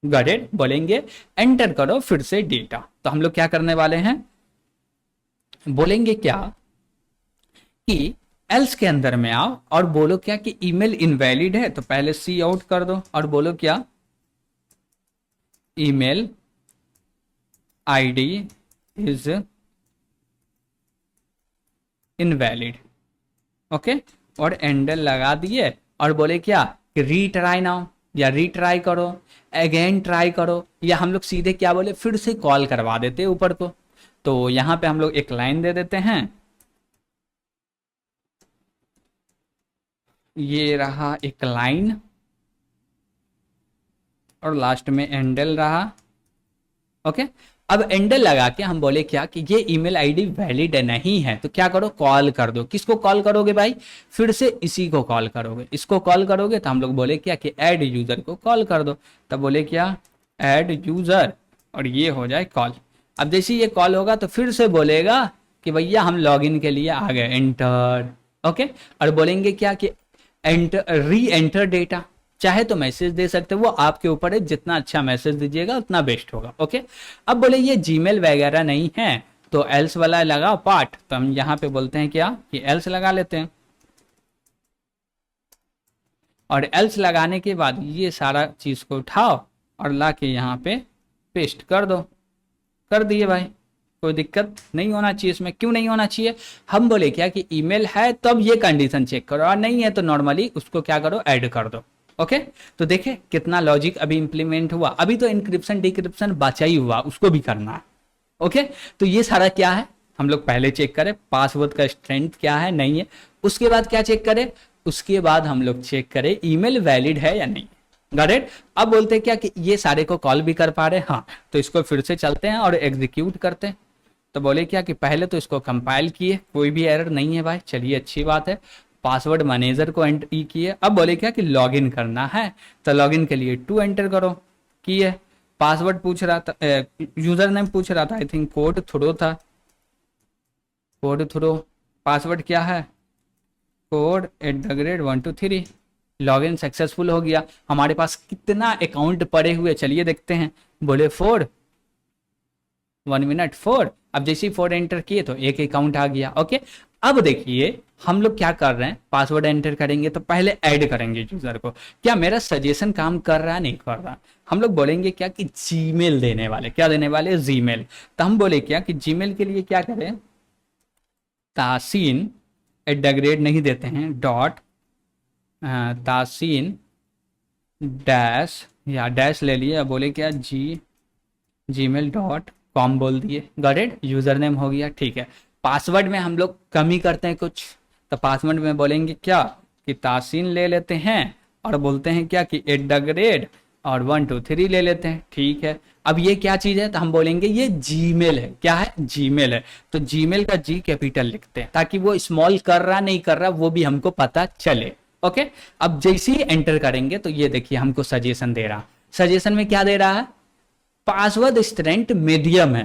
Got it? बोलेंगे एंटर करो फिर से डेटा। तो हम लोग क्या करने वाले हैं, बोलेंगे क्या कि एल्स के अंदर में आओ और बोलो क्या कि ईमेल इनवैलिड है। तो पहले सी आउट कर दो और बोलो क्या, email ID is invalid. Okay, और एंडल लगा दिए और बोले क्या कि रीट्राई नाउ, या रीट्राई करो, अगेन ट्राई करो, या हम लोग सीधे क्या बोले फिर से कॉल करवा देते ऊपर को। तो यहां पे हम लोग एक लाइन दे देते हैं, ये रहा एक लाइन और लास्ट में एंडल रहा। ओके, अब एंडल लगा के हम बोले क्या कि ये ईमेल आईडी वैलिड नहीं है, तो क्या करो, कॉल कर दो। किसको कॉल करोगे भाई? फिर से इसी को कॉल करोगे। इसको कॉल करोगे तो हम लोग बोले क्या कि ऐड यूजर को कॉल कर दो। तब बोले क्या, ऐड यूजर, और ये हो जाए कॉल। अब जैसे ये कॉल होगा तो फिर से बोलेगा कि भैया हम लॉगिन के लिए आ गए, एंटर। ओके, और बोलेंगे क्या कि एंटर, री एंटर डेटा। चाहे तो मैसेज दे सकते हो, वो आपके ऊपर है, जितना अच्छा मैसेज दीजिएगा उतना बेस्ट होगा। ओके, अब बोले ये जीमेल वगैरह नहीं है तो एल्स वाला लगाओ पार्ट। तो हम यहाँ पे बोलते हैं क्या कि एल्स लगा लेते हैं, और एल्स लगाने के बाद ये सारा चीज को उठाओ और ला के यहाँ पे पेस्ट कर दो। कर दिए भाई, कोई दिक्कत नहीं होना चाहिए इसमें। क्यों नहीं होना चाहिए? हम बोले क्या कि ईमेल है तब ये कंडीशन चेक करो, और नहीं है तो नॉर्मली उसको क्या करो, ऐड कर दो। ओके, तो देखे कितना लॉजिक अभी इंप्लीमेंट हुआ। अभी तो इंक्रिप्शन डिक्रिप्शन बचा ही हुआ, उसको भी करना है। ओके, तो ये सारा क्या है, हम लोग पहले चेक करें पासवर्ड का स्ट्रेंथ क्या है, नहीं है। उसके बाद क्या चेक करें, उसके बाद हम लोग चेक करें ईमेल वैलिड है या नहीं। Got it? अब बोलते हैं क्या कि ये सारे को कॉल भी कर पा रहे हैं, हाँ। तो इसको फिर से चलते हैं और एग्जीक्यूट करते हैं। तो बोले क्या कि पहले तो इसको कंपाइल किए, कोई भी एरर नहीं है भाई, चलिए अच्छी बात है। पासवर्ड मैनेजर को एंटर किए। अब बोले क्या कि लॉगिन करना है, तो लॉगिन के लिए 2 एंटर करो, किए। पासवर्ड पूछ रहा था, यूजर नेम पूछ रहा था, आई थिंक कोड थ्रो था, कोड थ्रो। पासवर्ड क्या है, कोड @123। लॉगिन सक्सेसफुल हो गया। हमारे पास कितना अकाउंट पड़े हुए चलिए देखते हैं। बोले 4, 1 मिनट 4। अब जैसे ही 4 एंटर किए तो एक अकाउंट आ गया। ओके, अब देखिए हम लोग क्या कर रहे हैं, पासवर्ड एंटर करेंगे तो पहले ऐड करेंगे यूजर को। क्या मेरा सजेशन काम कर रहा है, नहीं कर रहा? हम लोग बोलेंगे क्या कि जीमेल देने वाले, क्या देने वाले, जीमेल। तो हम बोले क्या कि जीमेल के लिए क्या करें, तासीन @ नहीं देते हैं, डॉट तासीन डैश, या डैश ले लिए। बोले क्या gmail.com बोल दिए। Got it? यूजर नेम हो गया, ठीक है। पासवर्ड में हम लोग कमी करते हैं कुछ, तो पासवर्ड में बोलेंगे क्या कि तासीन ले लेते हैं, और बोलते हैं क्या कि @ और 123 ले लेते हैं, ठीक है। अब ये क्या चीज है, तो हम बोलेंगे ये जीमेल है। क्या है? जीमेल है। तो जीमेल का जी कैपिटल लिखते हैं ताकि वो स्मॉल कर रहा नहीं कर रहा वो भी हमको पता चले। ओके, अब जैसे ही एंटर करेंगे तो ये देखिए हमको सजेशन दे रहा। सजेशन में क्या दे रहा है, पासवर्ड स्ट्रेंथ मीडियम है,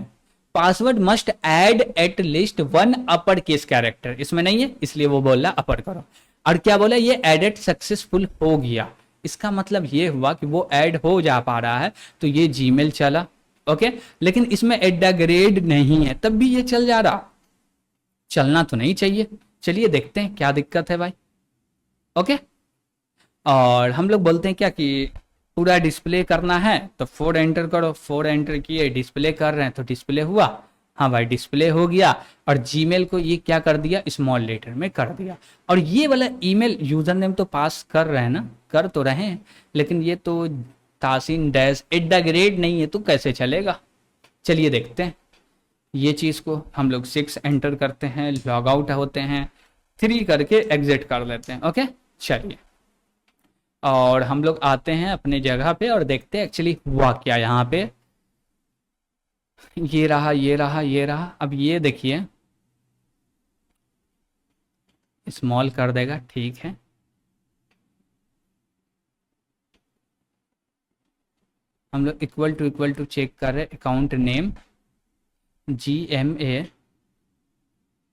password must add at least 1 upper case character. इसमें नहीं है इसलिए वो बोल रहा अपर करो। और क्या बोला, ये एडिट सक्सेसफुल हो गया। इसका मतलब ये हुआ कि वो ऐड हो जा पा रहा है, तो ये जीमेल चला। ओके, लेकिन इसमें @ नहीं है तब भी ये चल जा रहा, चलना तो नहीं चाहिए। चलिए देखते हैं क्या दिक्कत है भाई। ओके, और हम लोग बोलते हैं क्या कि पूरा डिस्प्ले करना है, तो 4 एंटर करो। 4 एंटर किए, डिस्प्ले कर रहे हैं तो डिस्प्ले हुआ, हाँ भाई डिस्प्ले हो गया। और जीमेल को ये क्या कर दिया, स्मॉल लेटर में कर दिया। और ये वाला ईमेल यूजर नेम तो पास कर रहे हैं ना, कर तो रहे हैं, लेकिन ये तो तासीन डैश @ नहीं है तो कैसे चलेगा। चलिए देखते हैं ये चीज़ को। हम लोग 6 एंटर करते हैं, लॉग आउट होते हैं, 3 करके एग्जिट कर लेते हैं। ओके, चलिए, और हम लोग आते हैं अपने जगह पे और देखते हैं एक्चुअली हुआ क्या यहाँ पे। ये रहा, ये रहा, ये रहा। अब ये देखिए स्मॉल कर देगा, ठीक है। हम लोग इक्वल टू चेक कर रहे हैं अकाउंट नेम GMAIL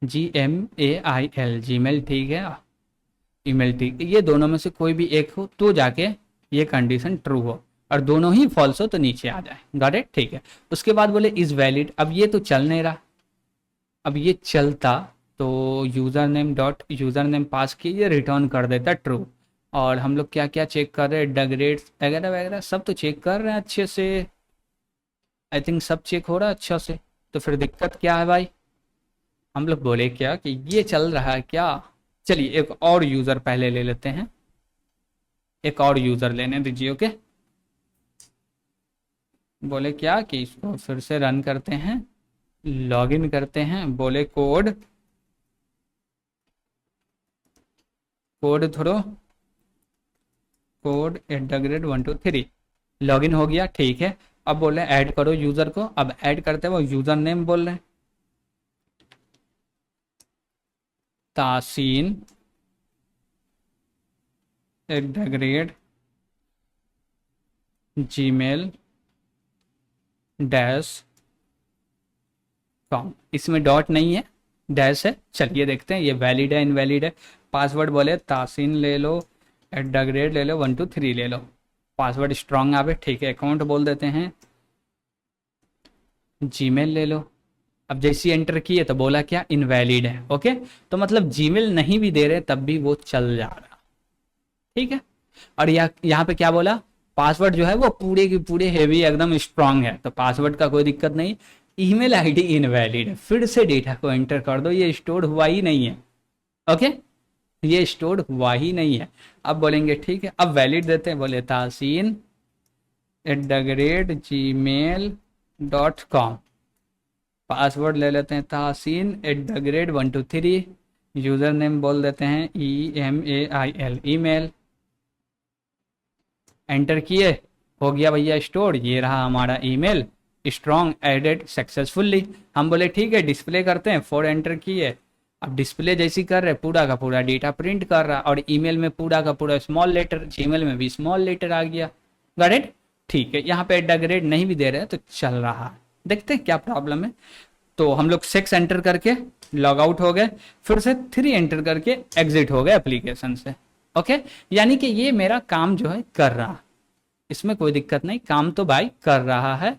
जीमेल, ठीक है, ईमेल, ठीक है, ये दोनों में से कोई भी एक हो तो जाके ये कंडीशन ट्रू हो, और दोनों ही फॉल्स हो तो नीचे आ जाए। गॉट इट, ठीक है। उसके बाद बोले इज वैलिड, अब ये तो चल नहीं रहा, अब ये चलता तो यूज़र नेम पास किए, ये रिटर्न कर देता ट्रू। और हम लोग क्या क्या चेक कर रहे हैं, डग्रेड्स वगैरह वगैरह सब तो चेक कर रहे हैं अच्छे से, आई थिंक सब चेक हो रहा है अच्छा से। तो फिर दिक्कत क्या है भाई, हम लोग बोले क्या कि ये चल रहा है क्या। चलिए एक और यूज़र पहले ले लेते हैं, एक और यूज़र लेने दीजिए, ओके। बोले क्या कि इसको फिर से रन करते हैं, लॉगिन करते हैं, बोले कोड थोड़ो कोड @123 लॉगिन हो गया, ठीक है। अब बोले ऐड करो यूज़र को, अब ऐड करते हैं, वो यूज़र नेम बोल रहे हैं तासीन gmail.com, इसमें डॉट नहीं है, डैश है। चलिए देखते हैं ये वैलिड है इनवैलिड है। पासवर्ड बोले तासीन ले लो, @ ले लो, 123 ले लो, पासवर्ड स्ट्रांग आवे, ठीक है। अकाउंट बोल देते हैं जीमेल ले लो। अब जैसे एंटर किए तो बोला क्या इनवैलिड है, ओके। तो मतलब जीमेल नहीं भी दे रहे तब भी वो चल जा रहा, ठीक है। और यहाँ पे क्या बोला, पासवर्ड जो है वो पूरे के पूरे हेवी एकदम स्ट्रांग है, तो पासवर्ड का कोई दिक्कत नहीं। ईमेल आईडी इनवैलिड है, फिर से डेटा को एंटर कर दो, ये स्टोर हुआ ही नहीं है, ओके, ये स्टोर हुआ ही नहीं है। अब बोलेंगे ठीक है, अब वैलिड देते हैं, बोले तासीन @gmail.com, पासवर्ड ले लेते हैं तासीन @123, यूज़र नेम बोल देते हैं EMAIL, ईमेल, एंटर किए, हो गया भैया स्टोर, ये रहा हमारा ईमेल, स्ट्रॉन्ग एडेड सक्सेसफुली। हम बोले ठीक है डिस्प्ले करते हैं, 4 एंटर किए, अब डिस्प्ले जैसी कर रहे पूरा का पूरा डेटा प्रिंट कर रहा, और ईमेल में पूरा का पूरा स्मॉल लेटर, जीमेल में भी स्मॉल लेटर आ गया। गॉट इट, ठीक है। यहाँ पे @ नहीं भी दे रहे तो चल रहा है, देखते हैं क्या प्रॉब्लम है। तो हम लोग 6 एंटर करके लॉग आउट हो गए, फिर से 3 एंटर करके एग्जिट हो गए एप्लीकेशन से, ओके। यानी कि ये मेरा काम जो है कर रहा, इसमें कोई दिक्कत नहीं, काम तो भाई कर रहा है,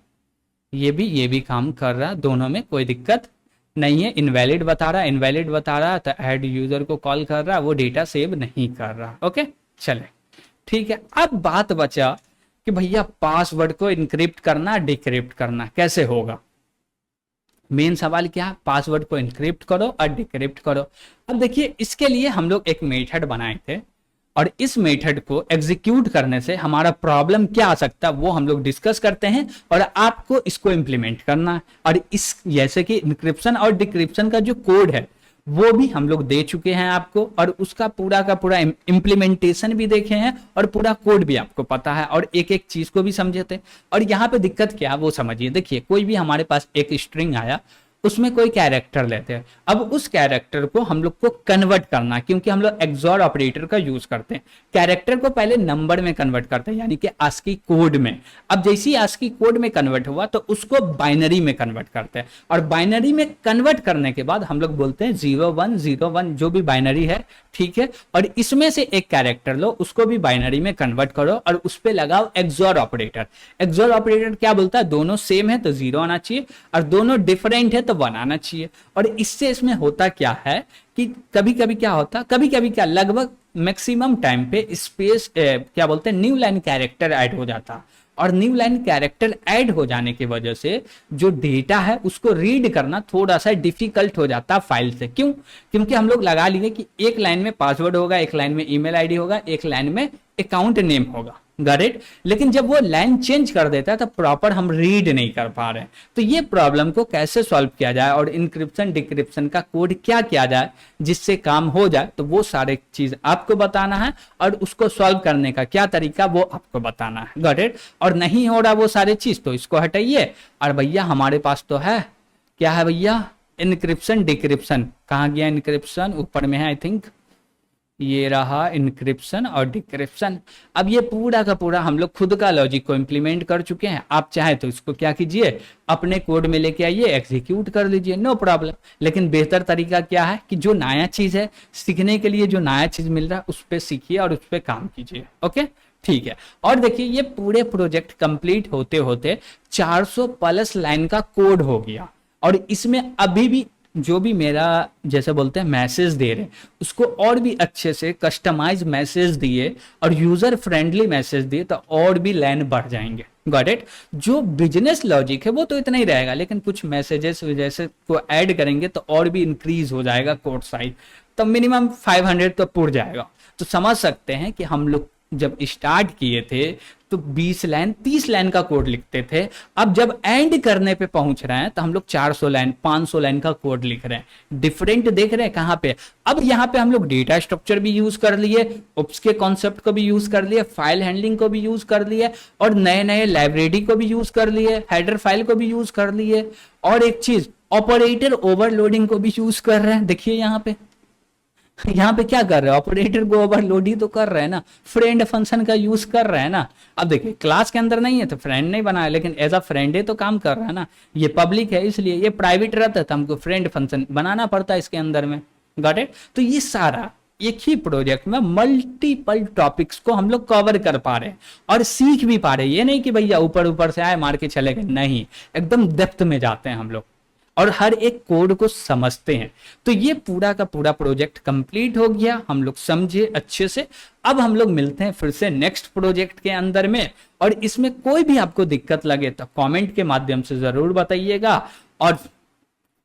ये भी काम कर रहा, दोनों में कोई दिक्कत नहीं है। इनवैलिड बता रहा तो ऐड यूजर को कॉल कर रहा, वो डेटा सेव नहीं कर रहा, ओके। चले ठीक है। अब बात बचा कि भैया पासवर्ड को इनक्रिप्ट करना डिक्रिप्ट करना कैसे होगा। मेन सवाल क्या है, पासवर्ड को इनक्रिप्ट करो और डिक्रिप्ट करो। अब देखिए इसके लिए हम लोग एक मेथड बनाए थे, और इस मेथड को एग्जीक्यूट करने से हमारा प्रॉब्लम क्या आ सकता है वो हम लोग डिस्कस करते हैं, और आपको इसको इम्प्लीमेंट करना है। और इस जैसे कि इंक्रिप्शन और डिक्रिप्शन का जो कोड है वो भी हम लोग दे चुके हैं आपको, और उसका पूरा का पूरा इम्प्लीमेंटेशन भी देखे हैं, और पूरा कोड भी आपको पता है, और एक एक चीज को भी समझे थे। और यहाँ पे दिक्कत क्या है वो समझिए। देखिए कोई भी हमारे पास एक स्ट्रिंग आया, उसमें कोई कैरेक्टर लेते हैं, अब उस कैरेक्टर को हम लोग को कन्वर्ट करना, क्योंकि हम लोग एक्सॉर ऑपरेटर का यूज करते हैं। कैरेक्टर को पहले नंबर में कन्वर्ट करते हैं, यानी कि आस्की कोड में। अब जैसे ही आस्की कोड में कन्वर्ट हुआ तो उसको बाइनरी में कन्वर्ट करते हैं, और बाइनरी में कन्वर्ट करने के बाद हम लोग बोलते हैं 0101 जो भी बाइनरी है, ठीक है। और इसमें से एक कैरेक्टर लो, उसको भी बाइनरी में कन्वर्ट करो, और उस पर लगाओ एक्सॉर ऑपरेटर। एक्सॉर ऑपरेटर क्या बोलता है, दोनों सेम है तो 0 आना चाहिए, और दोनों डिफरेंट है तो 1 आना चाहिए। और इससे इसमें होता क्या है कि कभी कभी क्या होता, कभी कभी क्या, लगभग मैक्सिमम टाइम पे स्पेस क्या बोलते हैं, न्यू लाइन कैरेक्टर ऐड हो जाता, और न्यू लाइन कैरेक्टर ऐड हो जाने की वजह से जो डेटा है उसको रीड करना थोड़ा सा डिफिकल्ट हो जाता फाइल से। क्यों, क्योंकि हम लोग लगा लिए कि एक लाइन में पासवर्ड होगा, एक लाइन में ईमेल आईडी होगा, एक लाइन में अकाउंट नेम होगा, गॉट इट। लेकिन जब वो लाइन चेंज कर देता है तो प्रॉपर हम रीड नहीं कर पा रहे हैं। तो ये प्रॉब्लम को कैसे सॉल्व किया जाए, और इंक्रिप्शन डिक्रिप्शन का कोड क्या किया जाए जिससे काम हो जाए, तो वो सारे चीज आपको बताना है, और उसको सॉल्व करने का क्या तरीका वो आपको बताना है, गॉट इट। और नहीं हो रहा वो सारे चीज तो इसको हटाइए, और भैया हमारे पास तो है, क्या है भैया, इंक्रिप्शन डिक्रिप्शन। कहाँ गया इंक्रिप्शन, ऊपर में है आई थिंक, ये रहा इंक्रिप्शन और डिक्रिप्शन। अब ये पूरा का पूरा हम लोग खुद का लॉजिक को इम्प्लीमेंट कर चुके हैं। आप चाहे तो इसको क्या कीजिए, अपने कोड में लेके आइए, एग्जीक्यूट कर लीजिए, नो प्रॉब्लम। लेकिन बेहतर तरीका क्या है कि जो नया चीज है, सीखने के लिए जो नया चीज मिल रहा है उस पर सीखिए और उस पर काम कीजिए। ओके, ठीक है। और देखिए ये पूरे प्रोजेक्ट कंप्लीट होते होते 400 प्लस लाइन का कोड हो गया। और इसमें अभी भी जो भी मेरा जैसे बोलते हैं मैसेज दे रहे, उसको और भी अच्छे से कस्टमाइज मैसेज दिए और यूजर फ्रेंडली मैसेज दिए तो और भी लाइन बढ़ जाएंगे। Got it. जो बिजनेस लॉजिक है वो तो इतना ही रहेगा, लेकिन कुछ मैसेजेस जैसे को ऐड करेंगे तो और भी इंक्रीज हो जाएगा कोड साइज, तो मिनिमम 500 तो पुर जाएगा। तो समझ सकते हैं कि हम लोग जब स्टार्ट किए थे तो 20 लाइन 30 लाइन का कोड लिखते थे। अब जब एंड करने पे पहुंच रहे हैं तो हम लोग 400 लाइन 500 लाइन का कोड लिख रहे हैं। डिफरेंट देख रहे हैं कहां पे। अब यहां पे हम लोग डेटा स्ट्रक्चर भी यूज कर लिए, उप्स के कॉन्सेप्ट को भी यूज कर लिए, फाइल हैंडलिंग को भी यूज कर लिए, और नए नए लाइब्रेरी को भी यूज कर लिए, हेडर फाइल को भी यूज कर लिए, और एक चीज ऑपरेटर ओवरलोडिंग को भी यूज कर रहे हैं। देखिए यहाँ पे क्या कर रहे हैं, ऑपरेटर को ओवरलोड ही तो कर रहे हैं ना, फ्रेंड फंक्शन का यूज कर रहे हैं ना। अब देखिए क्लास के अंदर नहीं है तो फ्रेंड नहीं बनाया, लेकिन एज अ फ्रेंड है तो काम कर रहा है ना। ये पब्लिक है इसलिए, ये प्राइवेट रहता है तो हमको फ्रेंड फंक्शन बनाना पड़ता है इसके अंदर में। Got it. तो ये सारा एक ही प्रोजेक्ट में मल्टीपल टॉपिक्स को हम लोग कवर कर पा रहे हैं और सीख भी पा रहे हैं। ये नहीं कि भैया ऊपर ऊपर से आए मार के चले गए, नहीं, एकदम डेप्थ में जाते हैं हम लोग और हर एक कोड को समझते हैं। तो ये पूरा का पूरा प्रोजेक्ट कंप्लीट हो गया, हम लोग समझे अच्छे से। अब हम लोग मिलते हैं फिर से नेक्स्ट प्रोजेक्ट के अंदर में, और इसमें कोई भी आपको दिक्कत लगे तो कमेंट के माध्यम से जरूर बताइएगा। और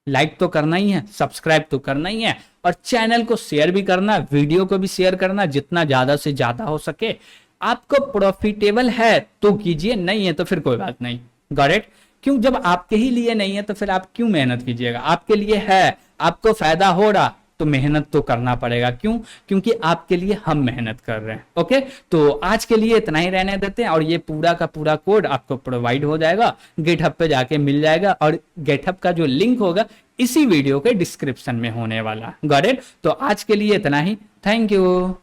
लाइक तो करना ही है, सब्सक्राइब तो करना ही है, और चैनल को शेयर भी करना, वीडियो को भी शेयर करना जितना ज्यादा से ज्यादा हो सके। आपको प्रॉफिटेबल है तो कीजिए, नहीं है तो फिर कोई बात नहीं। Got it. क्यों, जब आपके ही लिए नहीं है तो फिर आप क्यों मेहनत कीजिएगा। आपके लिए है, आपको फायदा हो रहा तो मेहनत तो करना पड़ेगा। क्यों, क्योंकि आपके लिए हम मेहनत कर रहे हैं। ओके, तो आज के लिए इतना ही रहने देते हैं, और ये पूरा का पूरा कोड आपको प्रोवाइड हो जाएगा, गिटहब पे जाके मिल जाएगा, और गिटहब का जो लिंक होगा इसी वीडियो के डिस्क्रिप्शन में होने वाला। Got it. तो आज के लिए इतना ही, थैंक यू।